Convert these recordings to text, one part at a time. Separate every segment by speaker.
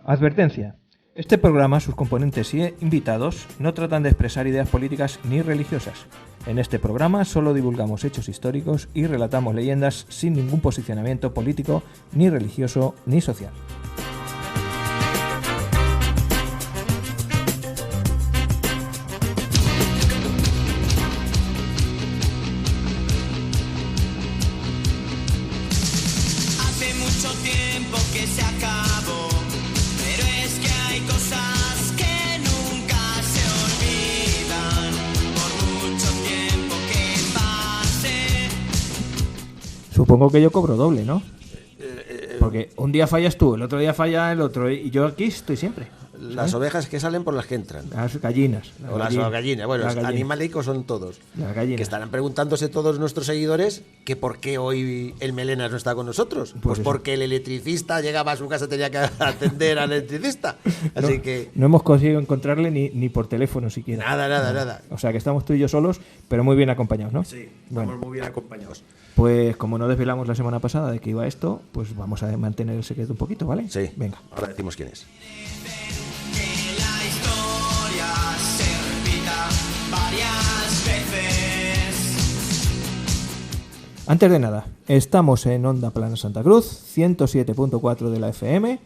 Speaker 1: Advertencia. Este programa, sus componentes y invitados no tratan de expresar ideas políticas ni religiosas. En este programa solo divulgamos hechos históricos y relatamos leyendas sin ningún posicionamiento político, ni religioso, ni social. Supongo que yo cobro doble, ¿no? Porque un día fallas tú, el otro día falla el otro, y yo aquí estoy siempre.
Speaker 2: Las ovejas que salen por las que entran.
Speaker 1: Las gallinas.
Speaker 2: Las gallinas. Bueno, los animalicos son todos.
Speaker 1: Las gallinas.
Speaker 2: Que estarán preguntándose todos nuestros seguidores que por qué hoy el Melenas no está con nosotros. Pues porque el electricista llegaba a su casa, tenía que atender al electricista. Así que
Speaker 1: no hemos conseguido encontrarle ni por teléfono siquiera.
Speaker 2: Nada.
Speaker 1: O sea que estamos tú y yo solos, pero muy bien acompañados, ¿no?
Speaker 2: Sí, estamos muy bien acompañados.
Speaker 1: Pues como no desvelamos la semana pasada de que iba esto, pues vamos a mantener el secreto un poquito, ¿vale?
Speaker 2: Sí.
Speaker 1: Venga.
Speaker 2: Ahora decimos quién es. Antes
Speaker 1: de nada, estamos en Onda Plana Santa Cruz, 107.4 de la FM,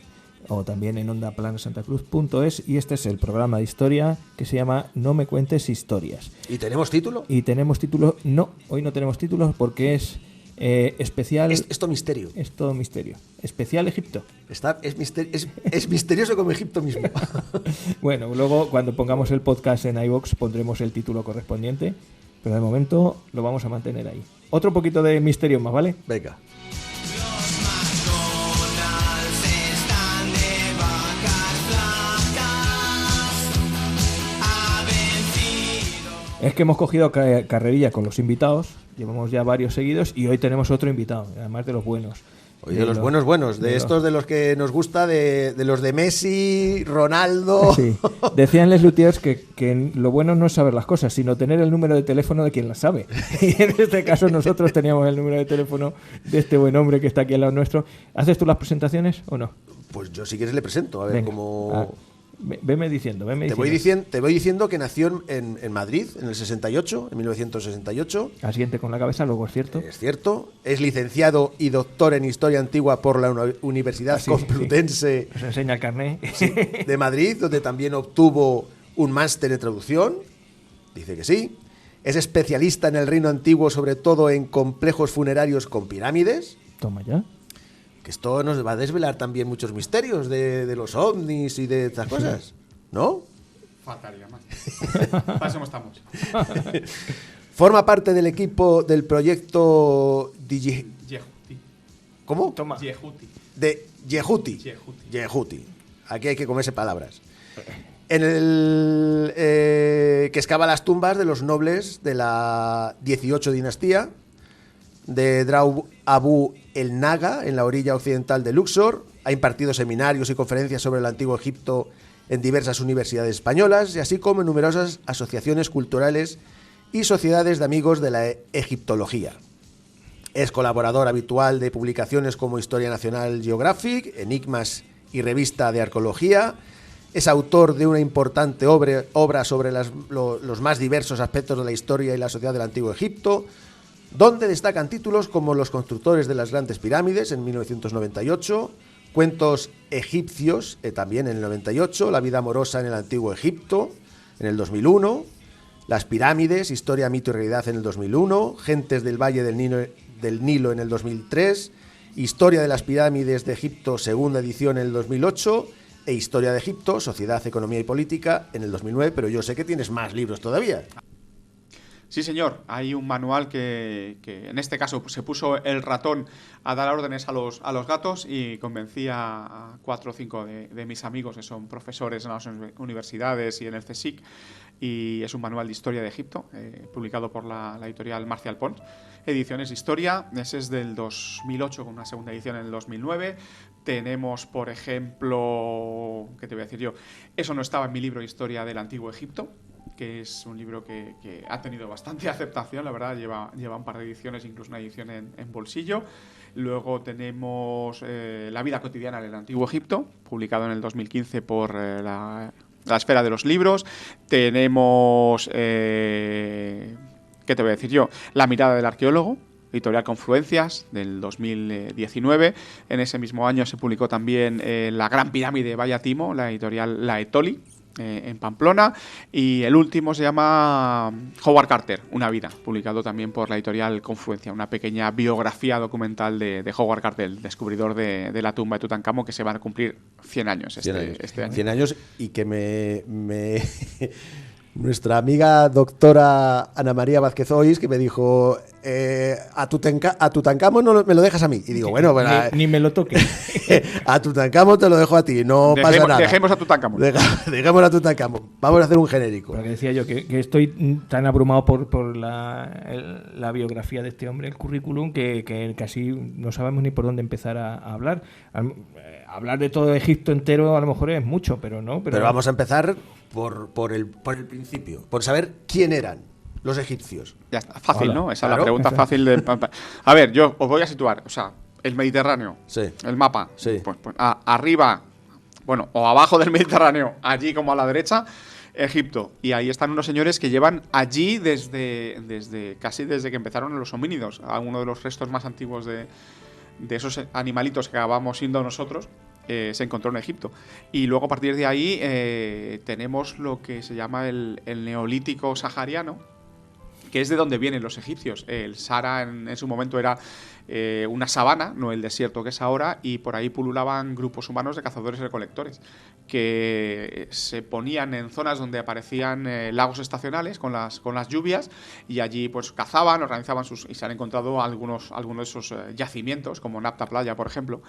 Speaker 1: o también en ondaplanaSantaCruz.es, y este es el programa de historia que se llama No me cuentes historias.
Speaker 2: ¿Y tenemos título?
Speaker 1: No, hoy no tenemos títulos porque es especial...
Speaker 2: Es todo misterio.
Speaker 1: Es todo misterio. Especial Egipto.
Speaker 2: Es misterioso como Egipto mismo.
Speaker 1: Bueno, luego cuando pongamos el podcast en iVoox pondremos el título correspondiente, pero de momento lo vamos a mantener ahí. Otro poquito de misterio más, ¿vale?
Speaker 2: Venga.
Speaker 1: Es que hemos cogido carrerilla con los invitados, llevamos ya varios seguidos y hoy tenemos otro invitado, además de los buenos.
Speaker 2: Hoy de los buenos, de estos de los que nos gusta, de los de Messi, Ronaldo.
Speaker 1: Sí. Decían Les Luthiers que lo bueno no es saber las cosas, sino tener el número de teléfono de quien las sabe. Y en este caso nosotros teníamos el número de teléfono de este buen hombre que está aquí al lado nuestro. ¿Haces tú las presentaciones o no?
Speaker 2: Pues yo si quieres le presento, a ver cómo...
Speaker 1: Veme diciendo.
Speaker 2: Te voy diciendo que nació en Madrid en el 68, en 1968.
Speaker 1: Asiente con la cabeza, luego es cierto.
Speaker 2: Es cierto. Es licenciado y doctor en Historia Antigua por la Universidad Complutense.
Speaker 1: Nos enseña el carné.
Speaker 2: Sí, de Madrid, donde también obtuvo un máster en traducción. Dice que sí. Es especialista en el Reino Antiguo, sobre todo en complejos funerarios con pirámides.
Speaker 1: Toma ya.
Speaker 2: Esto nos va a desvelar también muchos misterios de los ovnis y de estas cosas, ¿no?
Speaker 3: Faltaría más. Para eso estamos.
Speaker 2: Forma parte del equipo del proyecto
Speaker 3: Yehuti.
Speaker 2: ¿Cómo?
Speaker 1: Toma.
Speaker 3: Yehuti.
Speaker 2: De Yehuti. Aquí hay que comerse palabras. En el que excava las tumbas de los nobles de la 18 dinastía, de Drau Abu el Naga, en la orilla occidental de Luxor. Ha impartido seminarios y conferencias sobre el antiguo Egipto en diversas universidades españolas, y así como en numerosas asociaciones culturales y sociedades de amigos de la egiptología. Es colaborador habitual de publicaciones como Historia National Geographic, Enigmas y Revista de Arqueología. Es autor de una importante obra sobre los más diversos aspectos de la historia y la sociedad del antiguo Egipto, donde destacan títulos como Los constructores de las grandes pirámides en 1998, Cuentos egipcios también en el 98, La vida amorosa en el antiguo Egipto en el 2001, Las pirámides, Historia, mito y realidad en el 2001, Gentes del Valle del Nilo en el 2003, Historia de las pirámides de Egipto, segunda edición en el 2008, e Historia de Egipto, Sociedad, Economía y Política en el 2009, pero yo sé que tienes más libros todavía.
Speaker 3: Sí, señor. Hay un manual que en este caso se puso el ratón a dar órdenes a los gatos, y convencía a 4 o 5 de mis amigos que son profesores en las universidades y en el CSIC, y es un manual de historia de Egipto, publicado por la editorial Marcial Pons, Ediciones de Historia. Ese es del 2008 con una segunda edición en el 2009. Tenemos, por ejemplo, ¿qué te voy a decir yo? Eso no estaba en mi libro Historia del Antiguo Egipto, que es un libro que ha tenido bastante aceptación, la verdad, lleva un par de ediciones, incluso una edición en bolsillo. Luego tenemos La vida cotidiana del Antiguo Egipto, publicado en el 2015 por la Esfera de los Libros. Tenemos, ¿qué te voy a decir yo? La mirada del arqueólogo, editorial Confluencias, del 2019. En ese mismo año se publicó también La gran pirámide de Vaya Timo, la editorial La Etoli, en Pamplona. Y el último se llama Howard Carter, una vida, publicado también por la editorial Confluencia, una pequeña biografía documental de Howard Carter, el descubridor de la tumba de Tutankamón, que se van a cumplir 100 años este año.
Speaker 2: 100 años, y que me nuestra amiga doctora Ana María Vázquez Ois, que me dijo, a Tutankamón no me lo dejas a mí. Y digo, bueno,
Speaker 1: ni me lo toques.
Speaker 2: A Tutankamón te lo dejo a ti, no pasa nada.
Speaker 3: Dejemos a Tutankamón.
Speaker 2: Dejemos a Tutankamón. Vamos a hacer un genérico.
Speaker 1: Porque decía yo que estoy tan abrumado por la biografía de este hombre, el currículum, que casi no sabemos ni por dónde empezar a hablar. Hablar de todo Egipto entero a lo mejor es mucho, pero no.
Speaker 2: Pero vamos a empezar por el principio, por saber quién eran los egipcios.
Speaker 3: Ya está, fácil, ¿no? Esa es la pregunta fácil de... A ver, yo os voy a situar, o sea, el Mediterráneo,
Speaker 2: sí,
Speaker 3: el mapa,
Speaker 2: sí,
Speaker 3: pues arriba, bueno, o abajo del Mediterráneo, allí como a la derecha, Egipto. Y ahí están unos señores que llevan allí casi desde que empezaron los homínidos, uno de los restos más antiguos de esos animalitos que acabamos siendo nosotros. Se encontró en Egipto. Y luego a partir de ahí tenemos lo que se llama el neolítico sahariano, que es de donde vienen los egipcios. El Sahara en su momento era una sabana, no el desierto que es ahora, y por ahí pululaban grupos humanos de cazadores y recolectores que se ponían en zonas donde aparecían lagos estacionales con las lluvias, y allí pues cazaban, organizaban y se han encontrado algunos de esos yacimientos, como Napta Playa, por ejemplo,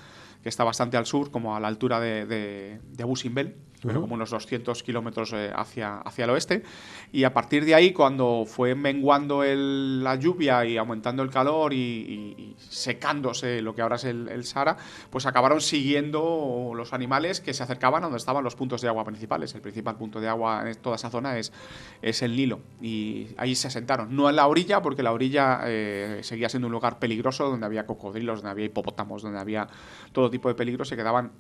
Speaker 3: que está bastante al sur, como a la altura de Abu Simbel, pero como unos 200 kilómetros hacia el oeste. Y a partir de ahí, cuando fue menguando la lluvia y aumentando el calor y secándose lo que ahora es el Sahara, pues acabaron siguiendo los animales que se acercaban a donde estaban los puntos de agua principales. El principal punto de agua en toda esa zona es el Nilo, y ahí se asentaron. No en la orilla, porque la orilla seguía siendo un lugar peligroso, donde había cocodrilos, donde había hipopótamos, donde había todo tipo de peligros. Se quedaban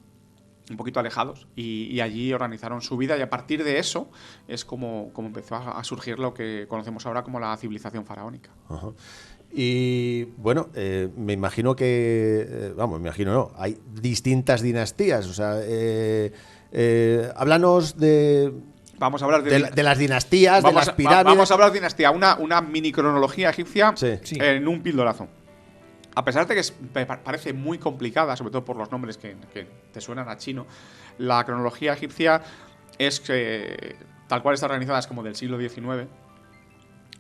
Speaker 3: un poquito alejados y allí organizaron su vida, y a partir de eso es como empezó a surgir lo que conocemos ahora como la civilización faraónica.
Speaker 2: Ajá. Y bueno, me imagino que, me imagino no, hay distintas dinastías, o sea, háblanos de...
Speaker 3: Vamos a hablar
Speaker 2: de las dinastías, de las pirámides.
Speaker 3: Vamos a hablar de dinastía, una mini cronología egipcia,
Speaker 2: sí,
Speaker 3: en un pildorazo. A pesar de que parece muy complicada, sobre todo por los nombres que te suenan a chino, la cronología egipcia es tal cual está organizada, es como del siglo XIX,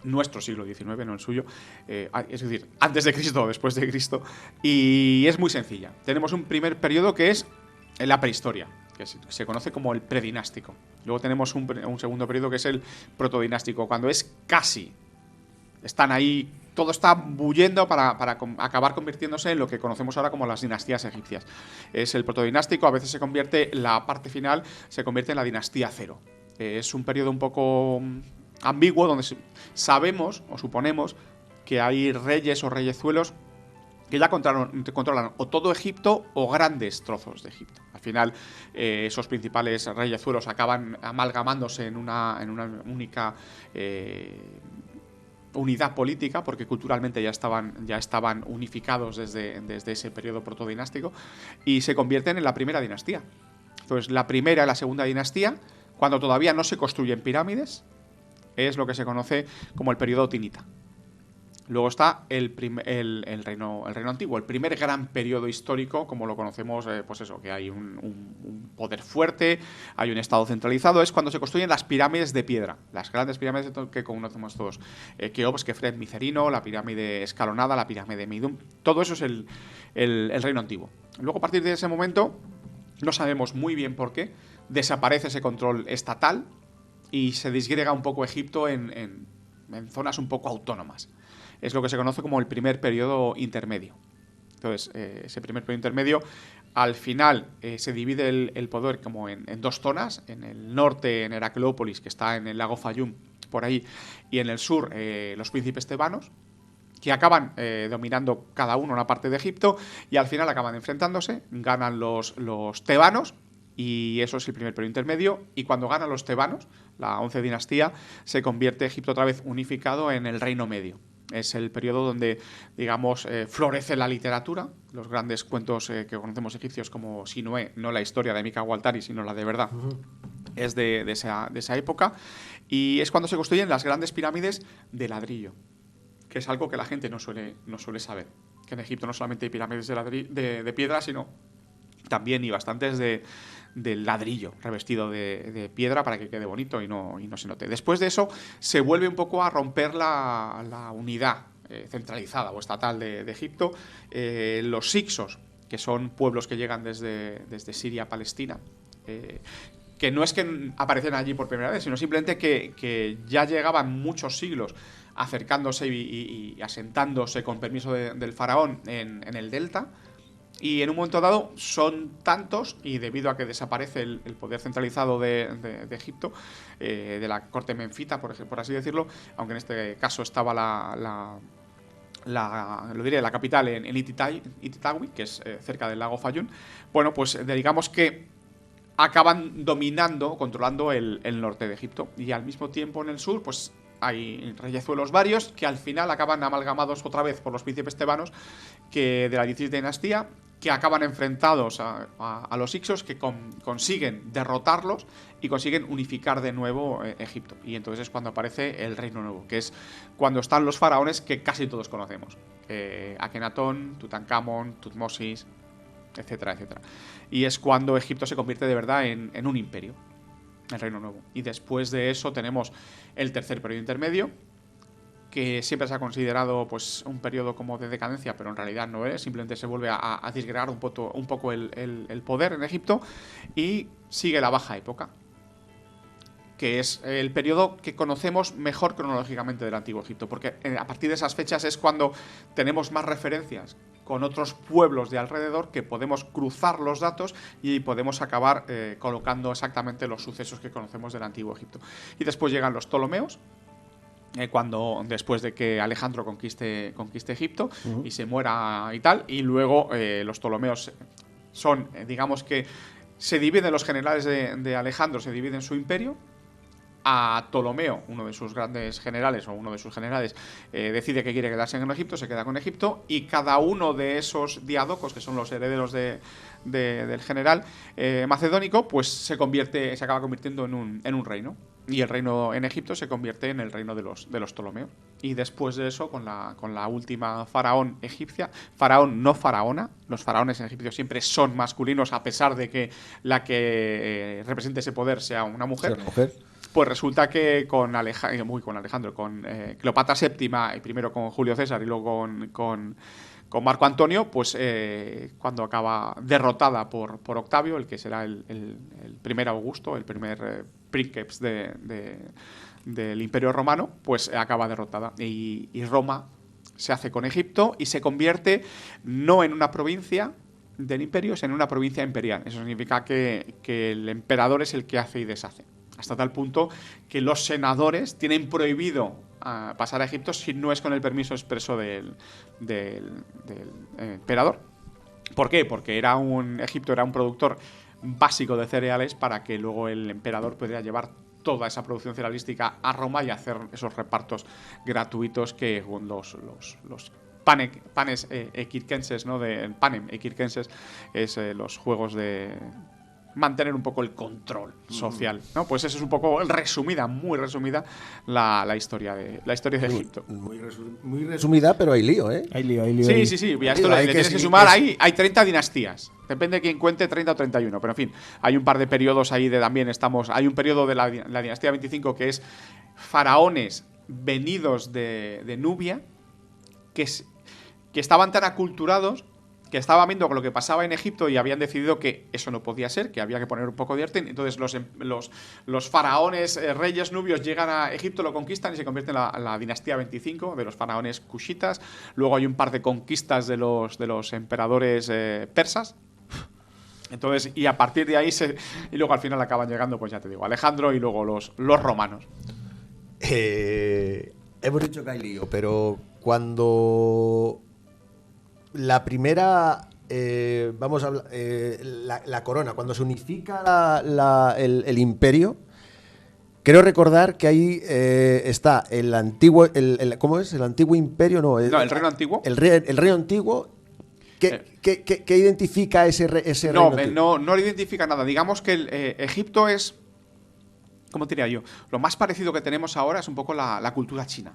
Speaker 3: nuestro siglo XIX, no el suyo, es decir, antes de Cristo o después de Cristo, y es muy sencilla. Tenemos un primer periodo que es la prehistoria, que se conoce como el predinástico. Luego tenemos un segundo periodo que es el protodinástico, cuando es casi, están ahí, todo está bullendo para acabar convirtiéndose en lo que conocemos ahora como las dinastías egipcias. Es el protodinástico, a veces la parte final se convierte en la dinastía cero. Es un periodo un poco ambiguo, donde sabemos o suponemos que hay reyes o reyezuelos que ya controlan o todo Egipto o grandes trozos de Egipto. Al final, esos principales reyezuelos acaban amalgamándose en una única unidad política, porque culturalmente ya estaban unificados desde ese periodo protodinástico, y se convierten en la primera dinastía. Entonces, la primera y la segunda dinastía, cuando todavía no se construyen pirámides, es lo que se conoce como el periodo tinita. Luego está el reino antiguo, el primer gran periodo histórico, como lo conocemos, pues eso, que hay un poder fuerte, hay un estado centralizado. Es cuando se construyen las pirámides de piedra, las grandes pirámides que conocemos todos. Keops, Kefren, Micerino, la pirámide escalonada, la pirámide de Midum. Todo eso es el reino antiguo. Luego, a partir de ese momento, no sabemos muy bien por qué, desaparece ese control estatal y se disgrega un poco Egipto en zonas un poco autónomas. Es lo que se conoce como el primer periodo intermedio. Entonces, ese primer periodo intermedio, al final se divide el poder como en dos zonas. En el norte, en Heracleópolis, que está en el lago Fayum, por ahí, y en el sur los príncipes tebanos, que acaban dominando cada uno una parte de Egipto y al final acaban enfrentándose, ganan los tebanos y eso es el primer periodo intermedio, y cuando ganan los tebanos, la 11 dinastía, se convierte Egipto otra vez unificado en el Reino Medio. Es el periodo donde, digamos, florece la literatura, los grandes cuentos que conocemos egipcios como Sinué, no la historia de Mika Waltari, sino la de verdad, es de esa época, y es cuando se construyen las grandes pirámides de ladrillo, que es algo que la gente no suele saber, que en Egipto no solamente hay pirámides de piedra, sino también y bastantes de ladrillo revestido de piedra para que quede bonito y no se note. Después de eso se vuelve un poco a romper la unidad centralizada o estatal de Egipto. Los Hicsos, que son pueblos que llegan desde Siria a Palestina, que no es que aparecen allí por primera vez, sino simplemente que ya llegaban muchos siglos acercándose y asentándose con permiso del faraón en el delta. Y en un momento dado son tantos, y debido a que desaparece el poder centralizado de Egipto, de la corte menfita, por así decirlo, aunque en este caso estaba la capital en Ititawi, que es cerca del lago Fayum, bueno, pues digamos que acaban dominando, controlando el norte de Egipto. Y al mismo tiempo en el sur, pues hay reyezuelos varios que al final acaban amalgamados otra vez por los príncipes tebanos de la 16 dinastía, que acaban enfrentados a los Hicsos, que consiguen derrotarlos y consiguen unificar de nuevo Egipto. Y entonces es cuando aparece el Reino Nuevo, que es cuando están los faraones que casi todos conocemos. Akenatón, Tutankamón, Tutmosis, etcétera, etcétera. Y es cuando Egipto se convierte de verdad en un imperio, el Reino Nuevo. Y después de eso tenemos el tercer periodo intermedio, que siempre se ha considerado pues un periodo como de decadencia, pero en realidad no es, simplemente se vuelve a disgregar un poco el poder en Egipto, y sigue la baja época, que es el periodo que conocemos mejor cronológicamente del Antiguo Egipto, porque a partir de esas fechas es cuando tenemos más referencias con otros pueblos de alrededor, que podemos cruzar los datos y podemos acabar colocando exactamente los sucesos que conocemos del Antiguo Egipto. Y después llegan los Ptolomeos, después de que Alejandro conquiste Egipto y se muera y tal, y luego los Ptolomeos son, digamos que se dividen los generales de Alejandro, se dividen su imperio. A Ptolomeo, uno de sus grandes generales o uno de sus generales, decide que quiere quedarse en Egipto, se queda con Egipto, y cada uno de esos diádocos, que son los herederos del general macedónico, pues se acaba convirtiendo en un reino. Y el reino en Egipto se convierte en el reino de los Ptolomeos. Y después de eso, con la última faraón egipcia, faraón no faraona, los faraones en Egipto siempre son masculinos, a pesar de que la que represente ese poder sea una mujer. Pues resulta que con Cleopatra VII, y primero con Julio César y luego con Marco Antonio, pues cuando acaba derrotada por Octavio, el que será el primer Augusto, el primer princeps del Imperio Romano, pues acaba derrotada. Y Roma se hace con Egipto y se convierte no en una provincia del imperio, sino en una provincia imperial. Eso significa que el emperador es el que hace y deshace. Hasta tal punto que los senadores tienen prohibido pasar a Egipto si no es con el permiso expreso del emperador. ¿Por qué? Porque Egipto era un productor básico de cereales para que luego el emperador pudiera llevar toda esa producción cerealística a Roma y hacer esos repartos gratuitos que los panes equirquenses, ¿no? Panem equirquenses es los juegos de mantener un poco el control social, ¿no? Pues eso es un poco muy resumida la historia de Egipto.
Speaker 2: Muy resumida, pero hay lío, ¿eh?
Speaker 1: Hay lío.
Speaker 3: Sí. Ya esto le tienes que sumar. Hay 30 dinastías. Depende de quién cuente, 30 o 31. Pero en fin, hay un par de periodos ahí hay un periodo de la dinastía 25 que es faraones venidos de Nubia, que estaban tan aculturados que estaban viendo lo que pasaba en Egipto y habían decidido que eso no podía ser, que había que poner un poco de orden. Entonces los faraones reyes nubios llegan a Egipto, lo conquistan y se convierte en la dinastía 25 de los faraones cushitas. Luego hay un par de conquistas de los emperadores persas. Entonces, y a partir de ahí y luego al final acaban llegando, pues ya te digo, Alejandro y luego los romanos.
Speaker 2: hemos dicho que hay lío, pero cuando la primera, vamos a hablar, la corona, cuando se unifica el imperio, creo recordar que ahí está el antiguo, ¿cómo es? El antiguo imperio, no.
Speaker 3: El reino antiguo.
Speaker 2: El reino antiguo. ¿Qué identifica ese reino antiguo?
Speaker 3: No identifica nada. Digamos que Egipto es, ¿cómo diría yo? Lo más parecido que tenemos ahora es un poco la cultura china,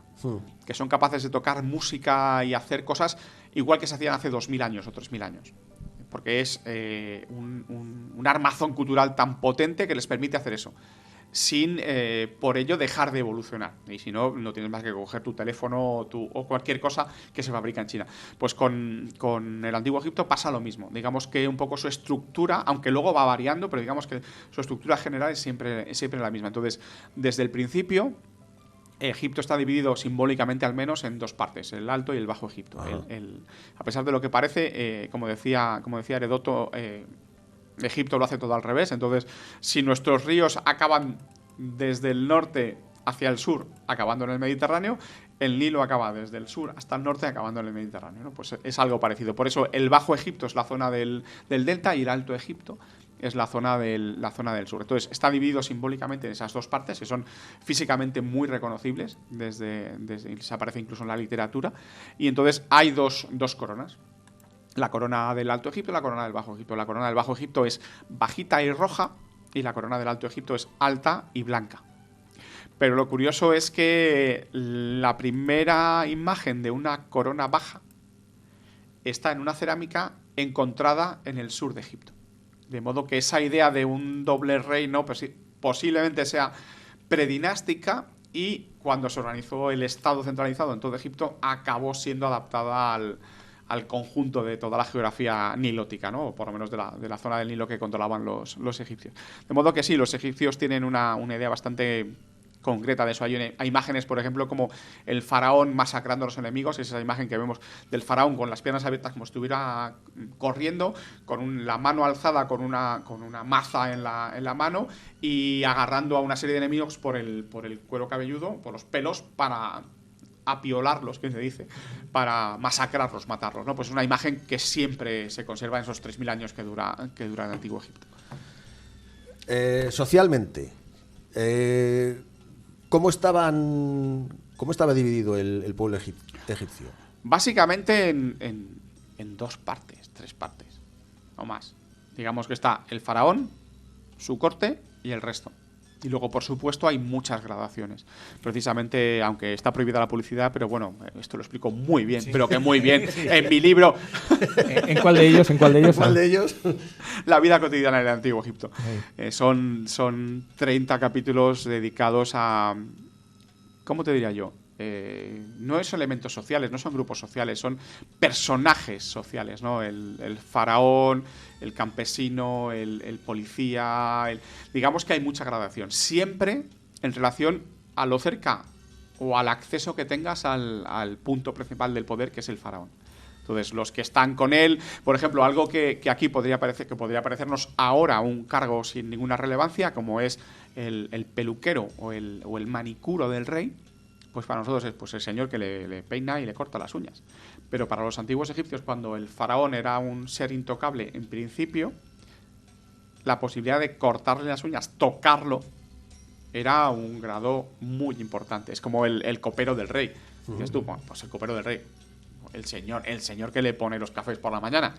Speaker 3: que son capaces de tocar música y hacer cosas igual que se hacían hace 2000 años o 3000 años. Porque es un armazón cultural tan potente que les permite hacer eso, sin por ello dejar de evolucionar. Y si no, no tienes más que coger tu teléfono o cualquier cosa que se fabrica en China. Pues con el Antiguo Egipto pasa lo mismo. Digamos que un poco su estructura, aunque luego va variando, pero digamos que su estructura general es siempre la misma. Entonces, desde el principio, Egipto está dividido simbólicamente al menos en dos partes, el Alto y el Bajo Egipto. A pesar de lo que parece, como decía Heródoto, Egipto lo hace todo al revés. Entonces, si nuestros ríos acaban desde el norte hacia el sur, acabando en el Mediterráneo, el Nilo acaba desde el sur hasta el norte, acabando en el Mediterráneo, ¿no? Pues es algo parecido. Por eso el Bajo Egipto es la zona del delta y el Alto Egipto es la zona del sur. Entonces, está dividido simbólicamente en esas dos partes, que son físicamente muy reconocibles, se aparece incluso en la literatura. Y entonces hay dos coronas. La corona del Alto Egipto y la corona del Bajo Egipto. La corona del Bajo Egipto es bajita y roja y la corona del Alto Egipto es alta y blanca. Pero lo curioso es que la primera imagen de una corona baja está en una cerámica encontrada en el sur de Egipto. De modo que esa idea de un doble reino posiblemente sea predinástica y cuando se organizó el Estado centralizado en todo Egipto acabó siendo adaptada al conjunto de toda la geografía nilótica, ¿no? O por lo menos de la zona del Nilo que controlaban los egipcios. De modo que sí, los egipcios tienen una idea bastante concreta de eso. Hay imágenes, por ejemplo, como el faraón masacrando a los enemigos, esa imagen que vemos del faraón con las piernas abiertas como si estuviera corriendo, con la mano alzada, con una maza en la mano y agarrando a una serie de enemigos por el cuero cabelludo, por los pelos, para apiolarlos, que se dice, para masacrarlos, matarlos, ¿no? Pues es una imagen que siempre se conserva en esos 3000 años que dura el Antiguo Egipto.
Speaker 2: Socialmente, ¿cómo estaba dividido el pueblo egipcio?
Speaker 3: Básicamente en tres partes, o más. Digamos que está el faraón, su corte y el resto. Y luego, por supuesto, hay muchas gradaciones. Precisamente, aunque está prohibida la publicidad, pero bueno, esto lo explico muy bien, sí. Pero que muy bien, en mi libro.
Speaker 1: ¿En cuál de ellos? ¿En cuál de ellos?
Speaker 3: La vida cotidiana del Antiguo Egipto. Son 30 capítulos dedicados a... ¿Cómo te diría yo? No son elementos sociales, no son grupos sociales, son personajes sociales, ¿no? El faraón, el campesino, el policía, digamos que hay mucha gradación, siempre en relación a lo cerca o al acceso que tengas al punto principal del poder, que es el faraón. Entonces, los que están con él, por ejemplo, algo que aquí podría parecernos ahora un cargo sin ninguna relevancia, como es el peluquero o el manicuro del rey, pues para nosotros es pues el señor que le peina y le corta las uñas. Pero para los antiguos egipcios, cuando el faraón era un ser intocable, en principio, la posibilidad de cortarle las uñas, tocarlo, era un grado muy importante. Es como el copero del rey. Dices tú, bueno, pues el copero del rey, el señor que le pone los cafés por la mañana,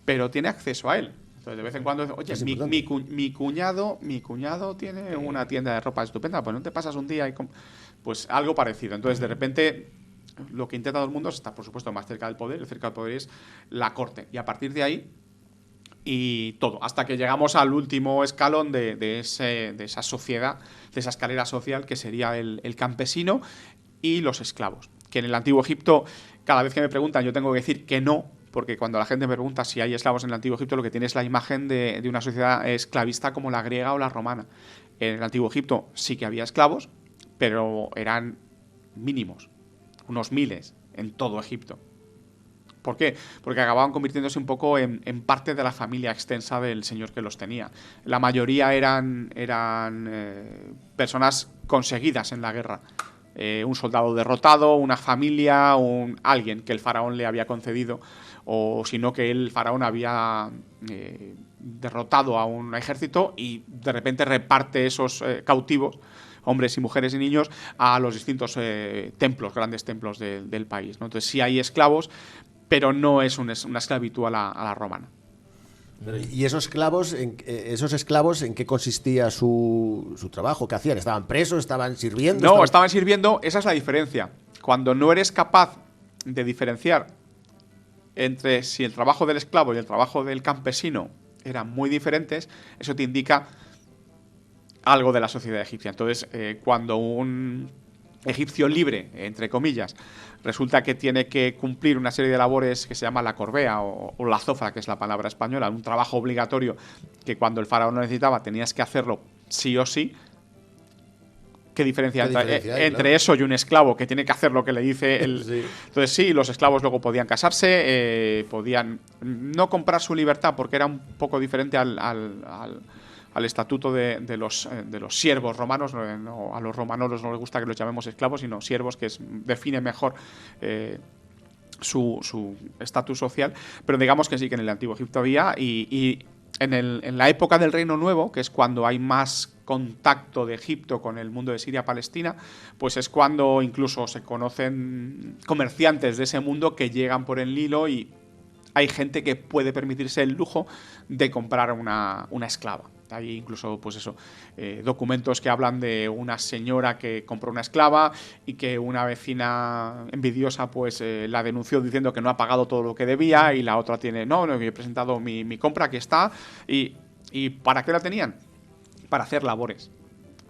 Speaker 3: pero tiene acceso a él. Entonces, de vez en cuando, oye, mi cuñado tiene una tienda de ropa estupenda, pues no te pasas un día y... Pues algo parecido. Entonces, de repente, lo que intenta todo el mundo es estar, por supuesto, más cerca del poder. El cerca del poder es la corte. Y a partir de ahí, y todo. Hasta que llegamos al último escalón de esa sociedad, de esa escalera social, que sería el campesino y los esclavos. Que en el Antiguo Egipto, cada vez que me preguntan, yo tengo que decir que no, porque cuando la gente me pregunta si hay esclavos en el Antiguo Egipto, lo que tiene es la imagen de una sociedad esclavista como la griega o la romana. En el Antiguo Egipto sí que había esclavos, pero eran mínimos, unos miles en todo Egipto. ¿Por qué? Porque acababan convirtiéndose un poco en parte de la familia extensa del señor que los tenía. La mayoría eran personas conseguidas en la guerra. Un soldado derrotado, una familia, alguien que el faraón le había concedido, o si no que el faraón había derrotado a un ejército y de repente reparte esos cautivos, hombres y mujeres y niños, a los distintos templos, grandes templos del país, ¿no? Entonces sí hay esclavos, pero no es una esclavitud a la romana.
Speaker 2: ¿Y esos esclavos en qué consistía su trabajo? ¿Qué hacían? ¿Estaban presos? ¿Estaban sirviendo?
Speaker 3: No, estaban sirviendo. Esa es la diferencia. Cuando no eres capaz de diferenciar entre si el trabajo del esclavo y el trabajo del campesino eran muy diferentes, eso te indica algo de la sociedad egipcia. Entonces, cuando un egipcio libre, entre comillas, resulta que tiene que cumplir una serie de labores que se llama la corbea o la zofra, que es la palabra española, un trabajo obligatorio que cuando el faraón lo necesitaba tenías que hacerlo sí o sí. ¿Qué diferencia hay, entre eso y un esclavo que tiene que hacer lo que le dice el...? Sí. Entonces sí, los esclavos luego podían casarse, podían no comprar su libertad porque era un poco diferente al estatuto de los siervos romanos. No, a los romanos no les gusta que los llamemos esclavos, sino siervos, que define mejor su estatus social. Pero digamos que sí, que en el Antiguo Egipto había, y en la época del Reino Nuevo, que es cuando hay más contacto de Egipto con el mundo de Siria-Palestina, pues es cuando incluso se conocen comerciantes de ese mundo que llegan por el Nilo y hay gente que puede permitirse el lujo de comprar una esclava. Hay incluso, pues eso, documentos que hablan de una señora que compró una esclava y que una vecina envidiosa pues la denunció diciendo que no ha pagado todo lo que debía, y la otra tiene, no, he presentado mi compra, aquí está. ¿Y para qué la tenían? Para hacer labores.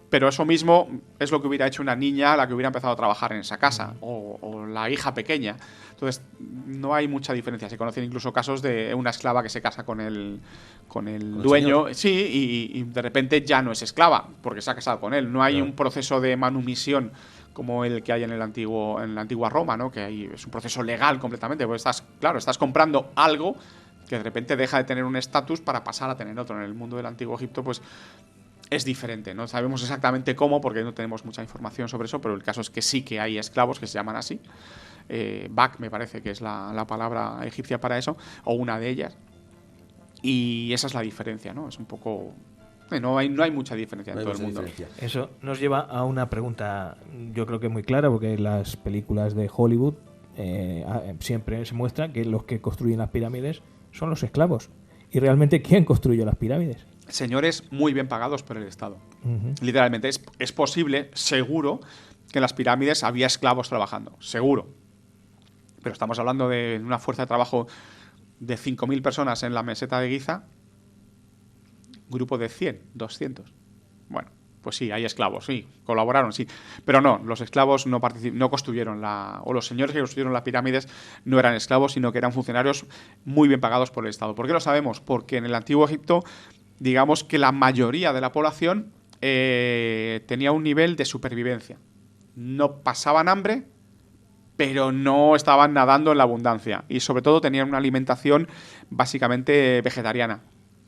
Speaker 3: Pero eso mismo es lo que hubiera hecho una niña, la que hubiera empezado a trabajar en esa casa, o la hija pequeña. Entonces, no hay mucha diferencia. Se conocen incluso casos de una esclava que se casa con el dueño, sí, y de repente ya no es esclava, porque se ha casado con él. No hay un proceso de manumisión como el que hay en la antigua Roma, ¿no? Que es un proceso legal completamente. Pues estás comprando algo que de repente deja de tener un estatus para pasar a tener otro. En el mundo del Antiguo Egipto, pues es diferente. No sabemos exactamente cómo, porque no tenemos mucha información sobre eso, pero el caso es que sí que hay esclavos que se llaman así. Bak, me parece que es la palabra egipcia para eso, o una de ellas. Y esa es la diferencia, ¿no? Es un poco... No hay mucha diferencia en todo el mundo.
Speaker 1: Eso nos lleva a una pregunta, yo creo que muy clara, porque en las películas de Hollywood siempre se muestra que los que construyen las pirámides son los esclavos. ¿Y realmente quién construyó las pirámides?
Speaker 3: Señores muy bien pagados por el Estado. Literalmente. Es posible, seguro, que en las pirámides había esclavos trabajando. Seguro. Pero estamos hablando de una fuerza de trabajo de 5.000 personas en la meseta de Giza. Grupo de 100, 200. Bueno, pues sí, hay esclavos, sí. Colaboraron, sí. Pero no, los esclavos no construyeron o los señores que construyeron las pirámides no eran esclavos, sino que eran funcionarios muy bien pagados por el Estado. ¿Por qué lo sabemos? Porque en el Antiguo Egipto, digamos que la mayoría de la población tenía un nivel de supervivencia. No pasaban hambre, pero no estaban nadando en la abundancia. Y sobre todo tenían una alimentación básicamente vegetariana.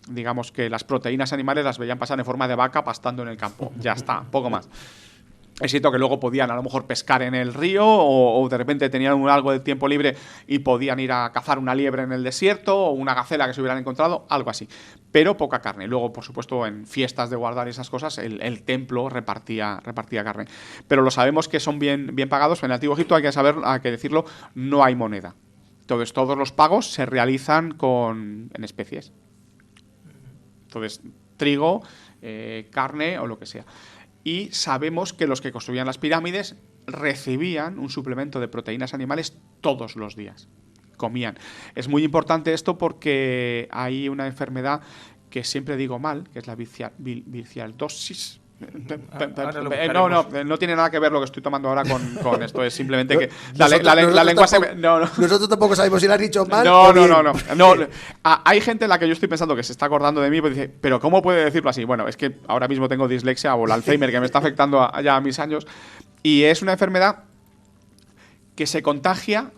Speaker 3: Digamos que las proteínas animales las veían pasar en forma de vaca pastando en el campo. Ya está, poco más. Es cierto que luego podían a lo mejor pescar en el río o de repente tenían algo de tiempo libre y podían ir a cazar una liebre en el desierto o una gacela que se hubieran encontrado, algo así. Pero poca carne. Luego, por supuesto, en fiestas de guardar esas cosas, el templo repartía carne. Pero lo sabemos que son bien pagados. En el Antiguo Egipto, hay que decirlo, no hay moneda. Entonces, todos los pagos se realizan en especies. Entonces, trigo, carne o lo que sea. Y sabemos que los que construían las pirámides recibían un suplemento de proteínas animales todos los días. Comían. Es muy importante esto porque hay una enfermedad que siempre digo mal, que es la vircialdosis. No tiene nada que ver lo que estoy tomando ahora con esto. Es simplemente que la lengua se...
Speaker 2: Nosotros tampoco sabemos si lo has dicho mal.
Speaker 3: No. Hay gente en la que yo estoy pensando que se está acordando de mí, pues dice, pero ¿cómo puede decirlo así? Bueno, es que ahora mismo tengo dislexia o el Alzheimer que me está afectando ya a mis años, y es una enfermedad que se contagia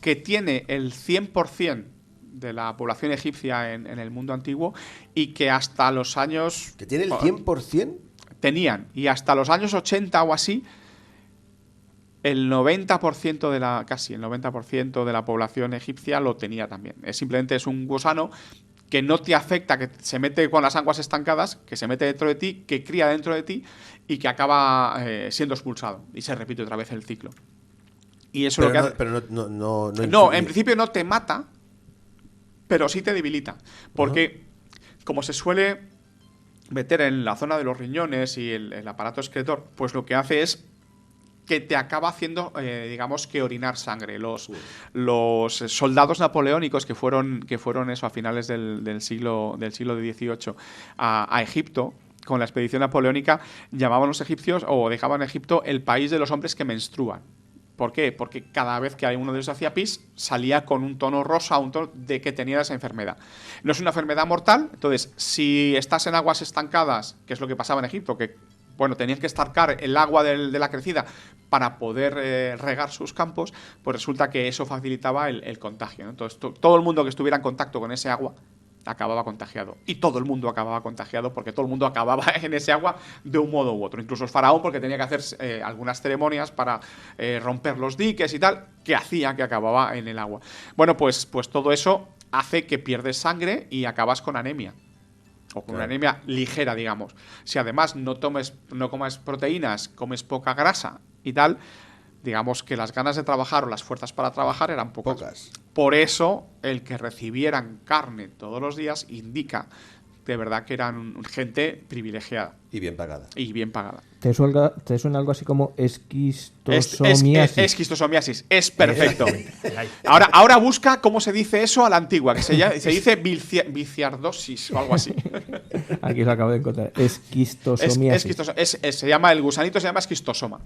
Speaker 3: que tiene el 100% de la población egipcia en el mundo antiguo y que hasta los años...
Speaker 2: ¿Que tiene el 100%?
Speaker 3: Tenían, y hasta los años 80 o así, el 90% de la, casi el 90% de la población egipcia lo tenía también. Simplemente es un gusano que no te afecta, que se mete con las aguas estancadas, que se mete dentro de ti, que cría dentro de ti y que acaba siendo expulsado. Y se repite otra vez el ciclo. Y eso
Speaker 2: Pero
Speaker 3: lo que
Speaker 2: no,
Speaker 3: hace...
Speaker 2: pero no
Speaker 3: No, en principio no te mata, pero sí te debilita. Porque como se suele meter en la zona de los riñones y el aparato excretor, pues lo que hace es que te acaba haciendo, digamos, que orinar sangre. Los soldados napoleónicos que fueron eso a finales del siglo XVIII a Egipto, con la expedición napoleónica, llamaban los egipcios, o dejaban a Egipto, el país de los hombres que menstruan. ¿Por qué? Porque cada vez que uno de ellos hacía pis, salía con un tono rosa, un tono de que tenía esa enfermedad. No es una enfermedad mortal, entonces, si estás en aguas estancadas, que es lo que pasaba en Egipto, que bueno, tenían que estancar el agua de la crecida para poder regar sus campos, pues resulta que eso facilitaba el contagio, ¿no? Entonces, todo el mundo que estuviera en contacto con ese agua acababa contagiado. Y todo el mundo acababa contagiado porque todo el mundo acababa en ese agua de un modo u otro. Incluso el faraón, porque tenía que hacer algunas ceremonias para romper los diques y tal, que hacía que acababa en el agua. Bueno, pues todo eso hace que pierdes sangre y acabas con anemia. O con una anemia ligera, digamos. Si además no comes proteínas, comes poca grasa y tal, digamos que las ganas de trabajar o las fuerzas para trabajar eran pocas. Por eso, el que recibieran carne todos los días indica de verdad que eran gente privilegiada.
Speaker 2: Y bien pagada.
Speaker 3: Y bien pagada.
Speaker 1: ¿Te suena algo así como esquistosomiasis?
Speaker 3: Esquistosomiasis, es perfecto. Ahora busca cómo se dice eso a la antigua, que se dice viciardosis o algo así.
Speaker 1: Aquí lo acabo de encontrar. Esquistosomiasis.
Speaker 3: Se llama, el gusanito se llama esquistosoma.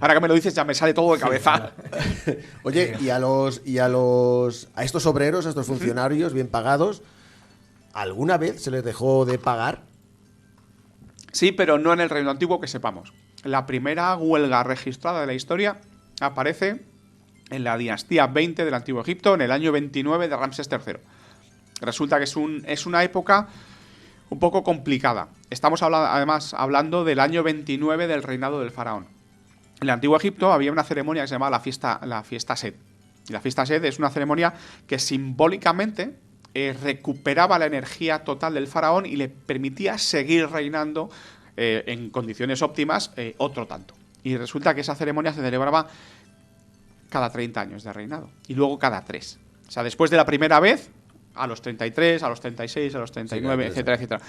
Speaker 3: Ahora que me lo dices ya me sale todo de cabeza.
Speaker 2: Oye, y a estos obreros, a estos funcionarios bien pagados, ¿alguna vez se les dejó de pagar?
Speaker 3: Sí, pero no en el Reino Antiguo que sepamos. La primera huelga registrada de la historia aparece en la dinastía 20 del Antiguo Egipto, en el año 29 de Ramsés III. Resulta que es una época un poco complicada. Estamos además hablando del año 29 del reinado del faraón. En el Antiguo Egipto había una ceremonia que se llamaba la fiesta Sed. Y la fiesta Sed es una ceremonia que simbólicamente recuperaba la energía total del faraón y le permitía seguir reinando en condiciones óptimas otro tanto. Y resulta que esa ceremonia se celebraba cada 30 años de reinado y luego cada 3. O sea, después de la primera vez, a los 33, a los 36, a los 39, etcétera, etcétera.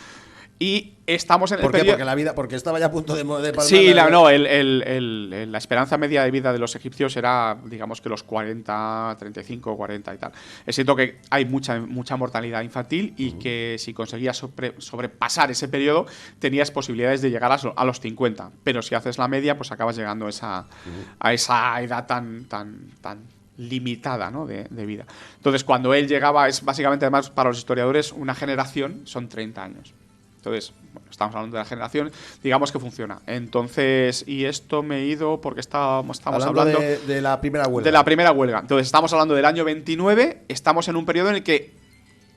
Speaker 3: Y estamos en el periodo...
Speaker 2: Porque estaba ya a punto de palmar.
Speaker 3: Sí, la esperanza media de vida de los egipcios era, digamos que los 40, 35, 40 y tal. Es cierto que hay mucha mortalidad infantil y que si conseguías sobrepasar ese periodo tenías posibilidades de llegar a los 50. Pero si haces la media, pues acabas llegando a esa edad tan limitada, ¿no? de vida. Entonces, cuando él llegaba, es básicamente, además, para los historiadores, una generación son 30 años. Entonces, bueno, estamos hablando de la generación, digamos que funciona. Entonces, y esto me he ido porque estamos hablando
Speaker 2: de la primera huelga.
Speaker 3: De la primera huelga. Entonces, estamos hablando del año 29, estamos en un periodo en el que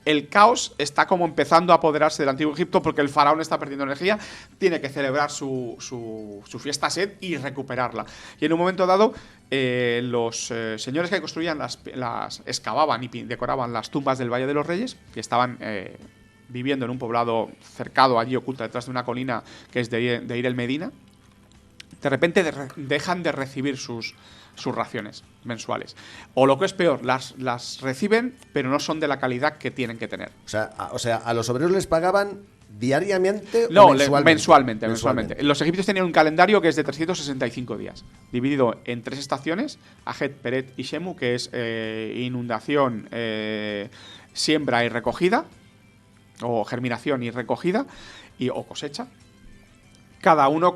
Speaker 3: el caos está como empezando a apoderarse del Antiguo Egipto porque el faraón está perdiendo energía, tiene que celebrar su fiesta Sed y recuperarla. Y en un momento dado, los señores que construían excavaban y decoraban las tumbas del Valle de los Reyes, que estaban viviendo en un poblado cercado allí, oculto detrás de una colina que es de Ir el Medina, de repente dejan de recibir sus raciones mensuales. O lo que es peor, las reciben, pero no son de la calidad que tienen que tener.
Speaker 2: O sea, a los obreros les pagaban diariamente.
Speaker 3: No,
Speaker 2: o
Speaker 3: mensualmente. Los egipcios tenían un calendario que es de 365 días, dividido en 3 estaciones: Ajet, Peret y Shemu, que es inundación, siembra y recogida, o germinación y recogida, o cosecha. Cada uno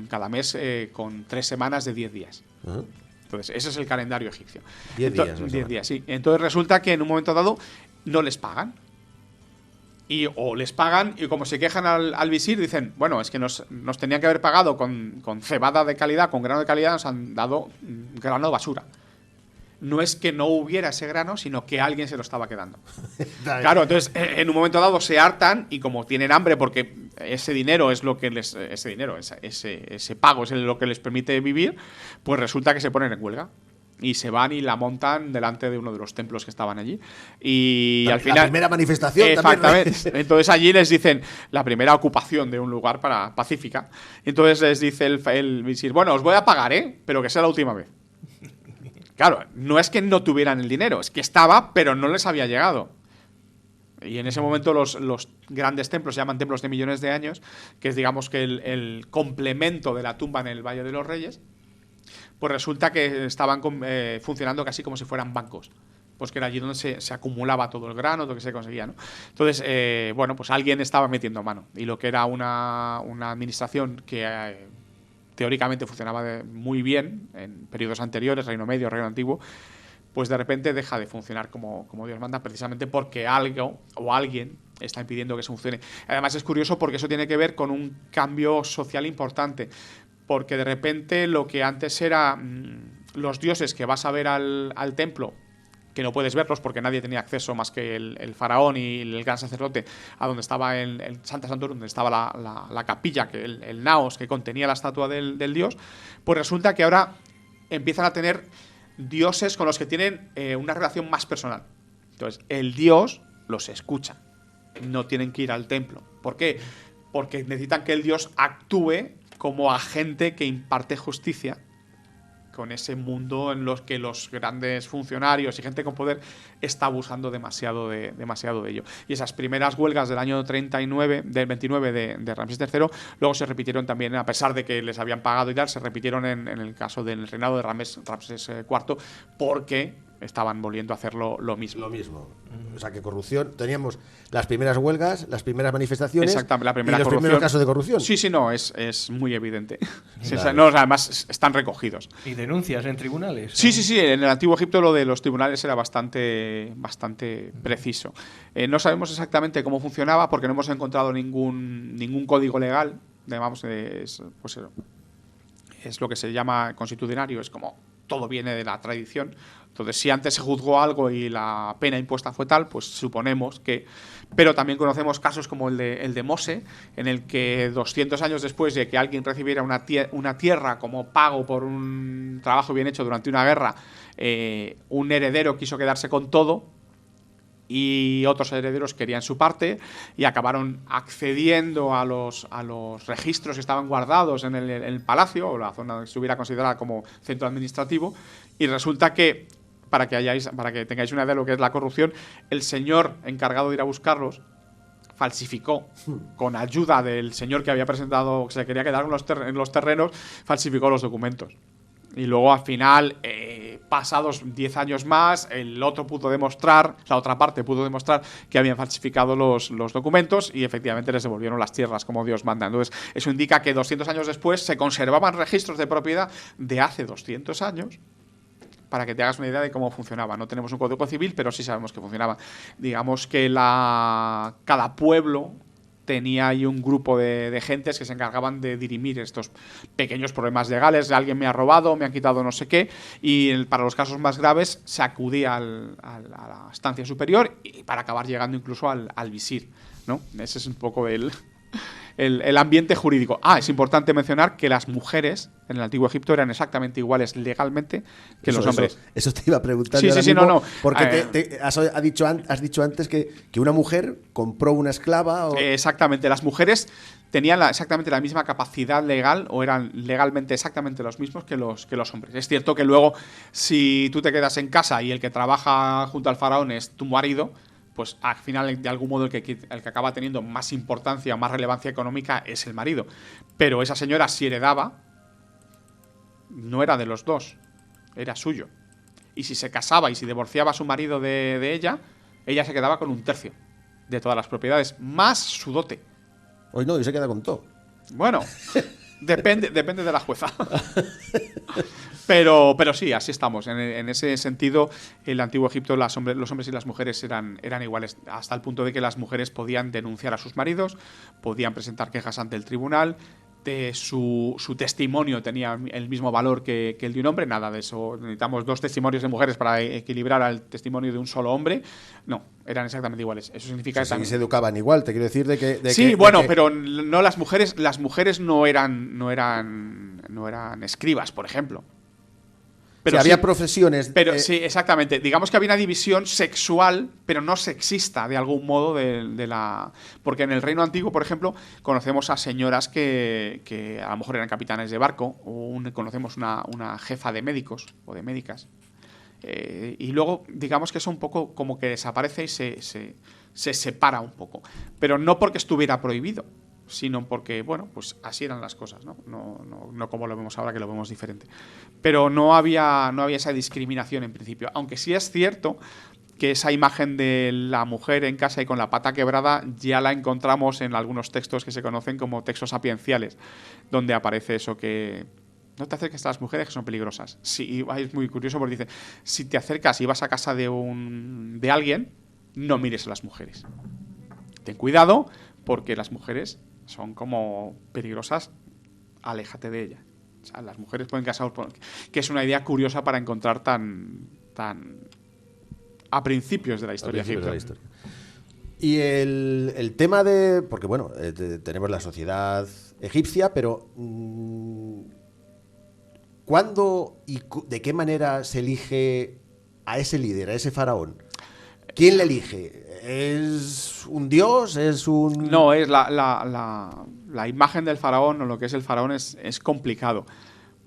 Speaker 3: cada mes con 3 semanas de 10 días. Entonces, ese es el calendario egipcio.
Speaker 2: 10 días.
Speaker 3: 10 días, sí. Entonces resulta que en un momento dado no les pagan. O les pagan y como se quejan al visir, dicen, bueno, es que nos tenían que haber pagado con cebada de calidad, con grano de calidad, nos han dado grano de basura. no es que no hubiera ese grano, sino que alguien se lo estaba quedando. Claro, entonces en un momento dado se hartan y como tienen hambre porque ese dinero es lo que les ese pago es lo que les permite vivir, pues resulta que se ponen en huelga. Y se van y la montan delante de uno de los templos que estaban allí. Y al final.
Speaker 2: La primera manifestación.
Speaker 3: Exactamente.
Speaker 2: También.
Speaker 3: Entonces allí les dicen la primera ocupación de un lugar pacífica. Entonces les dice el visir, bueno, os voy a pagar, pero que sea la última vez. Claro, no es que no tuvieran el dinero, es que estaba, pero no les había llegado. Y en ese momento los grandes templos se llaman templos de millones de años, que es, digamos, que el complemento de la tumba en el Valle de los Reyes. Pues resulta que estaban funcionando casi como si fueran bancos. Pues que era allí donde se acumulaba todo el grano, lo que se conseguía, ¿no? Entonces, bueno, pues alguien estaba metiendo mano. Y lo que era una administración que teóricamente funcionaba muy bien en periodos anteriores, Reino Medio, Reino Antiguo, pues de repente deja de funcionar como Dios manda, precisamente porque algo o alguien está impidiendo que eso funcione. Además es curioso porque eso tiene que ver con un cambio social importante. Porque de repente lo que antes era los dioses que vas a ver al templo, que no puedes verlos porque nadie tenía acceso más que el faraón y el gran sacerdote, a donde estaba el Santa Santorum, donde estaba la capilla, que el naos que contenía la estatua del dios, pues resulta que ahora empiezan a tener dioses con los que tienen una relación más personal. Entonces, el dios los escucha, no tienen que ir al templo. ¿Por qué? Porque necesitan que el dios actúe como agente que imparte justicia con ese mundo en los que los grandes funcionarios y gente con poder está abusando demasiado de ello. Y esas primeras huelgas del año del 29 de Ramsés III, luego se repitieron también, a pesar de que les habían pagado y tal, se repitieron en el caso del reinado de Ramsés IV, porque estaban volviendo a hacer lo mismo.
Speaker 2: Lo mismo. O sea, que corrupción. Teníamos las primeras huelgas, las primeras manifestaciones.
Speaker 3: Exactamente, la primera
Speaker 2: y los primeros casos de corrupción.
Speaker 3: Sí, no, es muy evidente.
Speaker 2: Claro.
Speaker 3: No, además están recogidos.
Speaker 1: ¿Y denuncias en tribunales?
Speaker 3: Sí. En el Antiguo Egipto lo de los tribunales era bastante preciso. No sabemos exactamente cómo funcionaba porque no hemos encontrado ningún código legal. Digamos, es lo que se llama constitucionario, es como todo viene de la tradición. Entonces, si antes se juzgó algo y la pena impuesta fue tal, pues suponemos que... Pero también conocemos casos como el de Mose, en el que 200 años después de que alguien recibiera una tierra como pago por un trabajo bien hecho durante una guerra, un heredero quiso quedarse con todo y otros herederos querían su parte y acabaron accediendo a los registros que estaban guardados en el palacio o la zona que se hubiera considerada como centro administrativo, y resulta que para que tengáis una idea de lo que es la corrupción, el señor encargado de ir a buscarlos falsificó, con ayuda del señor que había presentado, que se quería quedar en los terrenos, falsificó los documentos. Y luego al final, pasados 10 años más, la otra parte pudo demostrar que habían falsificado los documentos y efectivamente les devolvieron las tierras como Dios manda. Entonces, eso indica que 200 años después se conservaban registros de propiedad de hace 200 años, para que te hagas una idea de cómo funcionaba. No tenemos un código civil, pero sí sabemos que funcionaba. Digamos que cada pueblo tenía ahí un grupo de gentes que se encargaban de dirimir estos pequeños problemas legales. Alguien me ha robado, me han quitado no sé qué, y para los casos más graves se acudía a la instancia superior y para acabar llegando incluso al visir, ¿no? Ese es un poco el ambiente jurídico. Es importante mencionar que las mujeres en el Antiguo Egipto eran exactamente iguales legalmente que los hombres.
Speaker 2: Eso te iba a preguntar.
Speaker 3: Sí, no.
Speaker 2: Porque has dicho antes que una mujer compró una esclava.
Speaker 3: Exactamente. Las mujeres tenían exactamente la misma capacidad legal o eran legalmente exactamente los mismos que los hombres. Es cierto que luego, si tú te quedas en casa y el que trabaja junto al faraón es tu marido, pues al final, de algún modo, el que acaba teniendo más importancia o más relevancia económica es el marido. Pero esa señora, si heredaba, no era de los dos, era suyo. Y si se casaba y si divorciaba a su marido de ella se quedaba con 1/3 de todas las propiedades, más su dote.
Speaker 2: Hoy no, y se queda con todo.
Speaker 3: Bueno, depende de la jueza. Pero sí, así estamos. En ese sentido, en el Antiguo Egipto los hombres y las mujeres eran iguales, hasta el punto de que las mujeres podían denunciar a sus maridos, podían presentar quejas ante el tribunal, su testimonio tenía el mismo valor que el de un hombre, nada de eso. Necesitamos 2 testimonios de mujeres para equilibrar al testimonio de un solo hombre. No, eran exactamente iguales. Eso significa
Speaker 2: que se educaban igual, te quiero decir
Speaker 3: pero no las mujeres no eran escribas, por ejemplo.
Speaker 2: Pero había profesiones.
Speaker 3: Pero sí, exactamente. Digamos que había una división sexual, pero no sexista, de algún modo, porque en el Reino Antiguo, por ejemplo, conocemos a señoras que a lo mejor eran capitanes de barco, o conocemos una jefa de médicos o de médicas. Y luego, digamos que eso un poco como que desaparece y se separa un poco. Pero no porque estuviera prohibido, sino porque, bueno, pues así eran las cosas, ¿no? No como lo vemos ahora, que lo vemos diferente. Pero no había esa discriminación en principio. Aunque sí es cierto que esa imagen de la mujer en casa y con la pata quebrada ya la encontramos en algunos textos que se conocen como textos sapienciales, donde aparece eso que... No te acerques a las mujeres, que son peligrosas. Sí, es muy curioso porque dice, si te acercas y vas a casa de alguien, no mires a las mujeres. Ten cuidado, porque las mujeres son como peligrosas, aléjate de ellas. O sea, las mujeres pueden casar, que es una idea curiosa para encontrar tan a principios de la historia egipcia.
Speaker 2: Y el tema de... Porque, bueno, tenemos la sociedad egipcia, pero ¿cuándo y de qué manera se elige a ese líder, a ese faraón? ¿Quién le elige? ¿Es un dios? ¿Es un...?
Speaker 3: No, es la imagen del faraón, o lo que es el faraón, es complicado,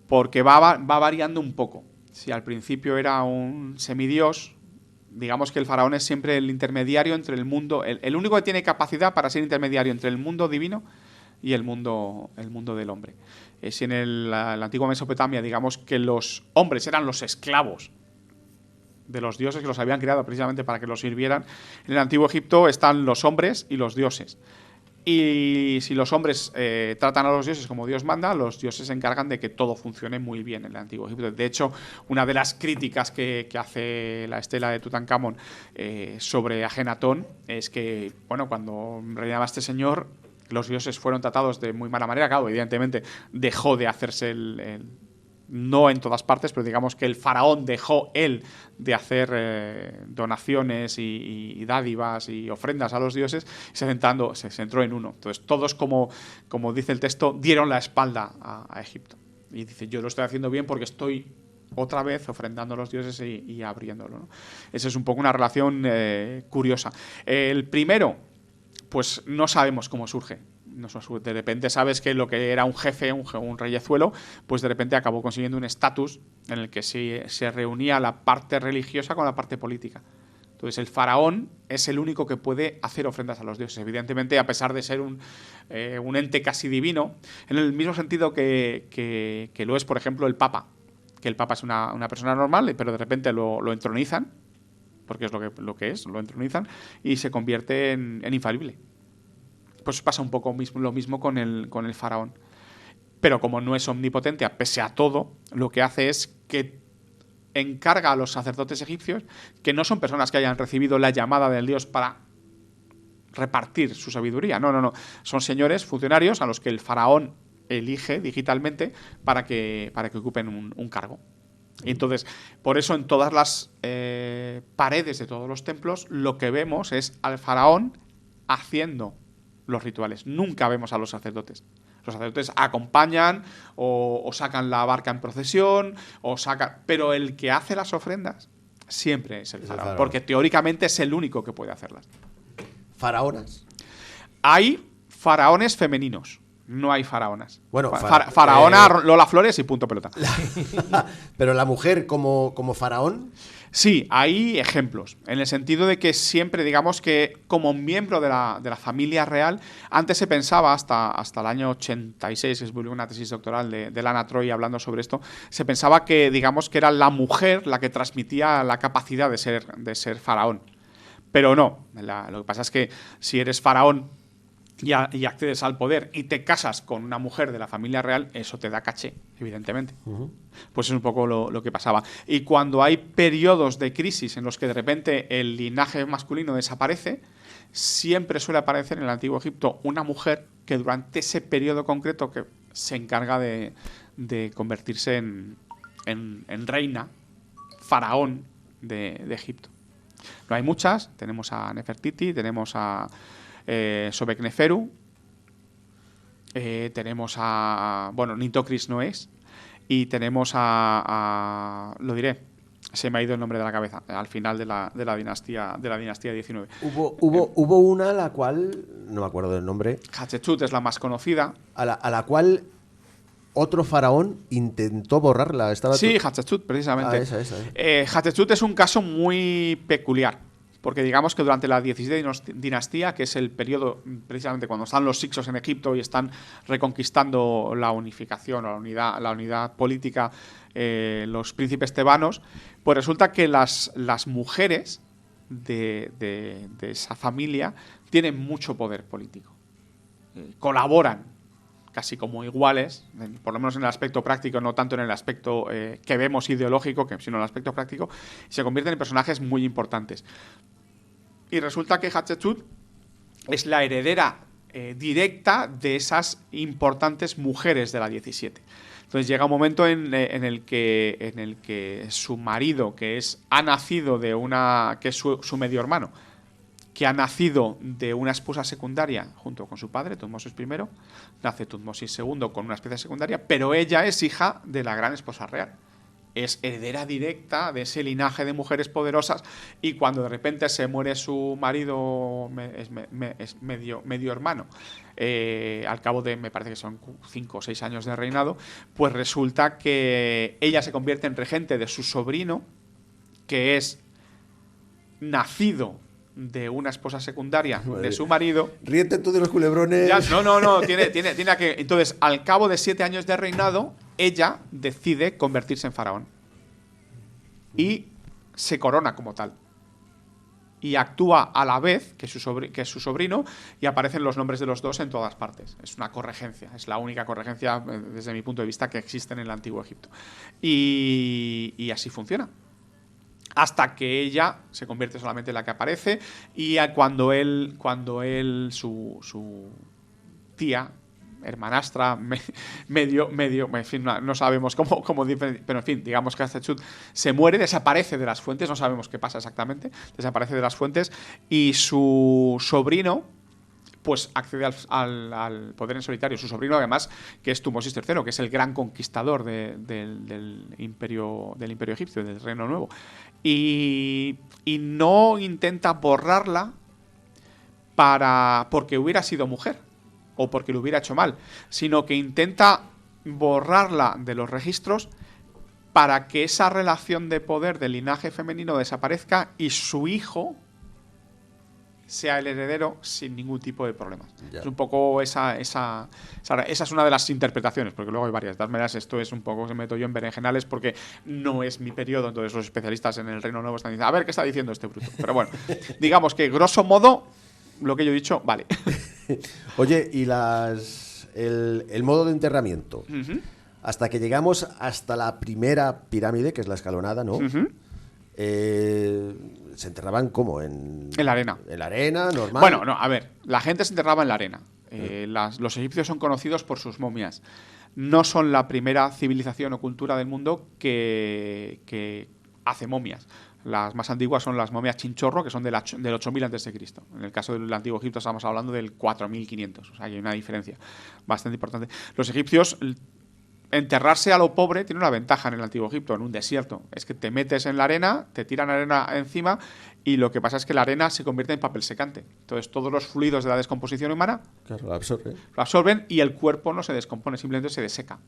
Speaker 3: porque va variando un poco. Si al principio era un semidios, digamos que el faraón es siempre el intermediario entre el mundo, el único que tiene capacidad para ser intermediario entre el mundo divino y el mundo del hombre. Si en la antigua Mesopotamia, digamos que los hombres eran los esclavos de los dioses, que los habían creado precisamente para que los sirvieran. En el antiguo Egipto están los hombres y los dioses. Y si los hombres tratan a los dioses como Dios manda, los dioses se encargan de que todo funcione muy bien en el antiguo Egipto. De hecho, una de las críticas que hace la estela de Tutankamón sobre Ajenatón es que, bueno, cuando reinaba este señor, los dioses fueron tratados de muy mala manera. Claro, evidentemente dejó de hacerse no en todas partes, pero digamos que el faraón dejó él de hacer donaciones y dádivas y ofrendas a los dioses, y se centró en uno. Entonces todos, como dice el texto, dieron la espalda a Egipto. Y dice, yo lo estoy haciendo bien porque estoy otra vez ofrendando a los dioses y abriéndolo, ¿no? Esa es un poco una relación curiosa. El primero, pues no sabemos cómo surge. De repente sabes que lo que era un jefe, un reyezuelo, pues de repente acabó consiguiendo un estatus en el que se reunía la parte religiosa con la parte política. Entonces el faraón es el único que puede hacer ofrendas a los dioses. Evidentemente, a pesar de ser un ente casi divino, en el mismo sentido que lo es, por ejemplo, el Papa. Que el Papa es una persona normal, pero de repente lo entronizan, porque es lo que es, lo entronizan, y se convierte en infalible. Pues pasa un poco lo mismo con el faraón. Pero como no es omnipotente, pese a todo, lo que hace es que encarga a los sacerdotes egipcios, que no son personas que hayan recibido la llamada del dios para repartir su sabiduría. No. Son señores, funcionarios, a los que el faraón elige digitalmente para que ocupen un cargo. Y entonces, por eso en todas las paredes de todos los templos, lo que vemos es al faraón haciendo los rituales. Nunca vemos a los sacerdotes. Los sacerdotes acompañan o sacan la barca en procesión, pero el que hace las ofrendas siempre es el faraón, porque teóricamente es el único que puede hacerlas.
Speaker 2: ¿Faraonas?
Speaker 3: Hay faraones femeninos, no hay faraonas.
Speaker 2: Bueno,
Speaker 3: faraona Lola Flores y punto pelota.
Speaker 2: Pero la mujer como faraón...
Speaker 3: Sí, hay ejemplos, en el sentido de que siempre, digamos que como miembro de la familia real, antes se pensaba, hasta el año 86, que es una tesis doctoral de Lana Troy hablando sobre esto, se pensaba que, digamos, que era la mujer la que transmitía la capacidad de ser faraón. Pero no, lo que pasa es que si eres faraón y accedes al poder y te casas con una mujer de la familia real, eso te da caché, evidentemente. Pues es un poco lo que pasaba. Y cuando hay periodos de crisis en los que de repente el linaje masculino desaparece, siempre suele aparecer en el Antiguo Egipto una mujer que durante ese periodo concreto que se encarga de convertirse en reina, faraón de Egipto. No hay muchas, tenemos a Nefertiti, tenemos a Sobekneferu, tenemos a, bueno, Nitocris no es, y tenemos lo diré, se me ha ido el nombre de la cabeza, al final de la dinastía 19.
Speaker 2: Hubo una a la cual, no me acuerdo del nombre,
Speaker 3: Hatshepsut es la más conocida.
Speaker 2: a la cual otro faraón intentó borrarla.
Speaker 3: Sí, Hatshepsut, precisamente.
Speaker 2: Esa.
Speaker 3: Hatshepsut es un caso muy peculiar, porque digamos que durante la 16 dinastía, que es el periodo precisamente cuando están los Hicsos en Egipto y están reconquistando la unificación o la unidad política, los príncipes tebanos, pues resulta que las mujeres de esa familia tienen mucho poder político. Colaboran casi como iguales, por lo menos en el aspecto práctico, no tanto en el aspecto que vemos ideológico, sino en el aspecto práctico, y se convierten en personajes muy importantes. Y resulta que Hatshepsut es la heredera directa de esas importantes mujeres de la 17. Entonces llega un momento en el que su marido, que ha nacido que es su medio hermano, que ha nacido de una esposa secundaria junto con su padre, Tutmosis I, nace Tutmosis II con una esposa secundaria, pero ella es hija de la gran esposa real. Es heredera directa de ese linaje de mujeres poderosas, y cuando de repente se muere su marido, es medio hermano, al cabo de, me parece que son 5 o 6 años de reinado, pues resulta que ella se convierte en regente de su sobrino, que es nacido de una esposa secundaria de su marido.
Speaker 2: Ríete tú de los culebrones.
Speaker 3: Ya, no, tiene que. Entonces, al cabo de 7 años de reinado, ella decide convertirse en faraón y se corona como tal. Y actúa a la vez que su sobrino, y aparecen los nombres de los dos en todas partes. Es una corregencia, es la única corregencia desde mi punto de vista que existe en el Antiguo Egipto. Y así funciona. Hasta que ella se convierte solamente en la que aparece, y cuando su tía, hermanastra, medio, en fin, no sabemos cómo pero en fin, digamos que Hatshepsut se muere, desaparece de las fuentes, no sabemos qué pasa exactamente, desaparece de las fuentes, y su sobrino pues accede al poder en solitario. Su sobrino, además, que es Tutmosis III, que es el gran conquistador del imperio egipcio, del Reino Nuevo. Y no intenta borrarla porque hubiera sido mujer o porque lo hubiera hecho mal, sino que intenta borrarla de los registros para que esa relación de poder del linaje femenino desaparezca y su hijo sea el heredero sin ningún tipo de problemas. Ya. Es un poco esa es una de las interpretaciones, porque luego hay varias. De todas maneras, esto es un poco, se meto yo en berenjenales porque no es mi periodo, entonces los especialistas en el Reino Nuevo están diciendo, a ver qué está diciendo este bruto. Pero bueno, digamos que grosso modo, lo que yo he dicho, vale.
Speaker 2: Oye, y el modo de enterramiento, hasta que llegamos hasta la primera pirámide, que es la escalonada, ¿no? ¿Se enterraban cómo? En
Speaker 3: la arena.
Speaker 2: ¿En la arena, normal?
Speaker 3: Bueno, no, a ver, la gente se enterraba en la arena. Los egipcios son conocidos por sus momias. No son la primera civilización o cultura del mundo que hace momias. Las más antiguas son las momias Chinchorro, que son del 8000 a.C. En el caso del Antiguo Egipto estamos hablando del 4500. O sea, hay una diferencia bastante importante. Los egipcios, enterrarse a lo pobre tiene una ventaja en el Antiguo Egipto, en un desierto. Es que te metes en la arena, te tiran arena encima, y lo que pasa es que la arena se convierte en papel secante. Entonces todos los fluidos de la descomposición humana
Speaker 2: lo
Speaker 3: absorben y el cuerpo no se descompone, simplemente se deseca.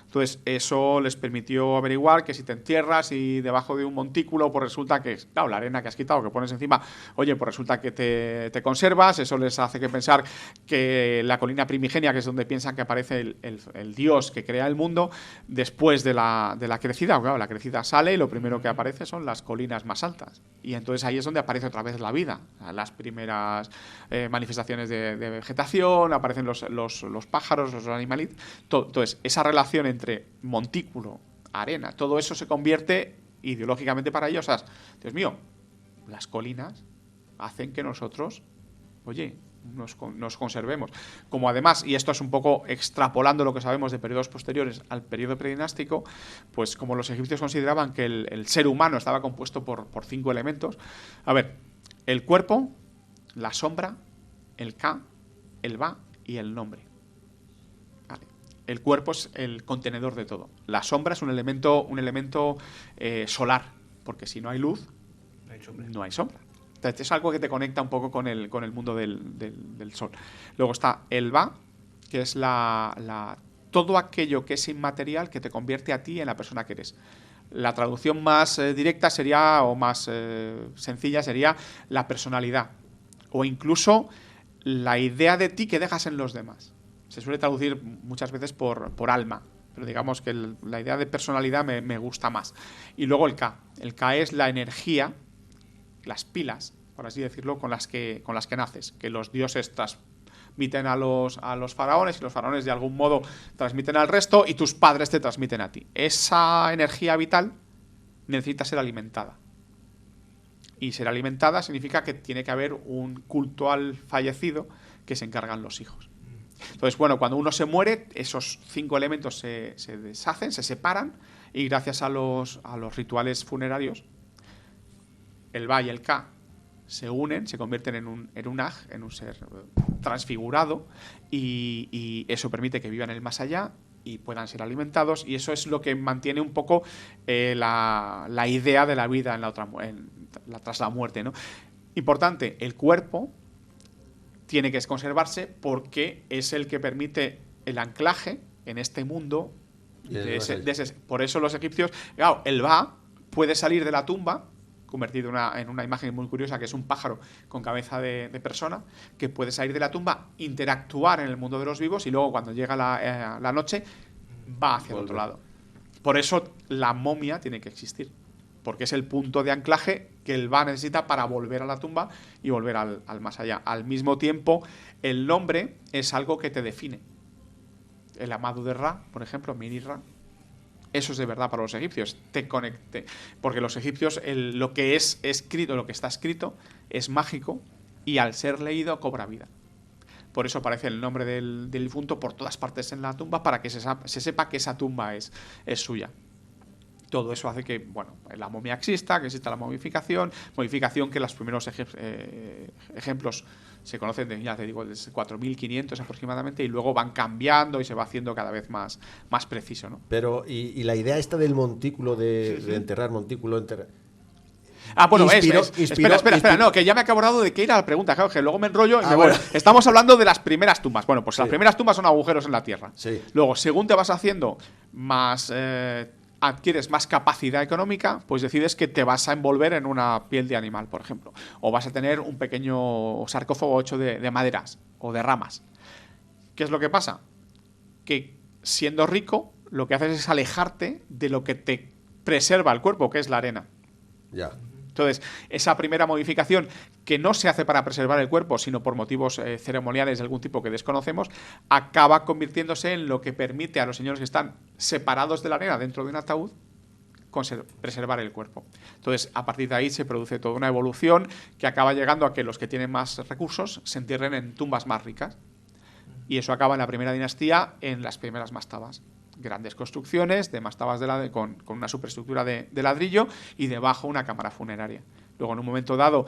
Speaker 3: Entonces eso les permitió averiguar que si te entierras y debajo de un montículo, pues resulta que, claro, la arena que has quitado, que pones encima, oye, pues resulta que te conservas. Eso les hace que pensar que la colina primigenia, que es donde piensan que aparece el dios que crea el mundo, después de la crecida, claro, la crecida sale y lo primero que aparece son las colinas más altas. Y entonces ahí es donde aparece otra vez la vida. Las primeras manifestaciones de vegetación, aparecen los pájaros, los animalitos. Entonces, esa relación entre montículo, arena, todo eso se convierte ideológicamente para ellos. Dios mío, las colinas hacen que nosotros oye, nos conservemos. Como además, y esto es un poco extrapolando lo que sabemos de periodos posteriores al periodo predinástico, pues como los egipcios consideraban que el ser humano estaba compuesto por 5 elementos, a ver, el cuerpo, la sombra, el Ka, el Ba y el nombre. Vale. El cuerpo es el contenedor de todo. La sombra es un elemento solar, porque si no hay luz, no hay sombra. Entonces, es algo que te conecta un poco con el mundo del sol. Luego está el Ba, que es todo aquello que es inmaterial que te convierte a ti en la persona que eres. La traducción más directa sería, o más sencilla, sería la personalidad. O incluso la idea de ti que dejas en los demás. Se suele traducir muchas veces por alma, pero digamos que la idea de personalidad me gusta más. Y luego el Ka. El Ka es la energía, las pilas, por así decirlo, con las que naces, que los dioses transmiten a los faraones y los faraones de algún modo transmiten al resto y tus padres te transmiten a ti. Esa energía vital necesita ser alimentada. Y ser alimentada significa que tiene que haber un culto al fallecido que se encargan los hijos. Entonces, bueno, cuando uno se muere, esos 5 elementos se deshacen, se separan, y gracias a los rituales funerarios, el Ba y el Ka se unen, se convierten en un Aj, en un ser transfigurado, y eso permite que vivan en el más allá y puedan ser alimentados, y eso es lo que mantiene un poco la idea de la vida tras la muerte, ¿no? Importante, el cuerpo tiene que conservarse porque es el que permite el anclaje en este mundo. Por eso los egipcios, claro, el Ba puede salir de la tumba, convertido en una imagen muy curiosa, que es un pájaro con cabeza de persona, que puede salir de la tumba, interactuar en el mundo de los vivos, y luego cuando llega la noche va hacia el otro lado. Por eso la momia tiene que existir, porque es el punto de anclaje que el Ba necesita para volver a la tumba y volver al más allá. Al mismo tiempo, el nombre es algo que te define. El amado de Ra, por ejemplo, Mini Ra, eso es de verdad para los egipcios. Te conecte. Porque los egipcios, lo que es escrito, lo que está escrito, es mágico, y al ser leído cobra vida. Por eso aparece el nombre del difunto por todas partes en la tumba, para que se sepa que esa tumba es suya. Todo eso hace que, bueno, la momia exista, que exista la modificación que los primeros ejemplos se conocen, ya te digo, desde 4.500 aproximadamente, y luego van cambiando y se va haciendo cada vez más preciso, ¿no?
Speaker 2: Pero, y la idea esta del montículo, de enterrar,
Speaker 3: Ah, bueno, espera, no, que ya me he acordado de que ir a la pregunta, claro, que luego me enrollo y me voy.
Speaker 2: Bueno.
Speaker 3: Estamos hablando de las primeras tumbas. Bueno, pues las primeras tumbas son agujeros en la tierra.
Speaker 2: Sí.
Speaker 3: Luego, según te vas haciendo más... adquieres más capacidad económica, pues decides que te vas a envolver en una piel de animal, por ejemplo. O vas a tener un pequeño sarcófago hecho de maderas o de ramas. ¿Qué es lo que pasa? Que siendo rico, lo que haces es alejarte de lo que te preserva el cuerpo, que es la arena.
Speaker 2: Ya.
Speaker 3: Entonces, esa primera modificación, que no se hace para preservar el cuerpo, sino por motivos ceremoniales de algún tipo que desconocemos, acaba convirtiéndose en lo que permite a los señores que están separados de la arena dentro de un ataúd preservar el cuerpo. Entonces, a partir de ahí se produce toda una evolución que acaba llegando a que los que tienen más recursos se entierren en tumbas más ricas. Y eso acaba en la primera dinastía, en las primeras mastabas. Grandes construcciones de mastabas con una superestructura de ladrillo, y debajo una cámara funeraria. Luego, en un momento dado,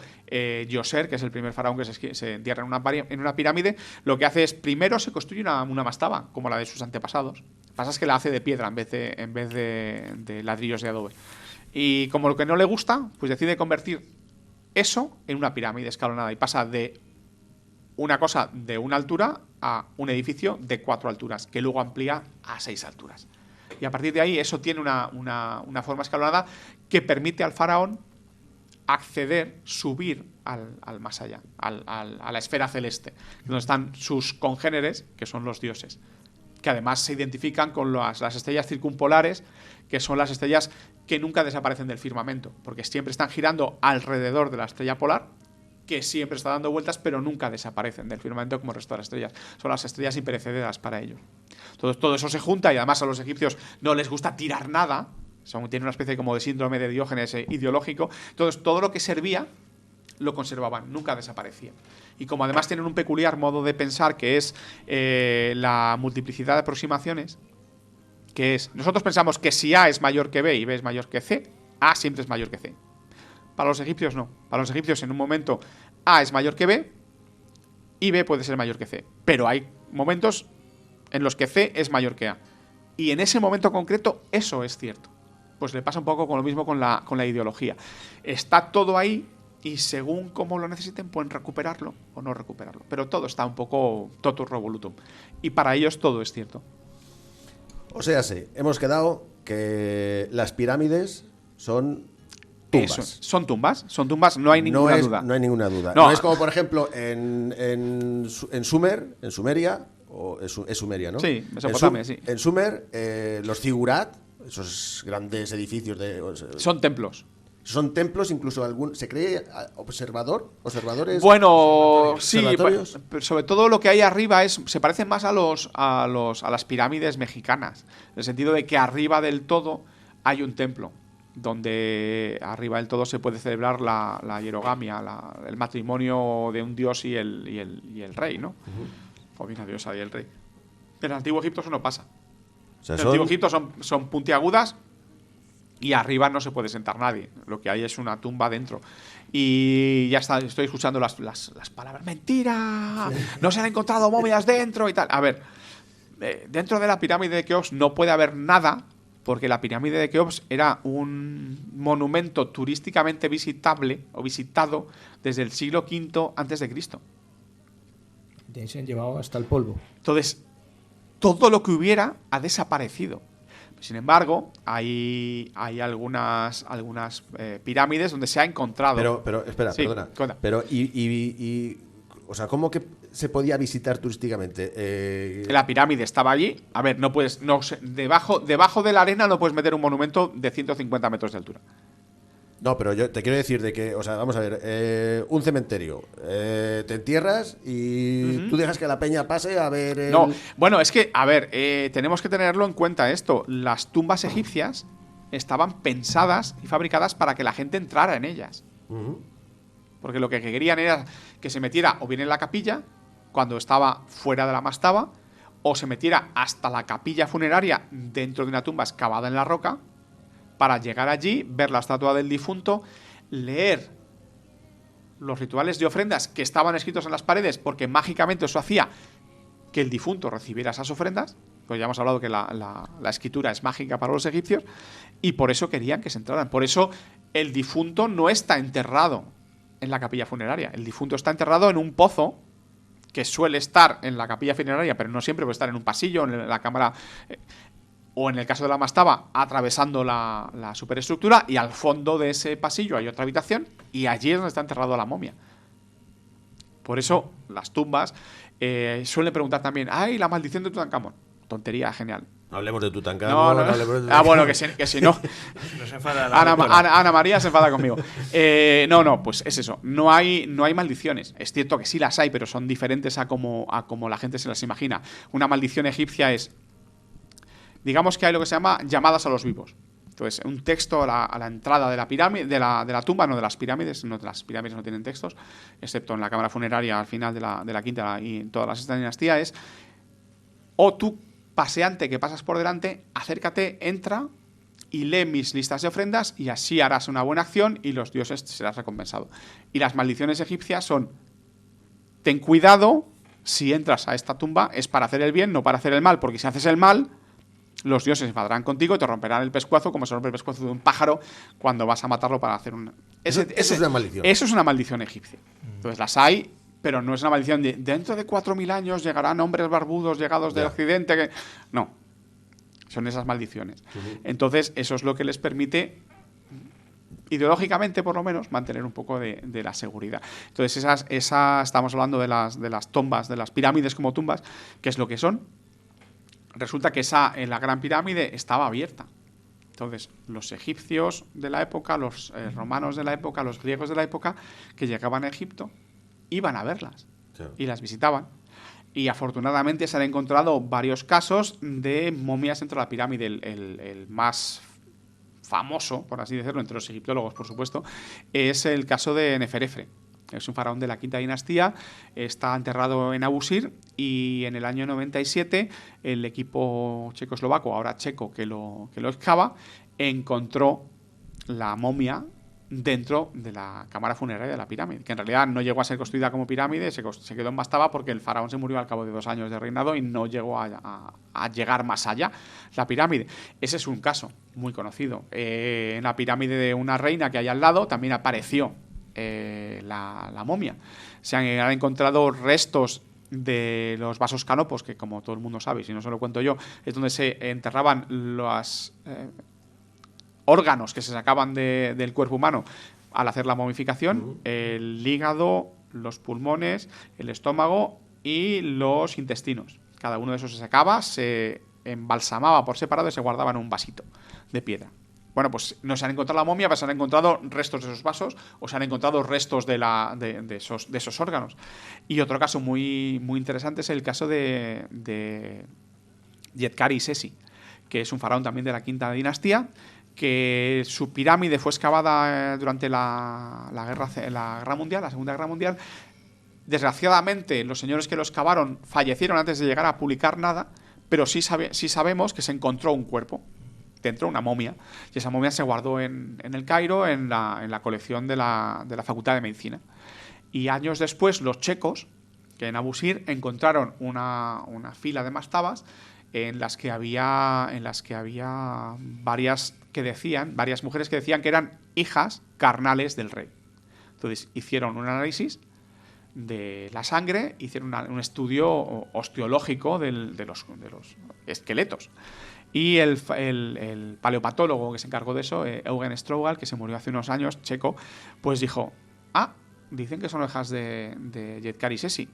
Speaker 3: Djoser, que es el primer faraón que se entierra en una pirámide, lo que hace es, primero se construye una mastaba, como la de sus antepasados. Lo que pasa es que la hace de piedra en vez de ladrillos de adobe. Y como lo que no le gusta, pues decide convertir eso en una pirámide escalonada, y pasa de una cosa de una altura a un edificio de 4 alturas, que luego amplía a 6 alturas. Y a partir de ahí eso tiene una forma escalonada que permite al faraón acceder, subir al más allá, a la esfera celeste, donde están sus congéneres, que son los dioses, que además se identifican con las estrellas circumpolares, que son las estrellas que nunca desaparecen del firmamento, porque siempre están girando alrededor de la estrella polar, que siempre está dando vueltas, pero nunca desaparecen del firmamento como el resto de las estrellas. Son las estrellas imperecederas para ellos. Entonces, todo eso se junta, y además a los egipcios no les gusta tirar nada. Tienen una especie como de síndrome de Diógenes ideológico. Entonces, todo lo que servía lo conservaban, nunca desaparecía. Y como además tienen un peculiar modo de pensar que es la multiplicidad de aproximaciones, que es, nosotros pensamos que si A es mayor que B y B es mayor que C, A siempre es mayor que C. Para los egipcios no. Para los egipcios en un momento A es mayor que B y B puede ser mayor que C. Pero hay momentos en los que C es mayor que A. Y en ese momento concreto eso es cierto. Pues le pasa un poco con lo mismo con la ideología. Está todo ahí y según cómo lo necesiten pueden recuperarlo o no recuperarlo. Pero todo está un poco totus revolutum. Y para ellos todo es cierto.
Speaker 2: O sea, sí, hemos quedado que las pirámides son tumbas.
Speaker 3: Eso, son tumbas, no hay ninguna duda.
Speaker 2: No hay ninguna duda.
Speaker 3: No.
Speaker 2: No es como, por ejemplo, en Sumeria, o es Sumeria, ¿no?
Speaker 3: Sí, Mesopotamia, sí.
Speaker 2: En Sumer, los zigurat, esos grandes edificios
Speaker 3: son templos.
Speaker 2: Son templos, incluso se cree observadores.
Speaker 3: Bueno, sí,
Speaker 2: observatorios.
Speaker 3: sobre todo lo que hay arriba se parecen más a las pirámides mexicanas, en el sentido de que arriba del todo hay un templo, donde arriba del todo se puede celebrar la hierogamia, el matrimonio de un dios y el rey, ¿no? O bien la diosa y el rey. En el Antiguo Egipto eso no pasa.
Speaker 2: O sea,
Speaker 3: en el Antiguo Egipto son puntiagudas y arriba no se puede sentar nadie. Lo que hay es una tumba dentro. Y ya está, estoy escuchando las palabras. ¡Mentira! No se han encontrado momias dentro y tal. A ver, dentro de la pirámide de Keops no puede haber nada, porque la pirámide de Keops era un monumento turísticamente visitable o visitado desde el siglo V a.C.
Speaker 1: De ahí se han llevado hasta el polvo.
Speaker 3: Entonces, todo lo que hubiera ha desaparecido. Sin embargo, hay algunas pirámides donde se ha encontrado.
Speaker 2: Pero espera,
Speaker 3: sí,
Speaker 2: perdona. Pero o sea, ¿cómo que se podía visitar turísticamente?
Speaker 3: La pirámide estaba allí. A ver, debajo de la arena no puedes meter un monumento de 150 metros de altura.
Speaker 2: No, pero yo te quiero decir de que, o sea, vamos a ver, un cementerio, te entierras y tú dejas que la peña pase a ver.
Speaker 3: No, bueno, es que, a ver, tenemos que tenerlo en cuenta esto. Las tumbas egipcias estaban pensadas y fabricadas para que la gente entrara en ellas. Porque lo que querían era que se metiera o bien en la capilla, cuando estaba fuera de la mastaba, o se metiera hasta la capilla funeraria dentro de una tumba excavada en la roca, para llegar allí, ver la estatua del difunto, leer los rituales de ofrendas que estaban escritos en las paredes, porque mágicamente eso hacía que el difunto recibiera esas ofrendas. Pues ya hemos hablado que la escritura es mágica para los egipcios, y por eso querían que se entraran. Por eso el difunto no está enterrado en la capilla funeraria. El difunto está enterrado en un pozo que suele estar en la capilla funeraria, pero no siempre puede estar en un pasillo, en la cámara... o en el caso de la mastaba, atravesando la superestructura, y al fondo de ese pasillo hay otra habitación, y allí es donde está enterrado la momia. Por eso, las tumbas suelen preguntar también, ¡ay, la maldición de Tutankamón! Tontería, genial.
Speaker 2: No hablemos de Tutankamón.
Speaker 3: No.
Speaker 2: Hablemos de Tutankamón.
Speaker 3: Bueno, que si no...
Speaker 4: Nos enfada
Speaker 3: Ana María se enfada conmigo. No, pues es eso. No hay maldiciones. Es cierto que sí las hay, pero son diferentes a como la gente se las imagina. Una maldición egipcia es... Digamos que hay lo que se llama llamadas a los vivos. Entonces, un texto a la entrada de la pirámide, de la tumba, no de las pirámides no tienen textos, excepto en la cámara funeraria al final de la quinta y en todas las dinastías, es: o tú, paseante que pasas por delante, acércate, entra y lee mis listas de ofrendas, y así harás una buena acción y los dioses serás recompensado. Y las maldiciones egipcias son: ten cuidado, si entras a esta tumba es para hacer el bien, no para hacer el mal, porque si haces el mal, los dioses se enfadarán contigo y te romperán el pescuezo, como se rompe el pescuezo de un pájaro cuando vas a matarlo para hacer un...
Speaker 2: Eso es una maldición.
Speaker 3: Eso es una maldición egipcia. Entonces las hay, pero no es una maldición de dentro de 4.000 años llegarán hombres barbudos llegados del occidente que... No, son esas maldiciones. Entonces eso es lo que les permite, ideológicamente por lo menos, mantener un poco de la seguridad. Entonces estamos hablando de las tumbas, de las pirámides como tumbas, que es lo que son. Resulta que en la Gran Pirámide estaba abierta. Entonces, los egipcios de la época, los romanos de la época, los griegos de la época, que llegaban a Egipto, iban a verlas y las visitaban. Y afortunadamente se han encontrado varios casos de momias dentro de la pirámide. El más famoso, por así decirlo, entre los egiptólogos, por supuesto, es el caso de Neferefre. Es un faraón de la quinta dinastía, está enterrado en Abusir y en el año 97 el equipo checoslovaco, ahora checo, que lo excava, encontró la momia dentro de la cámara funeraria de la pirámide, que en realidad no llegó a ser construida como pirámide, se quedó en Mastaba porque el faraón se murió al cabo de 2 años de reinado y no llegó a llegar más allá la pirámide. Ese es un caso muy conocido. En la pirámide de una reina que hay al lado también apareció la momia. Se han encontrado restos de los vasos canopos, que como todo el mundo sabe, si no se lo cuento yo, es donde se enterraban los órganos que se sacaban del cuerpo humano al hacer la momificación, el hígado, los pulmones, el estómago y los intestinos. Cada uno de esos se sacaba, se embalsamaba por separado y se guardaba en un vasito de piedra. Bueno, pues no se han encontrado la momia, pero se han encontrado restos de esos vasos o se han encontrado restos de esos órganos. Y otro caso muy, muy interesante es el caso de Yetkari Sesi, que es un faraón también de la quinta dinastía, que su pirámide fue excavada durante la Guerra Mundial, la Segunda Guerra Mundial. Desgraciadamente, los señores que lo excavaron fallecieron antes de llegar a publicar nada, pero sí sabemos que se encontró un cuerpo dentro, una momia, y esa momia se guardó en el Cairo, en la colección de la Facultad de Medicina. Y años después, los checos, que en Abusir encontraron una fila de mastabas en las que había varias mujeres que decían que eran hijas carnales del rey. Entonces hicieron un análisis de la sangre, hicieron un estudio osteológico de los esqueletos. Y el paleopatólogo que se encargó de eso, Eugen Strogal, que se murió hace unos años, checo, pues dijo, dicen que son hijas de Yetkari Sesi.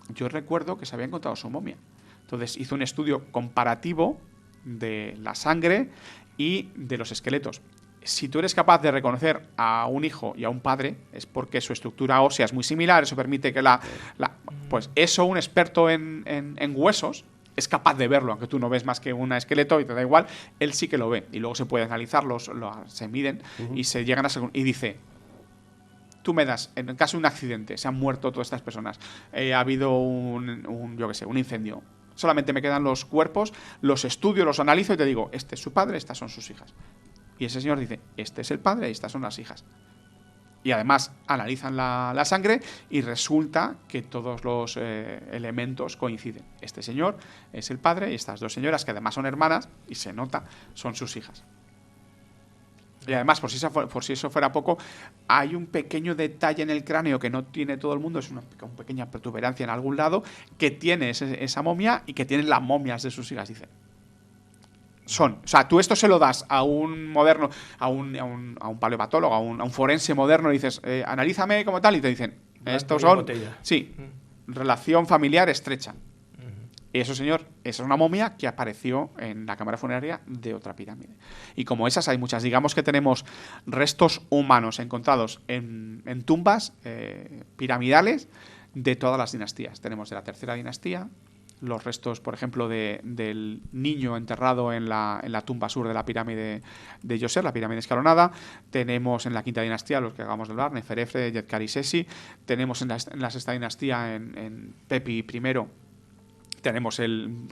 Speaker 3: Yo recuerdo que se había encontrado su momia. Entonces hizo un estudio comparativo de la sangre y de los esqueletos. Si tú eres capaz de reconocer a un hijo y a un padre, es porque su estructura ósea es muy similar, eso permite que pues eso un experto en huesos es capaz de verlo, aunque tú no ves más que un esqueleto y te da igual, él sí que lo ve. Y luego se puede analizar, se miden y se llegan y dice, tú me das, en el caso de un accidente, se han muerto todas estas personas, ha habido un incendio, solamente me quedan los cuerpos, los estudio, los analizo y te digo, este es su padre, estas son sus hijas. Y ese señor dice, este es el padre y estas son las hijas. Y además analizan la sangre y resulta que todos los elementos coinciden. Este señor es el padre y estas dos señoras, que además son hermanas, y se nota, son sus hijas. Y además, por si eso fuera poco, hay un pequeño detalle en el cráneo que no tiene todo el mundo, es una pequeña protuberancia en algún lado, que tiene esa momia y que tiene las momias de sus hijas, dice. O sea, tú esto se lo das a un moderno, a un paleopatólogo, a un forense moderno, y dices, analízame como tal, y te dicen, estos son, sí, relación familiar estrecha. Y eso, señor, esa es una momia que apareció en la cámara funeraria de otra pirámide. Y como esas hay muchas. Digamos que tenemos restos humanos encontrados en tumbas piramidales de todas las dinastías. Tenemos de la tercera dinastía, los restos, por ejemplo, del niño enterrado en la tumba sur de la pirámide de Djoser, la pirámide escalonada. Tenemos en la quinta dinastía, los que acabamos de hablar, Neferefre, Yetkari Sesi. Tenemos en la sexta dinastía, en Pepi I, tenemos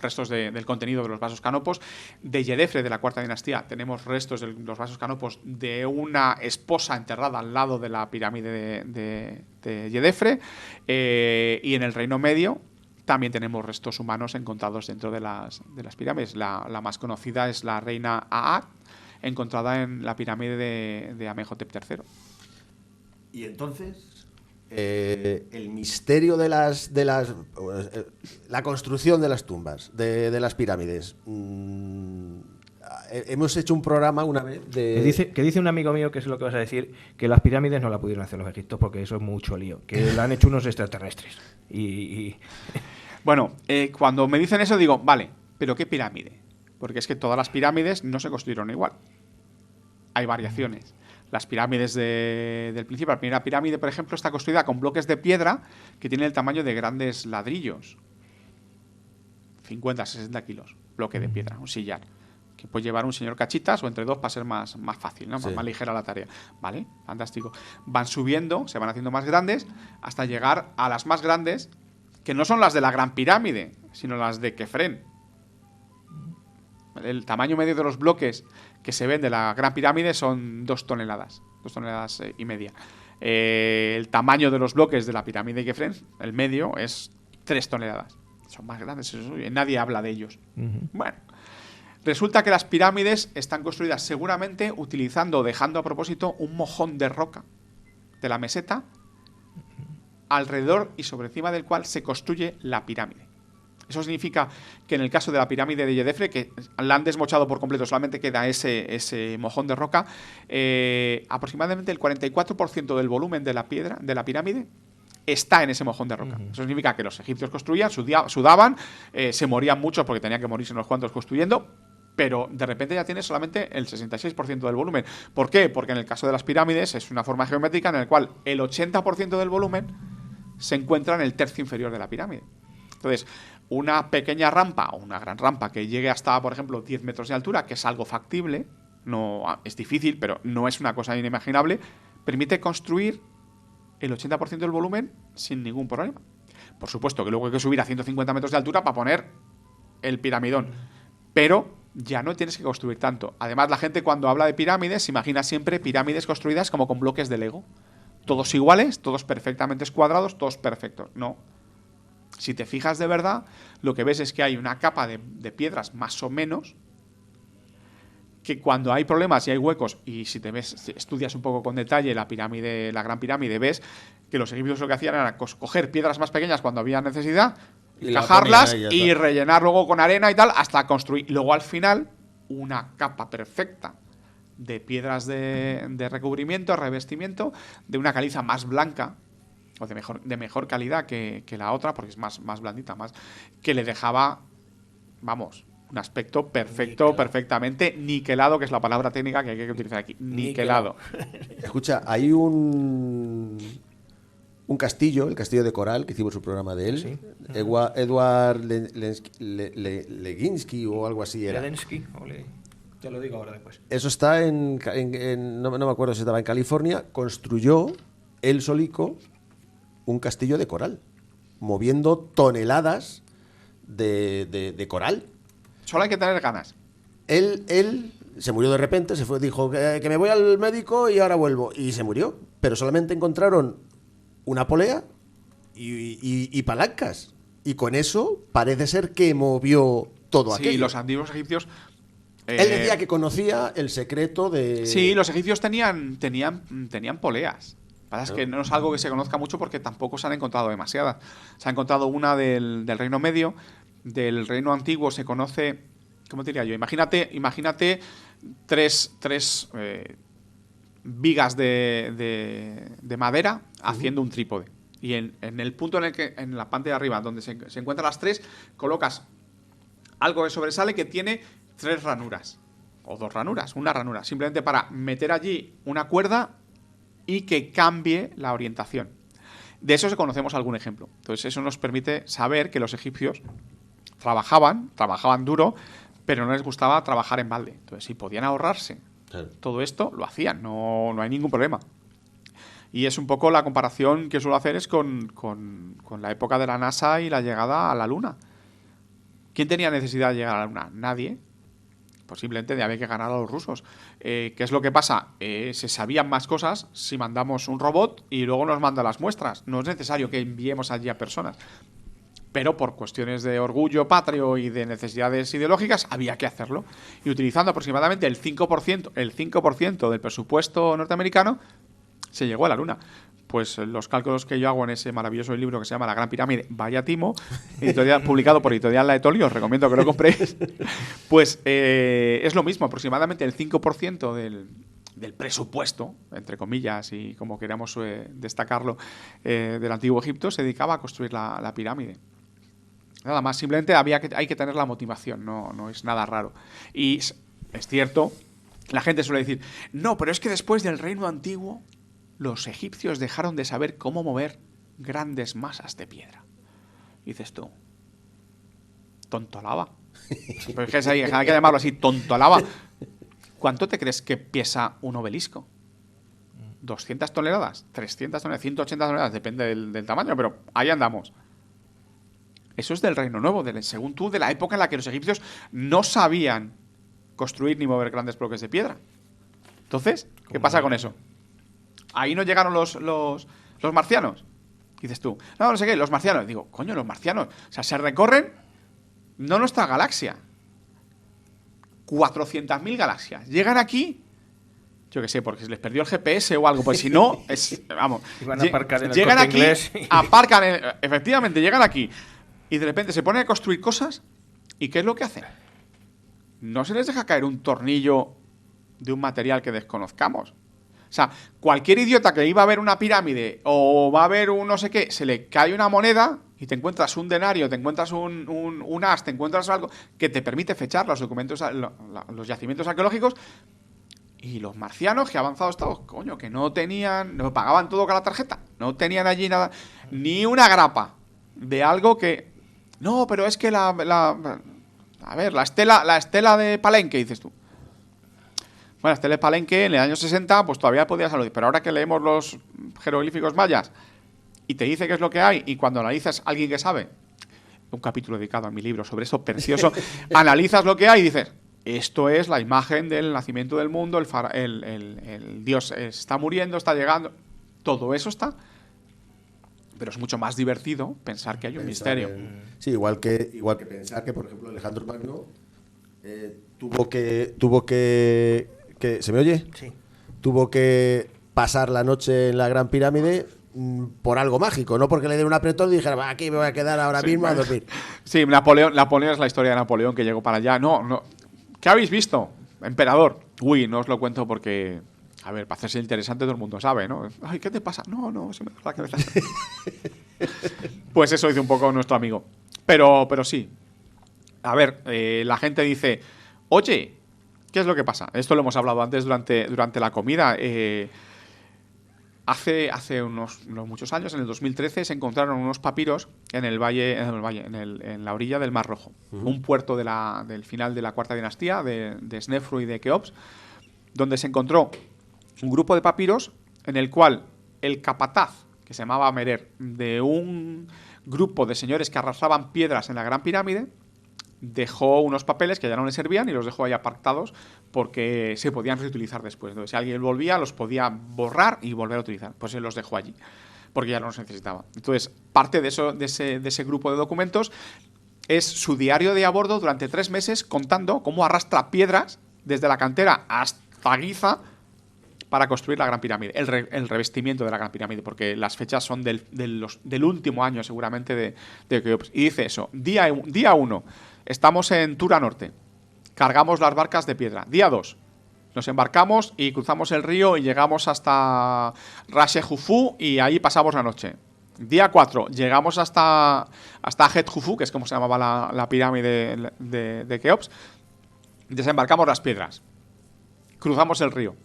Speaker 3: restos del contenido de los vasos canopos. De Yedefre, de la cuarta dinastía, tenemos restos de los vasos canopos de una esposa enterrada al lado de la pirámide de Yedefre. Y en el Reino Medio también tenemos restos humanos encontrados dentro de las pirámides. La más conocida es la reina Aat, encontrada en la pirámide de Amenhotep III.
Speaker 2: Y entonces, el misterio de la construcción de las tumbas, de las pirámides. Hemos hecho un programa una vez
Speaker 1: que dice un amigo mío, que es lo que vas a decir, que las pirámides no la pudieron hacer los egipcios porque eso es mucho lío, que la han hecho unos extraterrestres.
Speaker 3: Bueno, cuando me dicen eso digo, vale, ¿pero qué pirámide? Porque es que todas las pirámides no se construyeron igual. Hay variaciones. Las pirámides del principio, la primera pirámide, por ejemplo, está construida con bloques de piedra que tienen el tamaño de grandes ladrillos. 50, 60 kilos, bloque de piedra, un sillar. que puede llevar un señor cachitas o entre dos para ser más fácil, ¿no?
Speaker 2: Sí.
Speaker 3: Más ligera la tarea. ¿Vale? Fantástico. Van subiendo, se van haciendo más grandes hasta llegar a las más grandes, que no son las de la Gran Pirámide, sino las de Kefren. El tamaño medio de los bloques que se ven de la Gran Pirámide son 2 toneladas. 2 toneladas y media. El tamaño de los bloques de la pirámide de Kefren, el medio, es 3 toneladas. Son más grandes, nadie habla de ellos. Bueno, resulta que las pirámides están construidas seguramente utilizando o dejando a propósito un mojón de roca de la meseta alrededor y sobre encima del cual se construye la pirámide. Eso significa que en el caso de la pirámide de Yedefre, que la han desmochado por completo, solamente queda ese mojón de roca, aproximadamente el 44% del volumen de la pirámide está en ese mojón de roca. Eso significa que los egipcios construían, sudaban, se morían muchos porque tenían que morirse unos cuantos construyendo, pero de repente ya tienes solamente el 66% del volumen. ¿Por qué? Porque en el caso de las pirámides es una forma geométrica en la cual el 80% del volumen se encuentra en el tercio inferior de la pirámide. Entonces, una pequeña rampa o una gran rampa que llegue hasta, por ejemplo, 10 metros de altura, que es algo factible, no es difícil, pero no es una cosa inimaginable, permite construir el 80% del volumen sin ningún problema. Por supuesto que luego hay que subir a 150 metros de altura para poner el piramidón, pero ya no tienes que construir tanto. Además, la gente cuando habla de pirámides se imagina siempre pirámides construidas como con bloques de Lego. Todos iguales, todos perfectamente cuadrados, todos perfectos. No. Si te fijas de verdad, lo que ves es que hay una capa de piedras más o menos, que cuando hay problemas y hay huecos, y si estudias un poco con detalle la Gran Pirámide, ves que los egipcios lo que hacían era coger piedras más pequeñas cuando había necesidad, encajarlas y rellenar luego con arena y tal, hasta construir. Y luego al final, una capa perfecta de piedras de recubrimiento, revestimiento, de una caliza más blanca, o de mejor calidad que la otra, porque es más blandita, que le dejaba, vamos, un aspecto perfecto, perfectamente niquelado, que es la palabra técnica que hay que utilizar aquí. Niquelado.
Speaker 2: Escucha, hay un castillo, el castillo de Coral, que hicimos un programa de él. Sí. Edward Leginsky o algo así era.
Speaker 1: Ledensky, te lo digo ahora después.
Speaker 2: Eso está no me acuerdo si estaba en California. Construyó él solico un castillo de coral, moviendo toneladas de coral.
Speaker 3: Solo hay que tener ganas.
Speaker 2: Él se murió de repente, se fue, dijo que me voy al médico y ahora vuelvo. Y se murió. Pero solamente encontraron una polea y palancas. Y con eso parece ser que movió todo aquello.
Speaker 3: Sí, los antiguos egipcios...
Speaker 2: Él decía que conocía el secreto de...
Speaker 3: Sí, los egipcios tenían poleas. Lo que pasa es que no es algo que se conozca mucho porque tampoco se han encontrado demasiadas. Se ha encontrado una del Reino Medio. Del Reino Antiguo se conoce... ¿Cómo te diría yo? Imagínate tres vigas de madera haciendo un trípode. Y en el punto en la parte de arriba, donde se encuentran las tres, colocas algo que sobresale que tiene 3 ranuras. O 2 ranuras, una ranura. Simplemente para meter allí una cuerda y que cambie la orientación. De eso conocemos algún ejemplo. Entonces eso nos permite saber que los egipcios trabajaban duro, pero no les gustaba trabajar en balde. Entonces si podían ahorrarse todo esto, lo hacían. No hay ningún problema. Y es un poco la comparación que suelo hacer es con la época de la NASA y la llegada a la Luna. ¿Quién tenía necesidad de llegar a la Luna? Nadie. Posiblemente había que ganar a los rusos. ¿Qué es lo que pasa? Se sabían más cosas si mandamos un robot y luego nos manda las muestras. No es necesario que enviemos allí a personas. Pero por cuestiones de orgullo patrio y de necesidades ideológicas había que hacerlo. Y utilizando aproximadamente el 5% del presupuesto norteamericano, se llegó a la Luna. Pues los cálculos que yo hago en ese maravilloso libro que se llama La Gran Pirámide, vaya timo, publicado por Editorial La Etolio, os recomiendo que lo compréis, pues es lo mismo, aproximadamente el 5% del presupuesto, entre comillas, y como queramos destacarlo, del Antiguo Egipto, se dedicaba a construir la pirámide. Nada más, simplemente hay que tener la motivación, no es nada raro. Y es cierto, la gente suele decir, no, pero es que después del Reino Antiguo los egipcios dejaron de saber cómo mover grandes masas de piedra. Y dices tú, tonto lava. Pero es que hay que llamarlo así, tontolaba. ¿Cuánto te crees que pesa un obelisco? ¿200 toneladas? ¿300 toneladas? ¿180 toneladas? Depende del tamaño, pero ahí andamos. Eso es del Reino Nuevo, según tú, de la época en la que los egipcios no sabían construir ni mover grandes bloques de piedra. Entonces, ¿qué pasa con eso? Ahí no llegaron los marcianos. Dices tú, no sé qué, los marcianos. Digo, coño, los marcianos. O sea, se recorren no nuestra galaxia. 400.000 galaxias. Llegan aquí, yo qué sé, porque se les perdió el GPS o algo. Pues si no, vamos.
Speaker 1: Iban a aparcar en el
Speaker 3: llegan
Speaker 1: Corte
Speaker 3: aquí,
Speaker 1: Inglés.
Speaker 3: aparcan, efectivamente, llegan aquí. Y de repente se ponen a construir cosas. ¿Y qué es lo que hacen? No se les deja caer un tornillo de un material que desconozcamos. O sea, cualquier idiota que iba a ver una pirámide o va a ver un no sé qué, se le cae una moneda y te encuentras un denario, te encuentras un as, te encuentras algo que te permite fechar los documentos, los yacimientos arqueológicos. Y los marcianos, que avanzados todos, coño, que no tenían, no pagaban todo con la tarjeta, no tenían allí nada, ni una grapa de algo que... No, pero es que la estela de Palenque, dices tú. Bueno, la estela de Palenque en el año 60 pues todavía podía salir, pero ahora que leemos los jeroglíficos mayas y te dice qué es lo que hay, y cuando analizas a alguien que sabe, un capítulo dedicado a mi libro sobre eso, precioso, analizas lo que hay y dices, esto es la imagen del nacimiento del mundo, el Dios está muriendo, está llegando, todo eso está, pero es mucho más divertido pensar que hay un misterio.
Speaker 2: Sí, igual que pensar que, por ejemplo, Alejandro Magno tuvo que ¿se me oye?
Speaker 1: Sí.
Speaker 2: Tuvo que pasar la noche en la Gran Pirámide por algo mágico, no porque le dé un apretón y dijera, aquí me voy a quedar ahora mismo a dormir.
Speaker 3: Sí, Napoleón es la historia de Napoleón que llegó para allá. No. ¿Qué habéis visto? Emperador. Uy, no os lo cuento porque, a ver, para hacerse interesante todo el mundo sabe, ¿no? Ay, ¿qué te pasa? No, se me da la cabeza. Pues eso dice un poco nuestro amigo. Pero sí. A ver, la gente dice, oye, ¿qué es lo que pasa? Esto lo hemos hablado antes durante la comida. Hace unos muchos años, en el 2013, se encontraron unos papiros en la orilla del Mar Rojo. Un puerto del final de la Cuarta Dinastía, de Snefru y de Keops, donde se encontró un grupo de papiros en el cual el capataz, que se llamaba Merer, de un grupo de señores que arrastraban piedras en la Gran Pirámide, dejó unos papeles que ya no le servían y los dejó ahí apartados porque se podían reutilizar después. Entonces, si alguien volvía, los podía borrar y volver a utilizar. Pues él los dejó allí porque ya no los necesitaba. Entonces, parte de ese grupo de documentos es su diario de a bordo durante 3 meses contando cómo arrastra piedras desde la cantera hasta Giza para construir la Gran Pirámide, el revestimiento de la Gran Pirámide, porque las fechas son del último año seguramente de Keops. Y dice eso, día 1, estamos en Tura Norte, cargamos las barcas de piedra. Día 2, nos embarcamos y cruzamos el río y llegamos hasta Rashe Jufu y ahí pasamos la noche. Día 4, llegamos hasta Het Jufu, que es como se llamaba la pirámide de Keops, desembarcamos las piedras, cruzamos el río.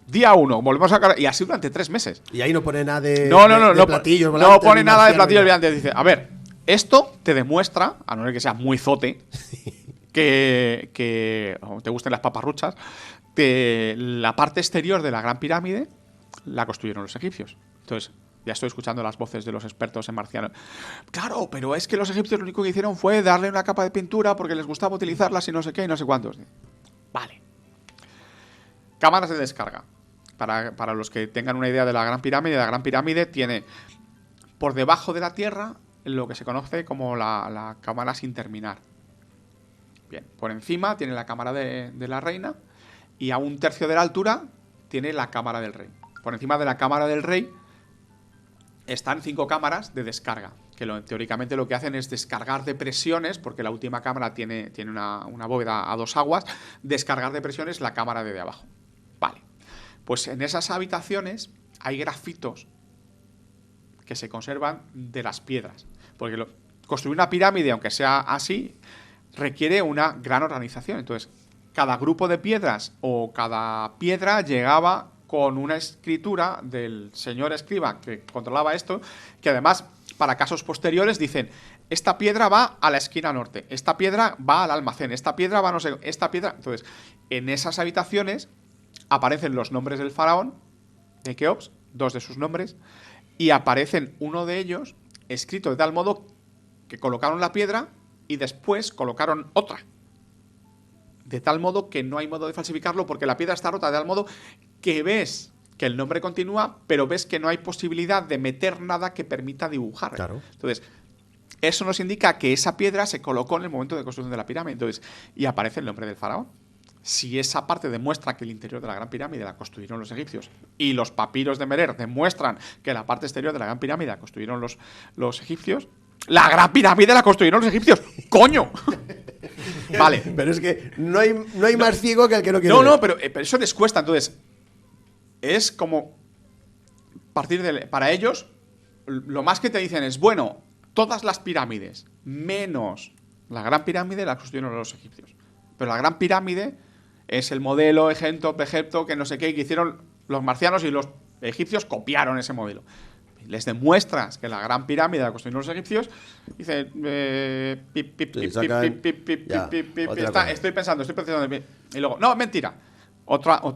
Speaker 3: Día 1, volvemos a cargar. Y así durante 3 meses.
Speaker 2: Y ahí no pone nada de
Speaker 3: platillos volantes. No pone nada de platillos volantes. Dice, a ver, esto te demuestra, a no ser que seas muy zote, que te gusten las paparruchas, que la parte exterior de la Gran Pirámide la construyeron los egipcios. Entonces, ya estoy escuchando las voces de los expertos en marcianos. Claro, pero es que los egipcios lo único que hicieron fue darle una capa de pintura porque les gustaba utilizarlas y no sé qué y no sé cuántos. Vale. Cámaras de descarga. Para los que tengan una idea de la Gran Pirámide tiene por debajo de la tierra lo que se conoce como la cámara sin terminar. Bien, por encima tiene la cámara de la reina y a 1/3 de la altura tiene la cámara del rey. Por encima de la cámara del rey están 5 cámaras de descarga, que teóricamente lo que hacen es descargar depresiones, porque la última cámara tiene una bóveda a 2 aguas, descargar depresiones la cámara de abajo. Vale. Pues en esas habitaciones hay grafitos que se conservan de las piedras. Porque construir una pirámide, aunque sea así, requiere una gran organización. Entonces, cada grupo de piedras o cada piedra llegaba con una escritura del señor escriba que controlaba esto, que además, para casos posteriores, dicen, esta piedra va a la esquina norte, esta piedra va al almacén, esta piedra va no sé, esta piedra... Entonces, en esas habitaciones aparecen los nombres del faraón, de Keops, 2 de sus nombres, y aparecen uno de ellos escrito de tal modo que colocaron la piedra y después colocaron otra. De tal modo que no hay modo de falsificarlo porque la piedra está rota, de tal modo que ves que el nombre continúa, pero ves que no hay posibilidad de meter nada que permita dibujar.
Speaker 2: Claro.
Speaker 3: Entonces, eso nos indica que esa piedra se colocó en el momento de construcción de la pirámide. Entonces, y aparece el nombre del faraón. Si esa parte demuestra que el interior de la Gran Pirámide la construyeron los egipcios y los papiros de Merer demuestran que la parte exterior de la Gran Pirámide la construyeron los egipcios, la Gran Pirámide la construyeron los egipcios. ¡Coño! Vale.
Speaker 2: Pero es que no hay más ciego que el que no quiere ver.
Speaker 3: No, pero eso les cuesta. Entonces, es como partir de... Para ellos, lo más que te dicen es, bueno, todas las pirámides, menos la Gran Pirámide, la construyeron los egipcios. Pero la Gran Pirámide es el modelo Egipto, que no sé qué, que hicieron los marcianos y los egipcios copiaron ese modelo. Les demuestras que la Gran Pirámide la construyeron los egipcios, dicen... Estoy pensando. Y luego, no, mentira.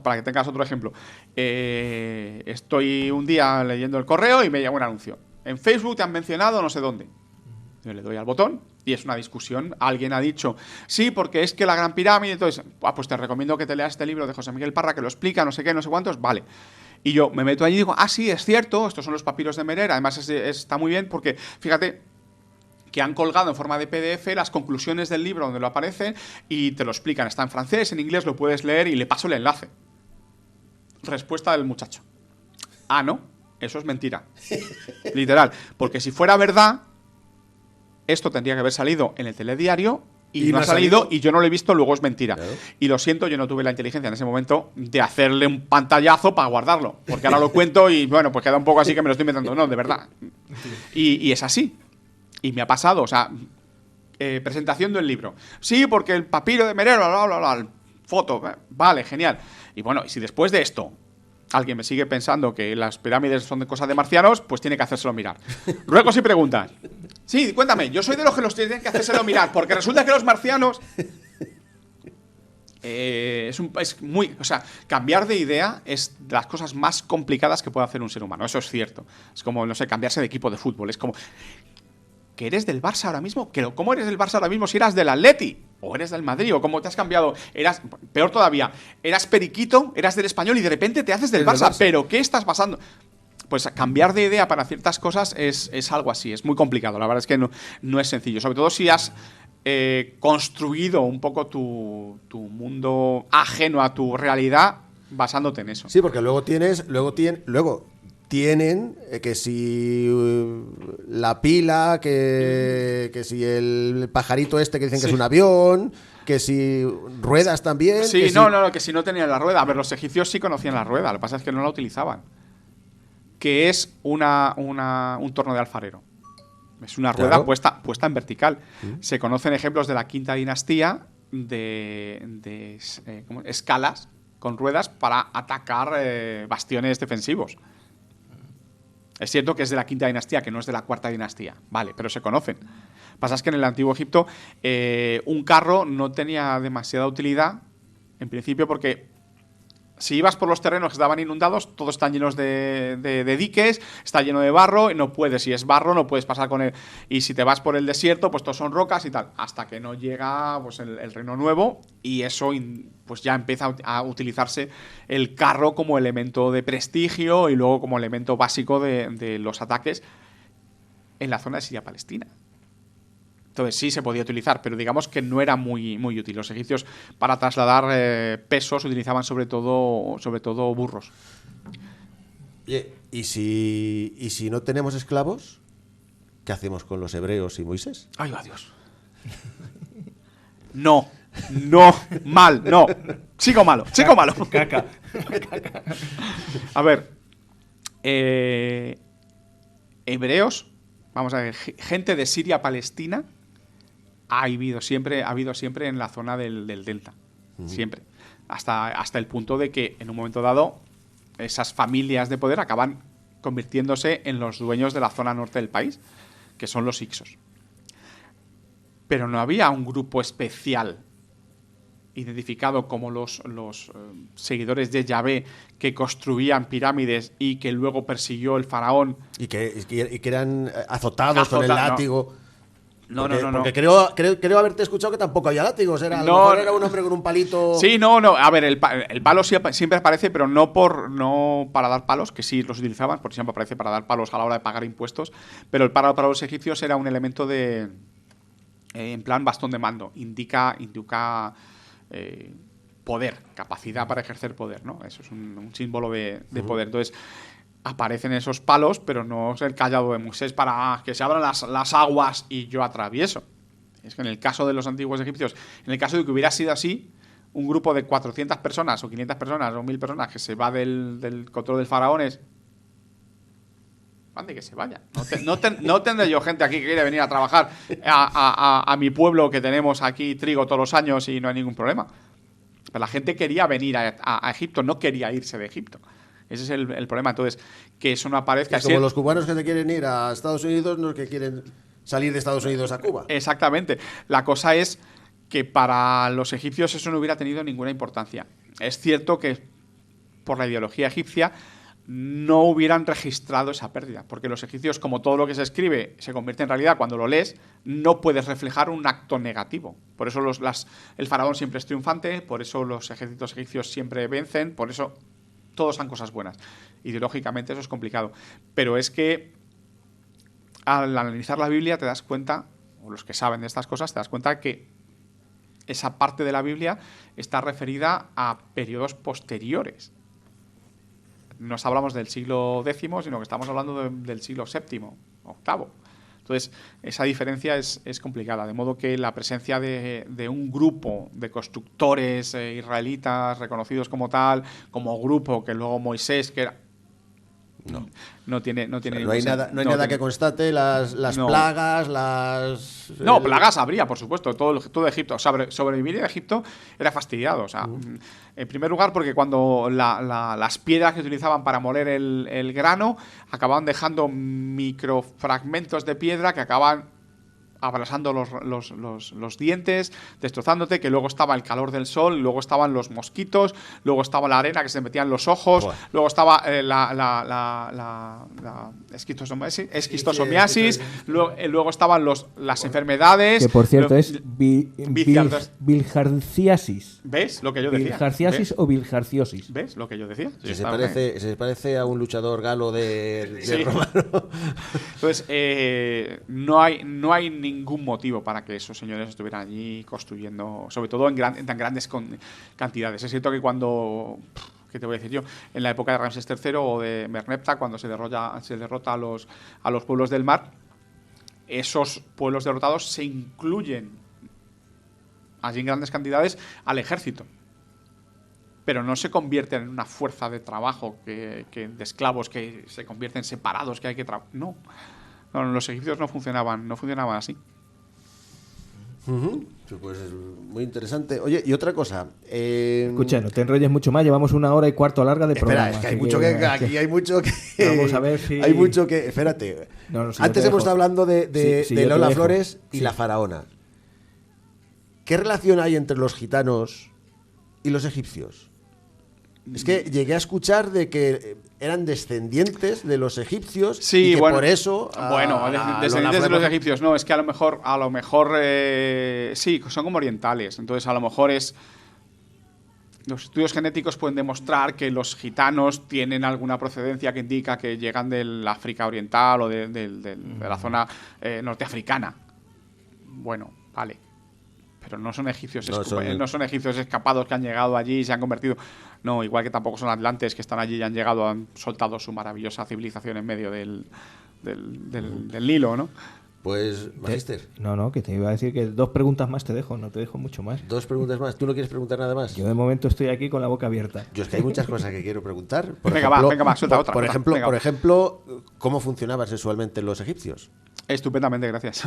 Speaker 3: Para que tengas otro ejemplo. Estoy un día leyendo el correo y me llega un anuncio. En Facebook te han mencionado no sé dónde. Yo le doy al botón y es una discusión. Alguien ha dicho, sí, porque es que la Gran Pirámide... Entonces, pues te recomiendo que te leas este libro de José Miguel Parra que lo explica, no sé qué, no sé cuántos. Vale. Y yo me meto allí y digo, sí, es cierto, estos son los papiros de Merer. Además, está muy bien porque, fíjate, que han colgado en forma de PDF las conclusiones del libro donde lo aparecen y te lo explican. Está en francés, en inglés, lo puedes leer y le paso el enlace. Respuesta del muchacho. No, eso es mentira. Literal. Porque si fuera verdad, esto tendría que haber salido en el telediario y no ha salido y yo no lo he visto, luego es mentira. Claro. Y lo siento, yo no tuve la inteligencia en ese momento de hacerle un pantallazo para guardarlo. Porque ahora lo cuento y bueno, pues queda un poco así que me lo estoy inventando. No, de verdad. Y es así. Y me ha pasado, o sea, presentación del libro. Sí, porque el papiro de Merer, bla, bla, bla, foto, vale, genial. Y bueno, y si después de esto alguien me sigue pensando que las pirámides son de cosas de marcianos, pues tiene que hacérselo mirar. Ruegos y preguntas. Sí, cuéntame, yo soy de los que los tienen que hacérselo mirar, porque resulta que los marcianos... es muy... O sea, cambiar de idea es de las cosas más complicadas que puede hacer un ser humano, eso es cierto. Es como, no sé, cambiarse de equipo de fútbol, es como... ¿Que eres del Barça ahora mismo? ¿Cómo eres del Barça ahora mismo si eras del Atleti? ¿O eres del Madrid? ¿O cómo te has cambiado? Peor todavía, eras periquito, eras del Español y de repente te haces del Barça. ¿Pero qué estás pasando? Pues cambiar de idea para ciertas cosas es algo así, es muy complicado. La verdad es que no es sencillo. Sobre todo si has construido un poco tu mundo ajeno a tu realidad basándote en eso.
Speaker 2: Sí, porque luego tienen que si la pila, que si el pajarito este que dicen que es un avión, que si ruedas también.
Speaker 3: Sí, que si no tenían la rueda. A ver, los egipcios sí conocían la rueda, lo que pasa es que no la utilizaban. Que es un torno de alfarero. Es una rueda puesta en vertical. Se conocen ejemplos de la quinta dinastía de escalas con ruedas para atacar bastiones defensivos. Es cierto que es de la quinta dinastía, que no es de la cuarta dinastía. Vale, pero se conocen. Pasa es que en el antiguo Egipto un carro no tenía demasiada utilidad, en principio, porque si ibas por los terrenos que estaban inundados, todos están llenos de diques, está lleno de barro, y no puedes, si es barro, no puedes pasar con él. Y si te vas por el desierto, pues todos son rocas y tal. Hasta que no llega pues el Reino Nuevo y eso pues ya empieza a utilizarse el carro como elemento de prestigio y luego como elemento básico de los ataques en la zona de Siria-Palestina. Entonces sí se podía utilizar, pero digamos que no era muy, muy útil. Los egipcios para trasladar pesos utilizaban sobre todo burros.
Speaker 2: ¿Y si no tenemos esclavos? ¿Qué hacemos con los hebreos y Moisés?
Speaker 3: ¡Ay, adiós! No, mal, no. Sigo malo.
Speaker 1: Caca.
Speaker 3: A ver, hebreos, vamos a ver, gente de Siria-Palestina ha habido siempre en la zona del delta. Siempre. Hasta el punto de que en un momento dado esas familias de poder acaban convirtiéndose en los dueños de la zona norte del país, que son los hicsos. pero no había un grupo especial identificado como los seguidores de Yahvé que construían pirámides y que luego persiguió el faraón.
Speaker 2: Y que eran azotados con el látigo.
Speaker 3: No.
Speaker 2: Porque creo haberte escuchado que tampoco había látigos. A lo mejor era un hombre con un palito.
Speaker 3: Sí, no. A ver, el palo siempre aparece, pero no para dar palos, que sí los utilizaban, porque siempre aparece para dar palos a la hora de pagar impuestos. Pero el palo para los egipcios era un elemento de. En plan bastón de mando. Indica poder, capacidad para ejercer poder, ¿no? Eso es un símbolo de poder. Entonces, aparecen esos palos, pero no es el callado de Moisés para que se abran las aguas y yo atravieso. Es que en el caso de los antiguos egipcios, en el caso de que hubiera sido así, un grupo de 400 personas o 500 personas o 1000 personas que se va del control del faraón es... de que se vaya. No tendré yo gente aquí que quiere venir a trabajar a mi pueblo, que tenemos aquí trigo todos los años y no hay ningún problema. Pero la gente quería venir a Egipto, no quería irse de Egipto. Ese es el problema. Entonces, que eso no aparezca.
Speaker 2: Es como los cubanos que se quieren ir a Estados Unidos, no es que quieren salir de Estados Unidos a Cuba.
Speaker 3: Exactamente. La cosa es que para los egipcios eso no hubiera tenido ninguna importancia. Es cierto que por la ideología egipcia no hubieran registrado esa pérdida, porque los egipcios, como todo lo que se escribe se convierte en realidad cuando lo lees, no puedes reflejar un acto negativo. Por eso el faraón siempre es triunfante, por eso los ejércitos egipcios siempre vencen, por eso todos son cosas buenas. Ideológicamente eso es complicado. Pero es que al analizar la Biblia te das cuenta, o los que saben de estas cosas, te das cuenta que esa parte de la Biblia está referida a periodos posteriores. No hablamos del siglo X, sino que estamos hablando del siglo VII, VIII. Entonces, esa diferencia es complicada. De modo que la presencia de un grupo de constructores israelitas reconocidos como tal, como grupo que luego Moisés, que era... No tiene
Speaker 2: no hay nada que constate las plagas, las...
Speaker 3: No, plagas habría, por supuesto. Todo Egipto. Sobrevivir en Egipto era fastidiado. O sea, en primer lugar, porque cuando las piedras que utilizaban para moler el grano acababan dejando microfragmentos de piedra que acaban abrasando los dientes, destrozándote, que luego estaba el calor del sol, luego estaban los mosquitos, luego estaba la arena que se metía en los ojos, luego estaba la esquistosomiasis, luego estaban las enfermedades.
Speaker 1: Que por cierto es bilharziasis.
Speaker 3: ¿Ves lo que yo decía?
Speaker 1: Bilharziasis o bilharciosis.
Speaker 3: ¿Ves lo que yo decía?
Speaker 2: Sí, se parece a un luchador galo de romano.
Speaker 3: Entonces, no hay ningún motivo para que esos señores estuvieran allí construyendo, sobre todo en tan grandes cantidades. Es cierto que cuando, ¿qué te voy a decir yo? En la época de Ramsés III o de Merneptah, cuando se derrota a los pueblos del mar, esos pueblos derrotados se incluyen allí en grandes cantidades al ejército. Pero no se convierten en una fuerza de trabajo de esclavos que se convierten separados, que hay que trabajar. No, los egipcios no funcionaban así.
Speaker 2: Pues es muy interesante. Oye, y otra cosa.
Speaker 1: Escucha, no te enrolles mucho más. Llevamos 1 hora y cuarto larga de programa.
Speaker 2: Es que hay mucho que.
Speaker 1: Vamos a ver si.
Speaker 2: Hay mucho que. Espérate. Antes hemos estado hablando de Lola Flores y la faraona. ¿Qué relación hay entre los gitanos y los egipcios? Es que llegué a escuchar de que eran descendientes de los egipcios y que por eso...
Speaker 3: descendientes de los egipcios. No, es que a lo mejor sí, son como orientales. Entonces, a lo mejor los estudios genéticos pueden demostrar que los gitanos tienen alguna procedencia que indica que llegan del África Oriental o de la zona norteafricana. Bueno, vale. Pero no son egipcios no son egipcios escapados que han llegado allí y se han convertido. No, igual que tampoco son atlantes que están allí y han llegado, han soltado su maravillosa civilización en medio del Nilo, ¿no?
Speaker 2: Pues, Magister.
Speaker 1: No, que te iba a decir que 2 preguntas más te dejo, no te dejo mucho más.
Speaker 2: 2 preguntas más. ¿Tú no quieres preguntar nada más?
Speaker 1: Yo de momento estoy aquí con la boca abierta.
Speaker 2: Yo es que hay muchas cosas que quiero preguntar.
Speaker 3: Venga, va, suelta otra.
Speaker 2: Por ejemplo, ¿cómo funcionaban sexualmente los egipcios?
Speaker 3: Estupendamente, gracias.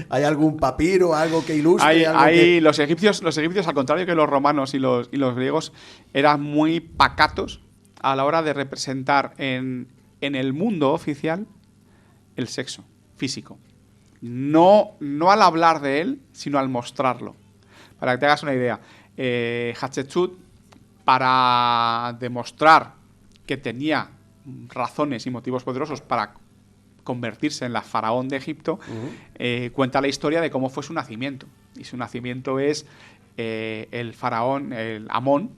Speaker 2: ¿Hay algún papiro, algo que ilustre?
Speaker 3: Los egipcios, al contrario que los romanos y los griegos, eran muy pacatos a la hora de representar en el mundo oficial el sexo físico. No al hablar de él, sino al mostrarlo. Para que te hagas una idea, Hatshepsut, para demostrar que tenía razones y motivos poderosos para convertirse en la faraón de Egipto, cuenta la historia de cómo fue su nacimiento. Y su nacimiento es el faraón, el Amón,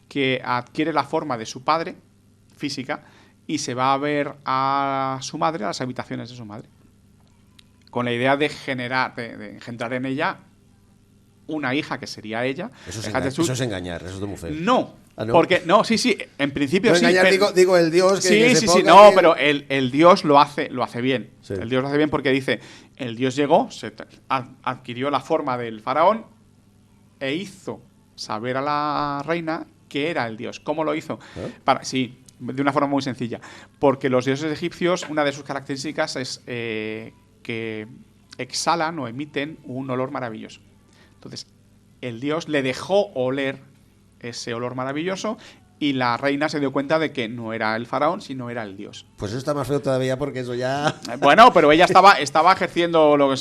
Speaker 3: que adquiere la forma de su padre, física, y se va a ver a su madre, a las habitaciones de su madre, con la idea de engendrar en ella una hija que sería ella.
Speaker 2: Eso es engañar, eso es de mujer.
Speaker 3: No,
Speaker 2: ¿no?
Speaker 3: Porque, sí, en principio
Speaker 2: no
Speaker 3: sí.
Speaker 2: Engañar, digo el dios que
Speaker 3: sí, no, pero el dios lo hace bien.
Speaker 2: Sí.
Speaker 3: El dios lo hace bien porque dice, el dios llegó, adquirió la forma del faraón e hizo saber a la reina que era el dios. ¿Cómo lo hizo? Sí, de una forma muy sencilla. Porque los dioses egipcios, una de sus características es que exhalan o emiten un olor maravilloso. Entonces, el dios le dejó oler ese olor maravilloso y la reina se dio cuenta de que no era el faraón, sino era el dios.
Speaker 2: Pues eso está más feo todavía porque eso ya...
Speaker 3: Bueno, pero ella estaba ejerciendo lo que...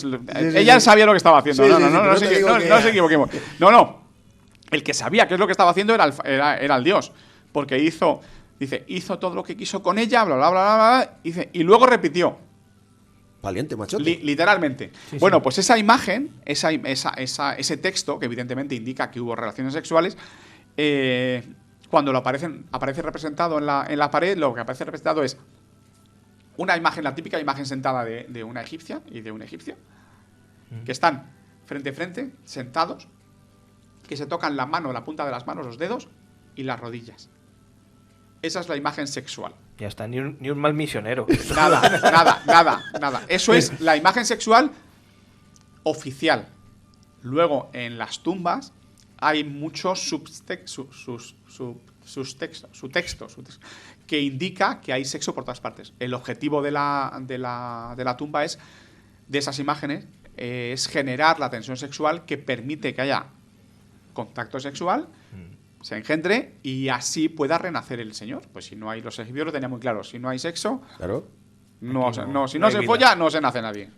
Speaker 3: Ella sabía lo que estaba haciendo. No se equivoquemos. No. El que sabía qué es lo que estaba haciendo era el dios. Porque hizo todo lo que quiso con ella, bla, bla, bla, bla, y luego repitió.
Speaker 2: Valiente, machote.
Speaker 3: Literalmente. Bueno, pues esa imagen, ese texto, que evidentemente indica que hubo relaciones sexuales, cuando aparece representado en la pared, lo que aparece representado es una imagen, la típica imagen sentada de una egipcia y de un egipcio, que están frente a frente, sentados, que se tocan la punta de las manos, los dedos y las rodillas. Esa es la imagen sexual.
Speaker 1: Ya está, ni un mal misionero.
Speaker 3: Nada. Eso es la imagen sexual oficial. Luego, en las tumbas hay muchos subtextos que indica que hay sexo por todas partes. El objetivo de la tumba de esas imágenes es generar la tensión sexual que permite que haya contacto sexual, se engendre y así pueda renacer el Señor. Pues si no hay, los egipcios lo tenían muy claro, si no hay sexo,
Speaker 2: claro,
Speaker 3: si no se folla, no se nace nadie.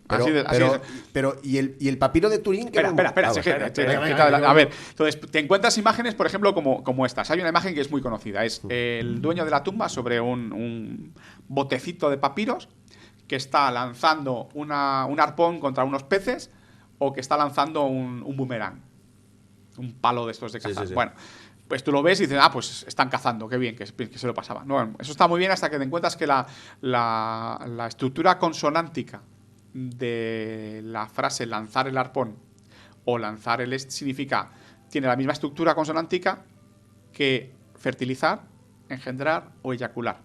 Speaker 2: Pero ¿y el papiro de Turín?
Speaker 3: Espera. A ver, entonces te encuentras imágenes, por ejemplo, como estas. Hay una imagen que es muy conocida. Es el dueño de la tumba sobre un botecito de papiros que está lanzando un arpón contra unos peces o que está lanzando un boomerang. Un palo de estos de cazar. Sí. Bueno, pues tú lo ves y dices, pues están cazando, qué bien, que se lo pasaba. No, eso está muy bien hasta que te encuentras que la estructura consonántica de la frase lanzar el arpón o lanzar el tiene la misma estructura consonántica que fertilizar, engendrar o eyacular.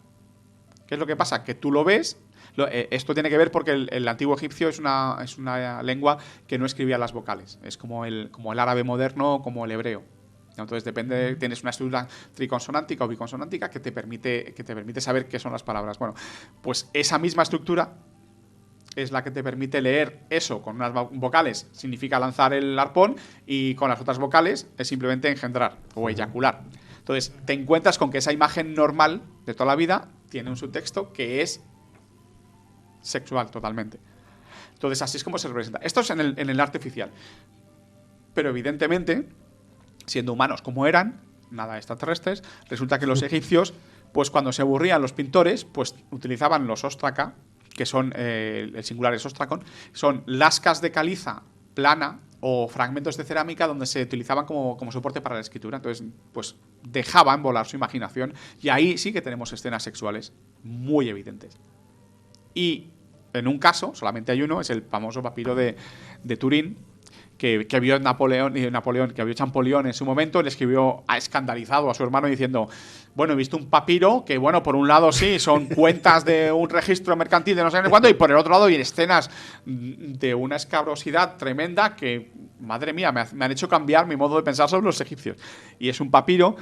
Speaker 3: ¿Qué es lo que pasa? Que tú lo ves. Esto tiene que ver porque el antiguo egipcio es una lengua que no escribía las vocales. Es como el árabe moderno o como el hebreo. Entonces tienes una estructura triconsonántica o biconsonántica que te permite saber qué son las palabras. Bueno, pues esa misma estructura es la que te permite leer eso con unas vocales, significa lanzar el arpón, y con las otras vocales es simplemente engendrar o eyacular. Entonces te encuentras con que esa imagen normal de toda la vida tiene un subtexto que es sexual totalmente. Entonces así es como se representa. Esto es en el arte oficial. Pero evidentemente, siendo humanos como eran, nada extraterrestres, resulta que los egipcios, pues cuando se aburrían los pintores, pues utilizaban los ostraca, que son, el singular es ostracon, son lascas de caliza plana o fragmentos de cerámica donde se utilizaban como soporte para la escritura. Entonces, pues dejaban volar su imaginación y ahí sí que tenemos escenas sexuales muy evidentes. Y en un caso, solamente hay uno, es el famoso papiro de Turín, que vio Napoleón, que vio Champollion en su momento, le escribió escandalizado a su hermano diciendo, bueno, he visto un papiro que, bueno, por un lado sí, son cuentas de un registro mercantil de no sé cuándo, y por el otro lado hay escenas de una escabrosidad tremenda que, madre mía, me han hecho cambiar mi modo de pensar sobre los egipcios. Y es un papiro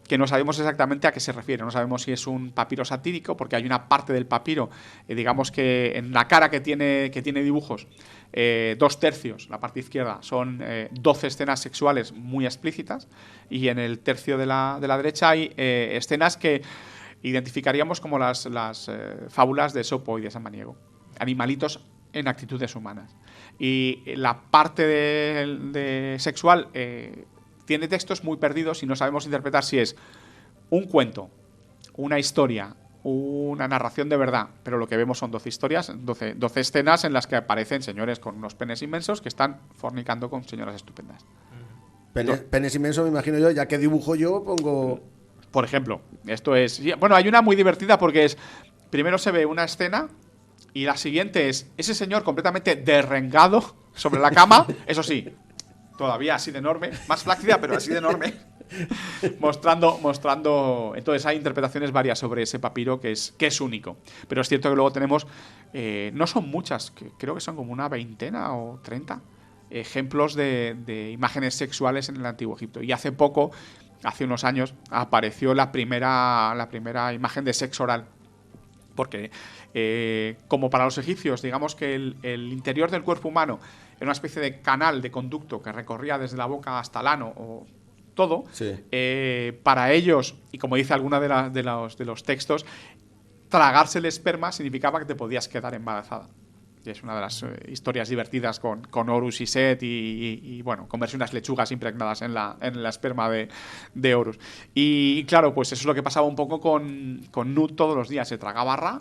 Speaker 3: que no sabemos exactamente a qué se refiere. No sabemos si es un papiro satírico, porque hay una parte del papiro, digamos que en la cara que tiene dibujos, 2/3, la parte izquierda, son 12 escenas sexuales muy explícitas, y en el tercio de la derecha hay escenas que identificaríamos como las fábulas de Esopo y de Samaniego. Animalitos en actitudes humanas. Y la parte de sexual tiene textos muy perdidos y no sabemos interpretar si es un cuento, una historia, una narración de verdad, pero lo que vemos son 12 historias, 12 escenas en las que aparecen señores con unos penes inmensos que están fornicando con señoras estupendas.
Speaker 2: Penes inmensos, me imagino yo, ya que dibujo yo, pongo...
Speaker 3: Por ejemplo, esto es... Bueno, hay una muy divertida porque es... Primero se ve una escena y la siguiente es ese señor completamente derrengado sobre la cama, eso sí, todavía así de enorme, más flácida, pero así de enorme, mostrando... Entonces hay interpretaciones varias sobre ese papiro que es único. Pero es cierto que luego tenemos... no son muchas, creo que son como una 20 o 30 ejemplos de imágenes sexuales en el Antiguo Egipto. Y hace poco, hace unos años, apareció la primera imagen de sexo oral. Porque, como para los egipcios, digamos que el interior del cuerpo humano era una especie de canal, de conducto que recorría desde la boca hasta el ano, o todo, sí. Para ellos, y como dice alguna de los textos, tragarse el esperma significaba que te podías quedar embarazada. Y es una de las historias divertidas con Horus y Set y bueno, comerse unas lechugas impregnadas en la esperma de Horus. Y claro, pues eso es lo que pasaba un poco con Nut todos los días. Se tragaba Ra,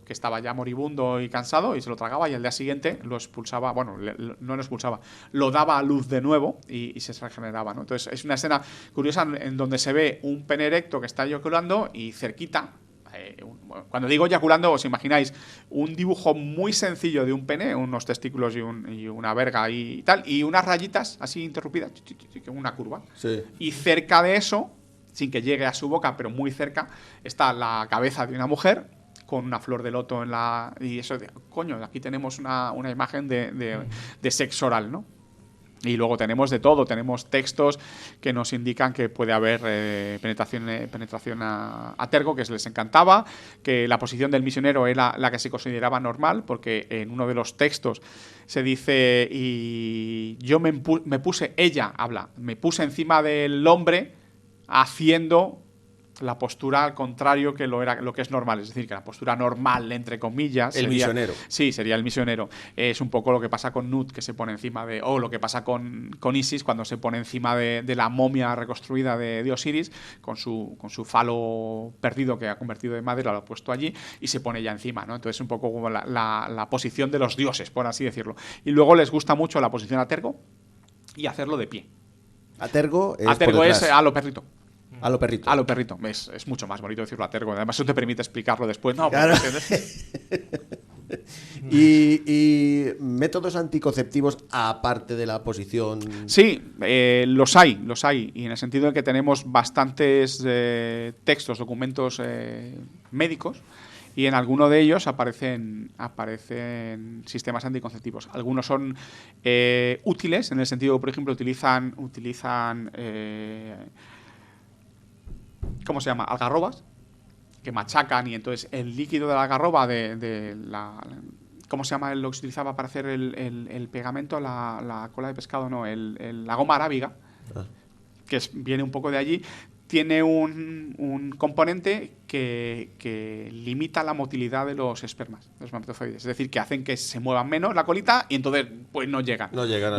Speaker 3: que estaba ya moribundo y cansado, y se lo tragaba, y al día siguiente lo expulsaba, bueno, no lo expulsaba, lo daba a luz de nuevo y se regeneraba, ¿no? Entonces es una escena curiosa en donde se ve un pene erecto que está eyaculando y cerquita. Cuando digo eyaculando, os imagináis un dibujo muy sencillo de un pene, unos testículos y una verga y tal, y unas rayitas así interrumpidas, una curva. Sí. Y cerca de eso, sin que llegue a su boca, pero muy cerca, está la cabeza de una mujer con una flor de loto en la... Y eso, coño, aquí tenemos una imagen de sexo oral, ¿no? Y luego tenemos de todo, tenemos textos que nos indican que puede haber penetración a tergo, que les encantaba, que la posición del misionero era la que se consideraba normal, porque en uno de los textos se dice, y yo me puse encima del hombre haciendo la postura al contrario que lo que es normal, es decir, que la postura normal, entre comillas,
Speaker 2: el misionero.
Speaker 3: Sí, sería el misionero. Es un poco lo que pasa con Nut, que se pone encima o lo que pasa con Isis cuando se pone encima de la momia reconstruida de Osiris, con su falo perdido que ha convertido de madera, lo ha puesto allí y se pone ya encima, ¿no? Entonces es un poco como la posición de los dioses, por así decirlo. Y luego les gusta mucho la posición a tergo y hacerlo de pie.
Speaker 2: A tergo
Speaker 3: es a lo perrito.
Speaker 2: A lo perrito.
Speaker 3: A lo perrito. Es mucho más bonito decirlo a tergo. Además, eso te permite explicarlo después. No,
Speaker 2: claro. ¿Y métodos anticonceptivos aparte de la posición?
Speaker 3: Sí, los hay. Y en el sentido de que tenemos bastantes textos, documentos médicos, y en alguno de ellos aparecen sistemas anticonceptivos. Algunos son útiles, en el sentido, por ejemplo, utilizan ¿cómo se llama? Algarrobas, que machacan, y entonces el líquido de la algarroba ¿cómo se llama lo que se utilizaba para hacer el pegamento? La cola de pescado, no, la goma arábiga, que viene un poco de allí. Tiene un componente que limita la motilidad de los espermas, de los espermatozoides. Es decir, que hacen que se muevan menos la colita y entonces pues no llegan.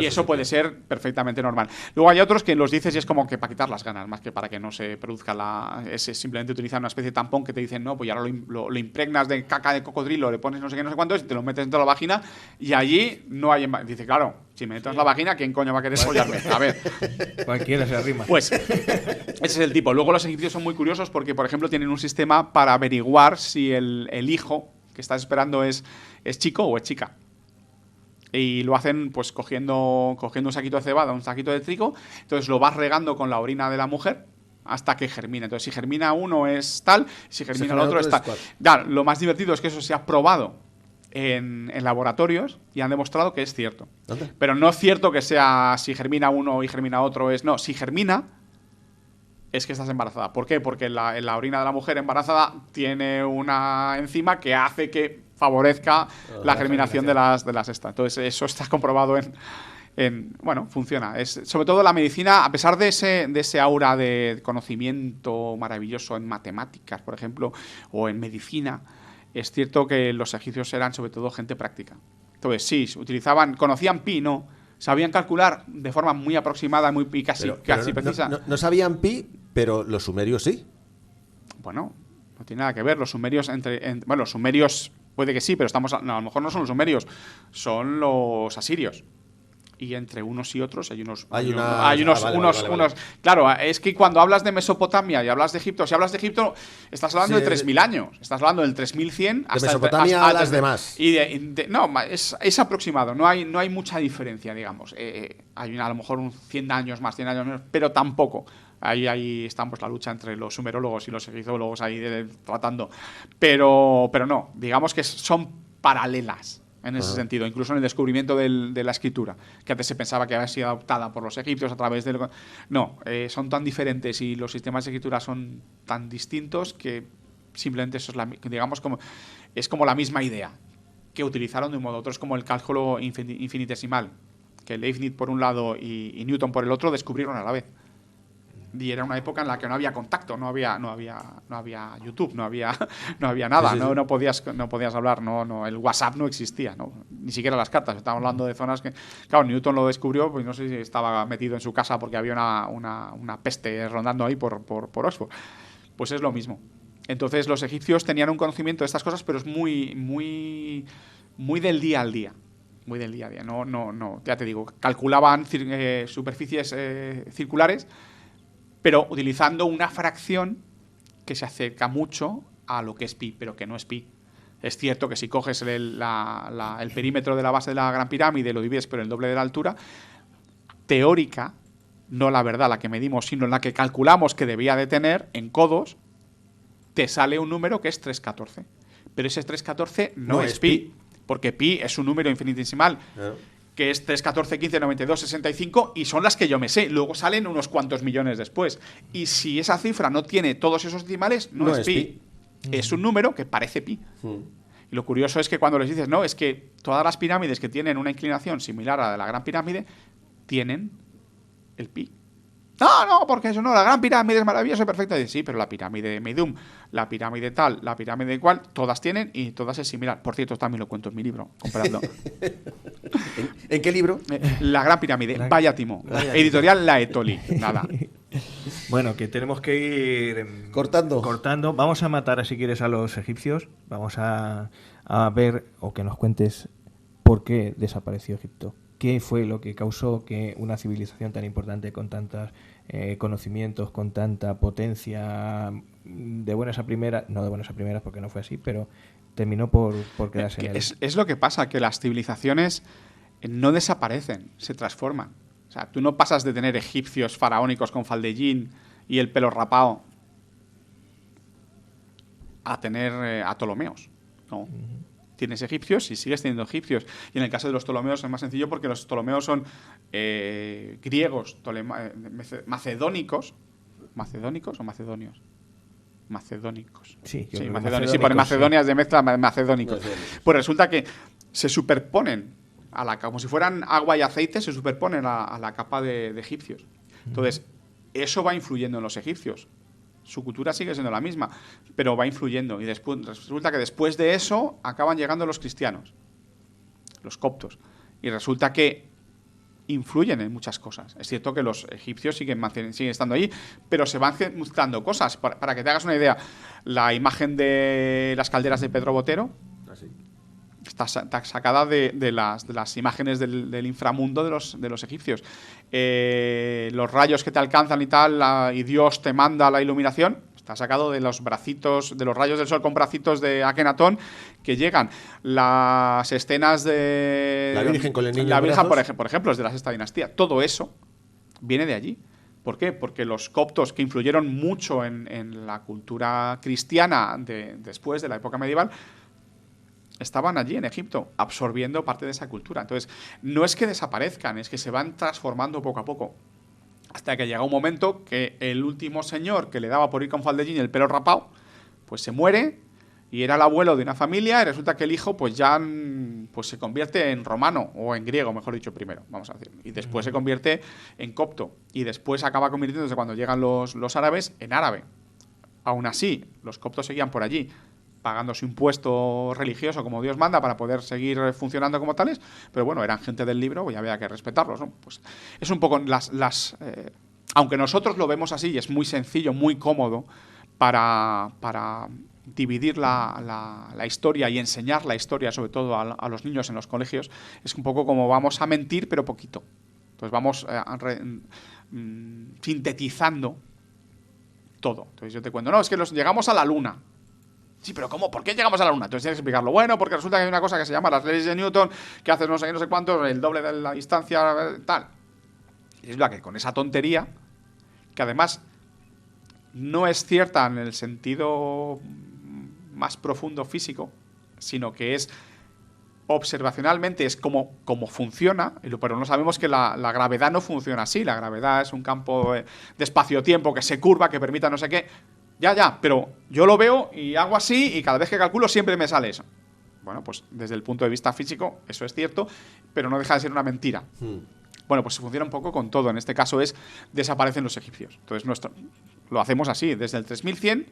Speaker 3: Y eso puede ser perfectamente normal. Luego hay otros que los dices y es como que para quitar las ganas, más que para que no se produzca simplemente utilizan una especie de tampón que te dicen, no, pues ahora lo impregnas de caca de cocodrilo, le pones no sé qué, no sé cuánto, y te lo metes dentro de la vagina y allí no hay... Dice, claro, si me meto en la vagina, ¿quién coño va a querer follarme? A ver.
Speaker 1: Cualquiera se arrima.
Speaker 3: Pues ese es el tipo. Luego los egipcios son muy curiosos porque, por ejemplo, tienen un sistema para averiguar si el hijo que estás esperando es chico o es chica. Y lo hacen pues cogiendo un saquito de cebada, un saquito de trigo, entonces lo vas regando con la orina de la mujer hasta que germina. Entonces, si germina uno es tal, si germina el otro es tal. Claro, lo más divertido es que eso se ha probado en laboratorios y han demostrado que es cierto.
Speaker 2: ¿Dónde?
Speaker 3: Pero no es cierto que sea si germina uno y germina otro. No, si germina es que estás embarazada. ¿Por qué? Porque la orina de la mujer embarazada tiene una enzima que hace que favorezca la germinación de las estas. Entonces, eso está comprobado bueno, funciona. Sobre todo la medicina, a pesar de ese aura de conocimiento maravilloso en matemáticas, por ejemplo, o en medicina, es cierto que los egipcios eran sobre todo gente práctica. Entonces, sí, conocían pi, no. Sabían calcular de forma muy aproximada y casi precisa.
Speaker 2: No sabían pi, pero los sumerios sí.
Speaker 3: Bueno, no tiene nada que ver. Los sumerios los sumerios puede que sí, pero a lo mejor no son los sumerios, son los asirios. Y entre unos y otros hay unos. Vale. Claro, es que cuando hablas de Mesopotamia y hablas de Egipto, si hablas de Egipto, estás hablando de 3.000 años. Estás hablando del 3.100 hasta.
Speaker 2: De Mesopotamia a las demás.
Speaker 3: No, es aproximado, no hay mucha diferencia, digamos. Hay a lo mejor 100 años más, 100 años menos, pero tampoco. Ahí está pues la lucha entre los sumerólogos y los egiptólogos ahí tratando. Pero no, digamos que son paralelas. En ese sentido, incluso en el descubrimiento de la escritura, que antes se pensaba que había sido adoptada por los egipcios a través de... No, son tan diferentes y los sistemas de escritura son tan distintos que simplemente eso es como la misma idea que utilizaron de un modo u otro. Es como el cálculo infinitesimal, que Leibniz por un lado y Newton por el otro descubrieron a la vez. Y era una época en la que no había contacto, no había YouTube, no había nada, no podías hablar, el WhatsApp no existía, ni siquiera las cartas. Estamos hablando de zonas que, claro, Newton lo descubrió, pues no sé si estaba metido en su casa porque había una peste rondando ahí por Oxford. Pues es lo mismo. Entonces los egipcios tenían un conocimiento de estas cosas, pero es muy, muy, muy del día al día. Muy del día a día. No, ya te digo, calculaban superficies circulares, pero utilizando una fracción que se acerca mucho a lo que es pi, pero que no es pi. Es cierto que si coges el perímetro de la base de la Gran Pirámide y lo divides por el doble de la altura, teórica, no la verdad, la que medimos, sino la que calculamos que debía de tener en codos, te sale un número que es 314. Pero ese 314 no es pi, porque pi es un número infinitesimal. Que es 3, 14, 15, 92, 65, y son las que yo me sé. Luego salen unos cuantos millones después. Y si esa cifra no tiene todos esos decimales, no es pi. Es un número que parece pi. Y lo curioso es que cuando les dices, no, es que todas las pirámides que tienen una inclinación similar a la de la Gran Pirámide, tienen el pi. No, porque eso no, la Gran Pirámide es maravillosa y perfecta. Y sí, pero la pirámide de Meidum, la pirámide tal, la pirámide cual, todas tienen y todas es similar. Por cierto, también lo cuento en mi libro, compradlo.
Speaker 2: ¿En qué libro?
Speaker 3: La Gran Pirámide, vaya timo. Editorial La Etoli, nada.
Speaker 1: Bueno, que tenemos que ir
Speaker 2: cortando.
Speaker 1: Vamos a matar, si quieres, a los egipcios. Vamos a ver, o que nos cuentes por qué desapareció Egipto. ¿Qué fue lo que causó que una civilización tan importante, con tantos conocimientos, con tanta potencia, de buenas a primeras, no de buenas a primeras porque no fue así, pero terminó por quedarse en él?
Speaker 3: Es lo que pasa, que las civilizaciones no desaparecen, se transforman. O sea, tú no pasas de tener egipcios faraónicos con faldellín y el pelo rapado a tener a Ptolomeos, ¿no? Tienes egipcios y sigues teniendo egipcios. Y en el caso de los Ptolomeos es más sencillo porque los Ptolomeos son griegos, macedónicos. ¿Macedónicos o macedonios? Macedónicos.
Speaker 1: Sí,
Speaker 3: macedónicos. Sí, por Macedonia es de mezcla macedónicos. Pues resulta que se superponen, como si fueran agua y aceite, se superponen a la capa de egipcios. Entonces, eso va influyendo en los egipcios. Su cultura sigue siendo la misma, pero va influyendo. Y después resulta que después de eso acaban llegando los cristianos, los coptos. Y resulta que influyen en muchas cosas. Es cierto que los egipcios siguen estando ahí, pero se van mezclando cosas. Para que te hagas una idea, la imagen de las calderas de Pedro Botero está sacada de las imágenes del inframundo de los egipcios. Los rayos que te alcanzan y tal, y Dios te manda la iluminación, está sacado de los bracitos, de los rayos del sol con bracitos de Akenatón que llegan. Las escenas de
Speaker 2: la Virgen con el niño.
Speaker 3: La Virgen, por ejemplo, es de la Sexta Dinastía. Todo eso viene de allí. ¿Por qué? Porque los coptos, que influyeron mucho en la cultura cristiana después de la época medieval, estaban allí en Egipto, absorbiendo parte de esa cultura. Entonces, no es que desaparezcan, es que se van transformando poco a poco. Hasta que llega un momento que el último señor que le daba por ir con faldellín y el pelo rapado, pues se muere, y era el abuelo de una familia, y resulta que el hijo pues ya se convierte en romano, o en griego, mejor dicho, primero, vamos a decir. Y después se convierte en copto, y después acaba convirtiéndose, cuando llegan los árabes, en árabe. Aún así, los coptos seguían por allí. pagando su impuesto religioso como Dios manda para poder seguir funcionando como tales, pero bueno, eran gente del libro y había que respetarlos, ¿no? Pues es un poco aunque nosotros lo vemos así y es muy sencillo, muy cómodo para dividir la historia y enseñar la historia, sobre todo a los niños en los colegios, es un poco como vamos a mentir, pero poquito. Entonces vamos sintetizando todo. Entonces yo te cuento, no, es que llegamos a la Luna. Sí, pero ¿cómo? ¿Por qué llegamos a la Luna? Entonces tienes que explicarlo. Bueno, porque resulta que hay una cosa que se llama las leyes de Newton, que haces no sé qué, no sé cuántos, el doble de la distancia, tal. Y es la que con esa tontería, que además no es cierta en el sentido más profundo físico, sino que es observacionalmente es como funciona, pero no sabemos que la gravedad no funciona así. La gravedad es un campo de espacio-tiempo que se curva, que permita no sé qué. Ya, pero yo lo veo y hago así y cada vez que calculo siempre me sale eso. Bueno, pues desde el punto de vista físico eso es cierto, pero no deja de ser una mentira. Bueno, pues funciona un poco con todo. En este caso desaparecen los egipcios. Entonces lo hacemos así, desde el 3100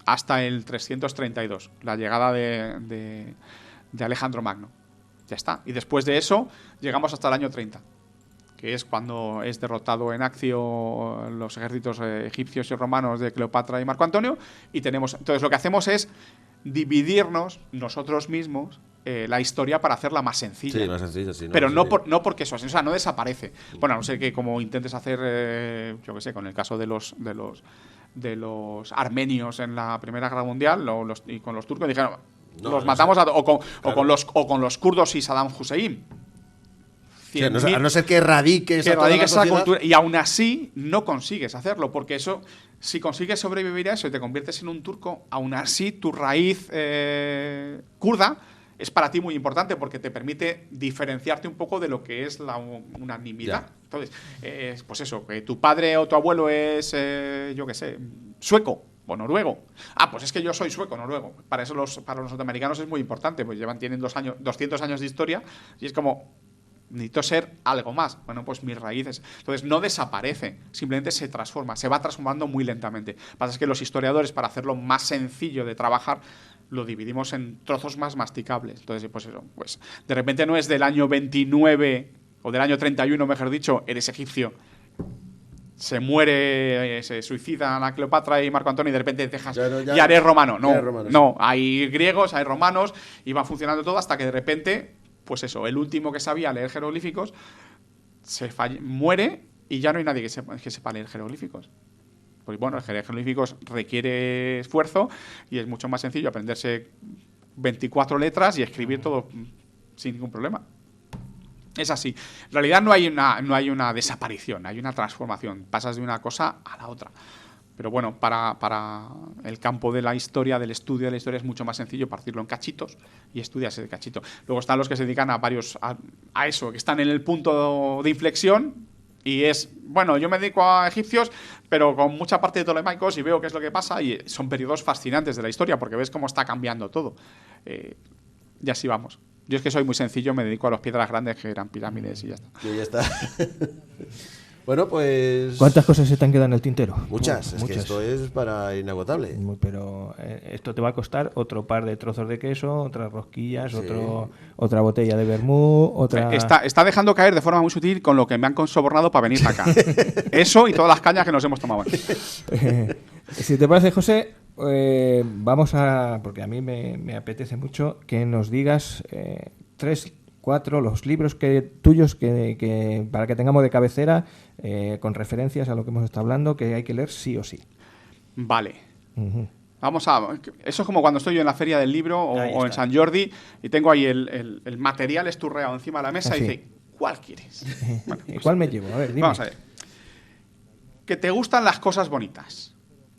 Speaker 3: hasta el 332, la llegada de Alejandro Magno. Ya está. Y después de eso llegamos hasta el año 30, que es cuando es derrotado en Accio los ejércitos egipcios y romanos de Cleopatra y Marco Antonio, y entonces lo que hacemos es dividirnos nosotros mismos la historia para hacerla más sencilla.
Speaker 2: Sí, más sencilla, sí.
Speaker 3: Pero no porque eso, o sea, no desaparece. Bueno, a no ser que como intentes hacer, yo qué sé, con el caso de los armenios en la Primera Guerra Mundial y con los turcos dijeron, los matamos con los kurdos y Saddam Hussein.
Speaker 2: Sí, a no ser que erradiques
Speaker 3: esa cultura, y aún así no consigues hacerlo, porque eso, si consigues sobrevivir a eso y te conviertes en un turco, aún así tu raíz kurda es para ti muy importante, porque te permite diferenciarte un poco de lo que es la unanimidad. Ya. Entonces, pues eso, que tu padre o tu abuelo es, yo qué sé, sueco o noruego. Pues es que yo soy sueco, noruego. Para los norteamericanos es muy importante, pues tienen 200 años de historia, y es como, necesito ser algo más. Bueno, pues mis raíces. Entonces no desaparece, simplemente se transforma, se va transformando muy lentamente. Lo que pasa es que los historiadores, para hacerlo más sencillo de trabajar, lo dividimos en trozos más masticables. Entonces, pues eso, pues de repente no es del año 29 o del año 31, mejor dicho, eres egipcio, se muere, se suicidan a Cleopatra y Marco Antonio y de repente dejas ya eres romano. No, hay griegos, hay romanos y va funcionando todo hasta que de repente, pues eso, el último que sabía leer jeroglíficos muere y ya no hay nadie que sepa leer jeroglíficos. Pues bueno, el jeroglíficos requiere esfuerzo y es mucho más sencillo aprenderse 24 letras y escribir todo sin ningún problema. Es así. En realidad no hay una desaparición, hay una transformación. Pasas de una cosa a la otra. Pero bueno, para el campo de la historia, del estudio de la historia, es mucho más sencillo partirlo en cachitos y estudias ese cachito. Luego están los que se dedican a eso, que están en el punto de inflexión. Y bueno, yo me dedico a egipcios, pero con mucha parte de Ptolemaicos y veo qué es lo que pasa, y son periodos fascinantes de la historia porque ves cómo está cambiando todo. Y así vamos. Yo es que soy muy sencillo, me dedico a las piedras grandes que eran pirámides y ya está.
Speaker 2: Y ya está. Bueno, pues...
Speaker 1: ¿Cuántas cosas se te han quedado en el tintero?
Speaker 2: Muchas, es que esto es para inagotable.
Speaker 1: Pero esto te va a costar otro par de trozos de queso, otras rosquillas, sí, otra botella de vermú, otra...
Speaker 3: Está dejando caer de forma muy sutil con lo que me han sobornado para venir para acá. Eso y todas las cañas que nos hemos tomado.
Speaker 1: Si te parece, José, vamos a... Porque a mí me apetece mucho que nos digas 3, 4 los libros tuyos que para que tengamos de cabecera, con referencias a lo que hemos estado hablando, que hay que leer sí o sí.
Speaker 3: Vale. Vamos eso es como cuando estoy yo en la feria del libro o en San Jordi y tengo ahí el material esturreado encima de la mesa y dice, ¿cuál quieres?
Speaker 1: Bueno, pues, ¿cuál me llevo? A ver, dime.
Speaker 3: Vamos a ver. Que te gustan las cosas bonitas.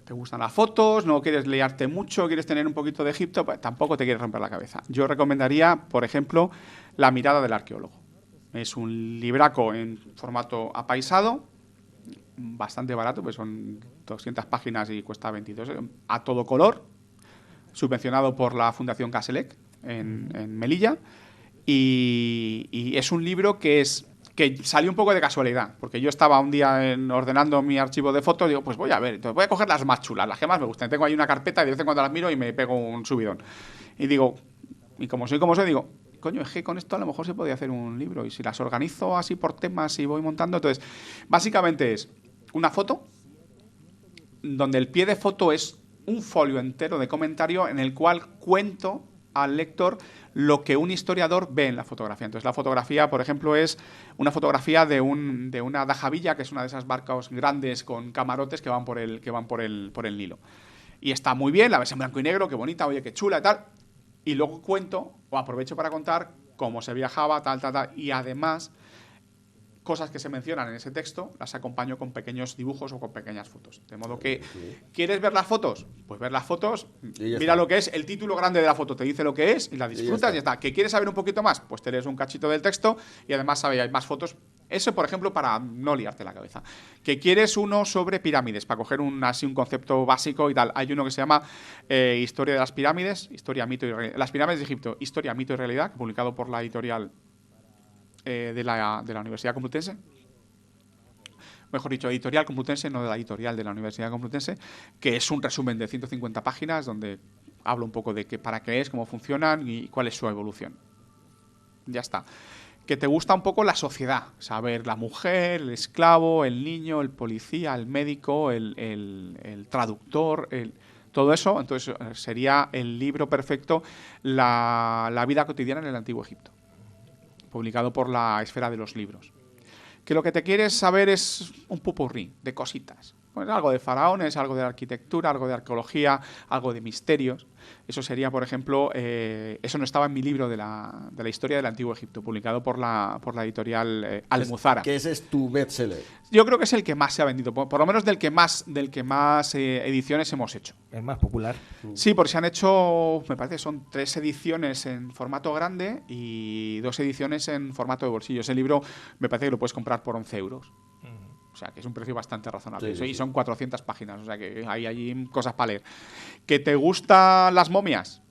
Speaker 3: Te gustan las fotos, no quieres liarte mucho, quieres tener un poquito de Egipto, pues tampoco te quieres romper la cabeza. Yo recomendaría, por ejemplo, La mirada del arqueólogo. Es un libraco en formato apaisado, bastante barato, pues son 200 páginas y cuesta 22 euros, a todo color, subvencionado por la Fundación Caselec en Melilla, y es un libro que es que salió un poco de casualidad, porque yo estaba un día ordenando mi archivo de fotos, digo, pues voy a ver, entonces voy a coger las más chulas, las que más me gustan. Tengo ahí una carpeta y de vez en cuando las miro y me pego un subidón. Y digo, y como soy, digo, coño, es que con esto a lo mejor se podría hacer un libro. Y si las organizo así por temas y voy montando, entonces, básicamente es una foto, donde el pie de foto es un folio entero de comentario en el cual cuento al lector lo que un historiador ve en la fotografía. Entonces, la fotografía, por ejemplo, es una fotografía de una dajavilla, que es una de esas barcas grandes con camarotes que van por el Nilo. Y está muy bien, la ves en blanco y negro, qué bonita, oye, qué chula y tal. Y luego cuento, o aprovecho para contar, cómo se viajaba, tal. Y además, cosas que se mencionan en ese texto las acompaño con pequeños dibujos o con pequeñas fotos. De modo que, ¿quieres ver las fotos? Pues ver las fotos, mira lo que es, el título grande de la foto te dice lo que es y la disfrutas y ya está. ¿Que quieres saber un poquito más? Pues te lees un cachito del texto y además hay más fotos. Eso, por ejemplo, para no liarte la cabeza. ¿Que quieres uno sobre pirámides? Para coger un concepto básico y tal. Hay uno que se llama Historia de las pirámides, Historia, mito y realidad. Las pirámides de Egipto, Historia, mito y realidad, publicado por la editorial de la Universidad Complutense. Mejor dicho, editorial Complutense, no de la editorial de la Universidad Complutense, que es un resumen de 150 páginas donde hablo un poco de para qué es, cómo funcionan y cuál es su evolución. Ya está. Que te gusta un poco la sociedad, saber la mujer, el esclavo, el niño, el policía, el médico, el traductor, todo eso. Entonces sería el libro perfecto, la vida cotidiana en el Antiguo Egipto, publicado por la Esfera de los Libros. Que lo que te quieres saber es un popurrí de cositas. Pues algo de faraones, algo de arquitectura, algo de arqueología, algo de misterios. Eso sería, por ejemplo, eso no estaba en mi libro de la historia del Antiguo Egipto, publicado por la editorial Almuzara.
Speaker 2: Que ese es tu bestseller.
Speaker 3: Yo creo que es el que más se ha vendido, por lo menos del que más ediciones hemos hecho.
Speaker 1: El más popular.
Speaker 3: Sí, porque se han hecho, me parece, son 3 ediciones en formato grande y 2 ediciones en formato de bolsillo. Ese libro me parece que lo puedes comprar por 11 euros. O sea, que es un precio bastante razonable. Sí. Y son 400 páginas, o sea, que hay allí cosas para leer. ¿Que te gustan las momias?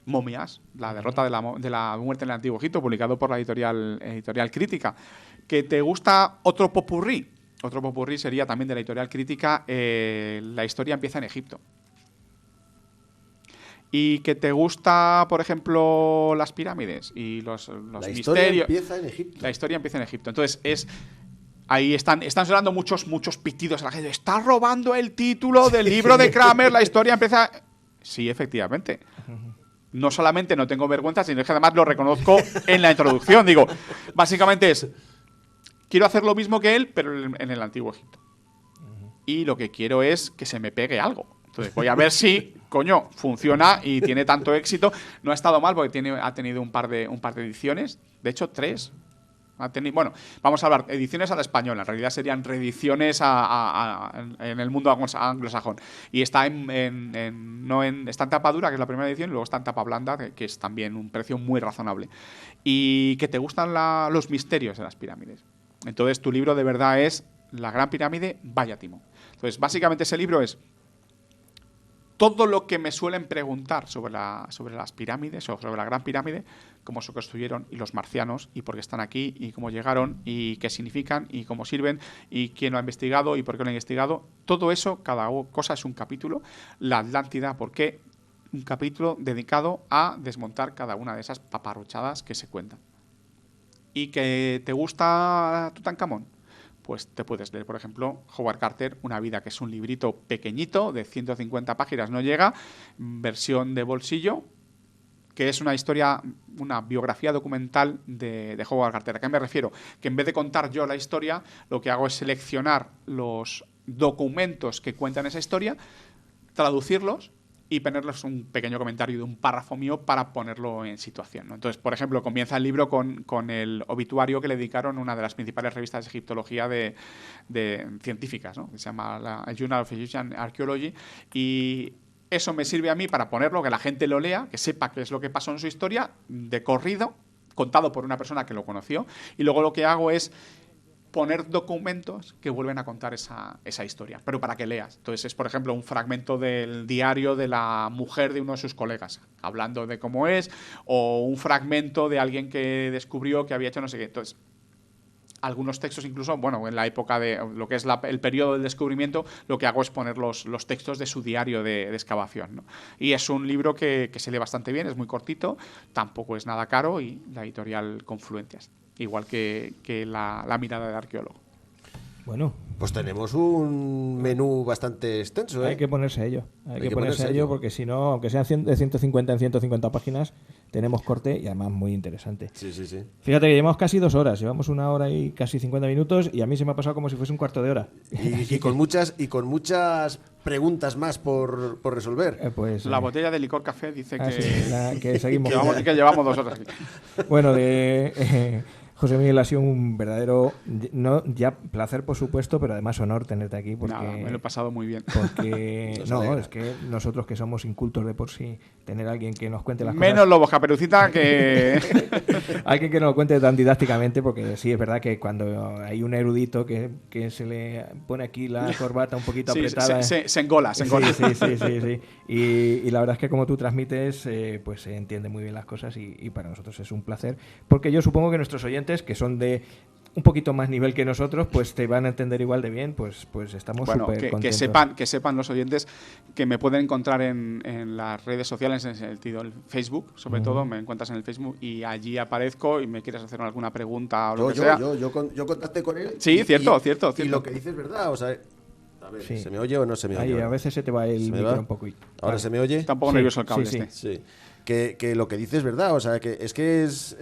Speaker 3: Momias, la derrota de la muerte en el Antiguo Egipto, publicado por la editorial Crítica. ¿Que te gusta otro popurrí? Otro popurrí sería también de la editorial Crítica, La historia empieza en Egipto. ¿Y que te gusta, por ejemplo, las pirámides y los misterios?
Speaker 2: La historia empieza en Egipto.
Speaker 3: La historia empieza en Egipto. Entonces, ahí están sonando muchos pitidos a la gente. ¡Está robando el título del libro de Kramer! La historia empieza... Sí, efectivamente. No solamente no tengo vergüenza, sino que además lo reconozco en la introducción. Digo, básicamente es... Quiero hacer lo mismo que él, pero en el Antiguo Egipto. Y lo que quiero es que se me pegue algo. Entonces voy a ver si, coño, funciona y tiene tanto éxito. No ha estado mal porque ha tenido un par de ediciones. De hecho, 3. Bueno, vamos a hablar ediciones a la española. En realidad serían reediciones en el mundo anglosajón. Y está está en tapa dura, que es la primera edición, y luego está en tapa blanda, que es también un precio muy razonable. Y que te gustan los misterios de las pirámides. Entonces tu libro de verdad es La Gran Pirámide, vaya timo. Entonces básicamente ese libro es todo lo que me suelen preguntar sobre las pirámides o sobre la Gran Pirámide, cómo se construyeron y los marcianos y por qué están aquí y cómo llegaron y qué significan y cómo sirven y quién lo ha investigado y por qué lo ha investigado. Todo eso, cada cosa es un capítulo. La Atlántida, ¿por qué? Un capítulo dedicado a desmontar cada una de esas paparruchadas que se cuentan. ¿Y que te gusta Tutankamón? Pues te puedes leer, por ejemplo, Howard Carter, Una vida, que es un librito pequeñito, de 150 páginas, no llega, versión de bolsillo, que es una historia, una biografía documental de Howard Carter. ¿A qué me refiero? Que en vez de contar yo la historia, lo que hago es seleccionar los documentos que cuentan esa historia, traducirlos y ponerles un pequeño comentario de un párrafo mío para ponerlo en situación, ¿no? Entonces, por ejemplo, comienza el libro con el obituario que le dedicaron a una de las principales revistas de egiptología de científicas, ¿no? Que se llama el Journal of Egyptian Archaeology, y eso me sirve a mí para ponerlo, que la gente lo lea, que sepa qué es lo que pasó en su historia, de corrido, contado por una persona que lo conoció, y luego lo que hago es poner documentos que vuelven a contar esa historia, pero para que leas. Entonces es, por ejemplo, un fragmento del diario de la mujer de uno de sus colegas, hablando de cómo es, o un fragmento de alguien que descubrió que había hecho no sé qué. Entonces, algunos textos incluso, bueno, en la época de lo que es el periodo del descubrimiento, lo que hago es poner los textos de su diario de excavación, ¿no? Y es un libro que se lee bastante bien, es muy cortito, tampoco es nada caro, y la editorial Confluencias, igual que la mirada del arqueólogo.
Speaker 1: Bueno,
Speaker 2: pues tenemos un menú bastante extenso, ¿eh?
Speaker 1: Hay que ponerse a ello. Hay que ponerse a ello porque si no, aunque sean de 150 en 150 páginas, tenemos corte y además muy interesante.
Speaker 2: Sí.
Speaker 1: Fíjate que llevamos casi 2 horas, llevamos 1 hora y casi 50 minutos y a mí se me ha pasado como si fuese un cuarto de hora.
Speaker 2: Y con muchas preguntas más por resolver.
Speaker 3: La botella de licor café dice
Speaker 1: que seguimos.
Speaker 3: que llevamos 2 horas aquí.
Speaker 1: Bueno, José Miguel, ha sido un verdadero placer, por supuesto, pero además honor tenerte aquí. Porque,
Speaker 3: me lo he pasado muy bien.
Speaker 1: Porque es que nosotros que somos incultos de por sí, tener a alguien que nos cuente las
Speaker 3: cosas... Menos Lobos Caperucita que...
Speaker 1: Alguien que nos lo cuente tan didácticamente, porque sí, es verdad que cuando hay un erudito que se le pone aquí la corbata un poquito apretada...
Speaker 3: Se engola.
Speaker 1: Sí. Y la verdad es que como tú transmites, pues se entiende muy bien las cosas y para nosotros es un placer. Porque yo supongo que nuestros oyentes, que son de un poquito más nivel que nosotros, pues te van a entender igual de bien, pues estamos súper contentos.
Speaker 3: Que sepan los oyentes que me pueden encontrar en las redes sociales, en el sentido el Facebook, sobre todo, me encuentras en el Facebook y allí aparezco y me quieres hacer alguna pregunta o lo que sea.
Speaker 2: Yo contacté con él.
Speaker 3: Sí, cierto.
Speaker 2: Y lo que dices es verdad, o sea... A ver, ¿se me oye o no se me oye?
Speaker 1: Ahí, a veces se te va el micro un poco.
Speaker 2: ¿Ahora vale. ¿Se me oye?
Speaker 3: Está un poco nervioso el cable
Speaker 2: Sí. Que lo que dices es verdad, o sea, que es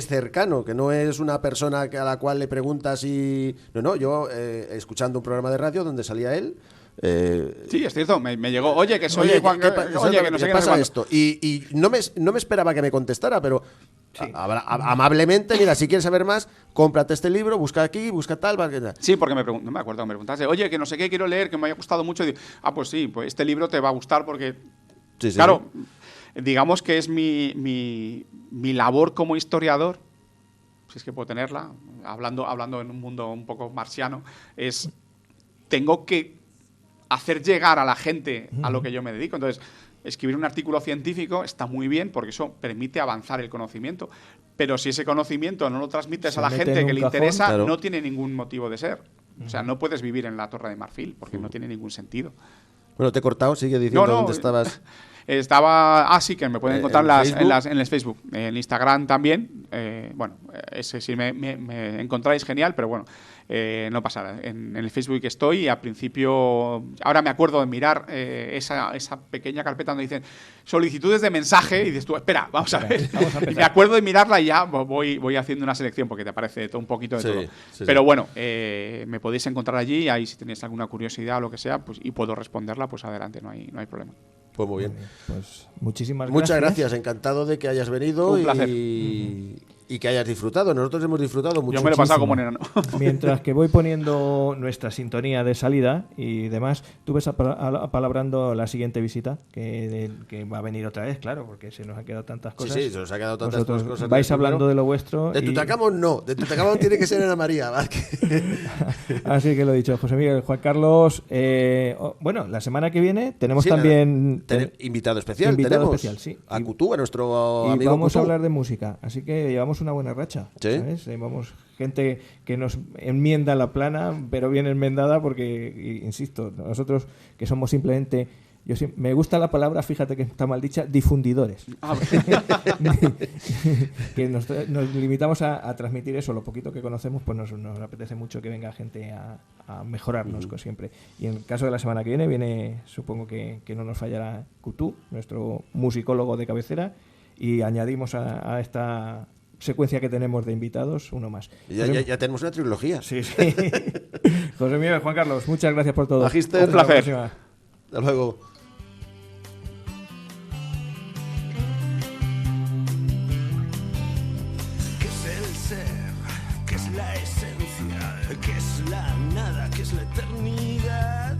Speaker 2: cercano, que no es una persona a la cual le preguntas y... No, yo escuchando un programa de radio donde salía él...
Speaker 3: sí, es cierto, me llegó, oye, que soy Juan, que no sé qué
Speaker 2: pasa esto. Y no me esperaba que me contestara, pero... Sí. Amablemente, mira, si quieres saber más, cómprate este libro, busca aquí, busca tal.
Speaker 3: Sí, porque no me acuerdo, me preguntaste, oye, que no sé qué quiero leer, que me haya gustado mucho. Y digo, pues sí, pues este libro te va a gustar porque, claro, digamos que es mi labor como historiador, si es que puedo tenerla, hablando en un mundo un poco marciano, tengo que hacer llegar a la gente a lo que yo me dedico. Entonces, escribir un artículo científico está muy bien porque eso permite avanzar el conocimiento, pero si ese conocimiento no lo transmites a la gente que le interesa, claro, no tiene ningún motivo de ser. O sea, no puedes vivir en la Torre de Marfil porque no tiene ningún sentido.
Speaker 2: Bueno, te he cortado, sigue diciendo dónde estabas.
Speaker 3: Sí, que me pueden encontrar en el Facebook, en Instagram también. Ese si me encontráis genial, pero bueno, no pasa nada. En el Facebook que estoy, y al principio, ahora me acuerdo de mirar esa pequeña carpeta donde dicen solicitudes de mensaje, y dices tú, espera, vamos a ver. Y me acuerdo de mirarla y ya voy haciendo una selección porque te aparece todo, un poquito de todo. Sí, pero bueno, me podéis encontrar allí, y ahí si tenéis alguna curiosidad o lo que sea, pues y puedo responderla, pues adelante, no hay problema.
Speaker 2: Pues muy bien.
Speaker 1: Pues muchísimas gracias.
Speaker 2: Muchas gracias, encantado de que hayas venido.
Speaker 3: Un placer.
Speaker 2: Y que hayas disfrutado. Nosotros hemos disfrutado mucho.
Speaker 3: Yo me lo he pasado como enano.
Speaker 1: Mientras que voy poniendo nuestra sintonía de salida y demás, tú ves apalabrando la siguiente visita, que va a venir otra vez, claro, porque se nos han quedado tantas cosas.
Speaker 2: Sí, se nos han quedado tantas cosas.
Speaker 1: Vais hablando de lo vuestro.
Speaker 2: De Tutankamón no, de Tutankamón tiene que ser Ana María.
Speaker 1: Así que lo he dicho, José Miguel, Juan Carlos. Bueno, la semana que viene tenemos también...
Speaker 2: invitado especial. Tenemos
Speaker 1: sí.
Speaker 2: A Cutú, a nuestro amigo
Speaker 1: vamos
Speaker 2: Cutú.
Speaker 1: A hablar de música, así que llevamos una buena racha.
Speaker 2: ¿Sí?
Speaker 1: ¿Sabes? Vamos, gente que nos enmienda la plana, pero bien enmendada, porque, insisto, nosotros que somos simplemente... me gusta la palabra, fíjate que está mal dicha, difundidores. Que nos limitamos a transmitir eso, lo poquito que conocemos, pues nos apetece mucho que venga gente a mejorarnos siempre. Y en el caso de la semana que viene, supongo que no nos fallará Cutú, nuestro musicólogo de cabecera, y añadimos a esta secuencia que tenemos de invitados uno más.
Speaker 2: Ya tenemos una trilogía.
Speaker 1: Sí. José Miguel, Juan Carlos, muchas gracias por todo.
Speaker 2: Magister,
Speaker 3: un placer.
Speaker 2: Hasta luego.
Speaker 4: ¿Qué es el ser? ¿Qué es la esencia? ¿Qué es la nada? ¿Qué es la eternidad?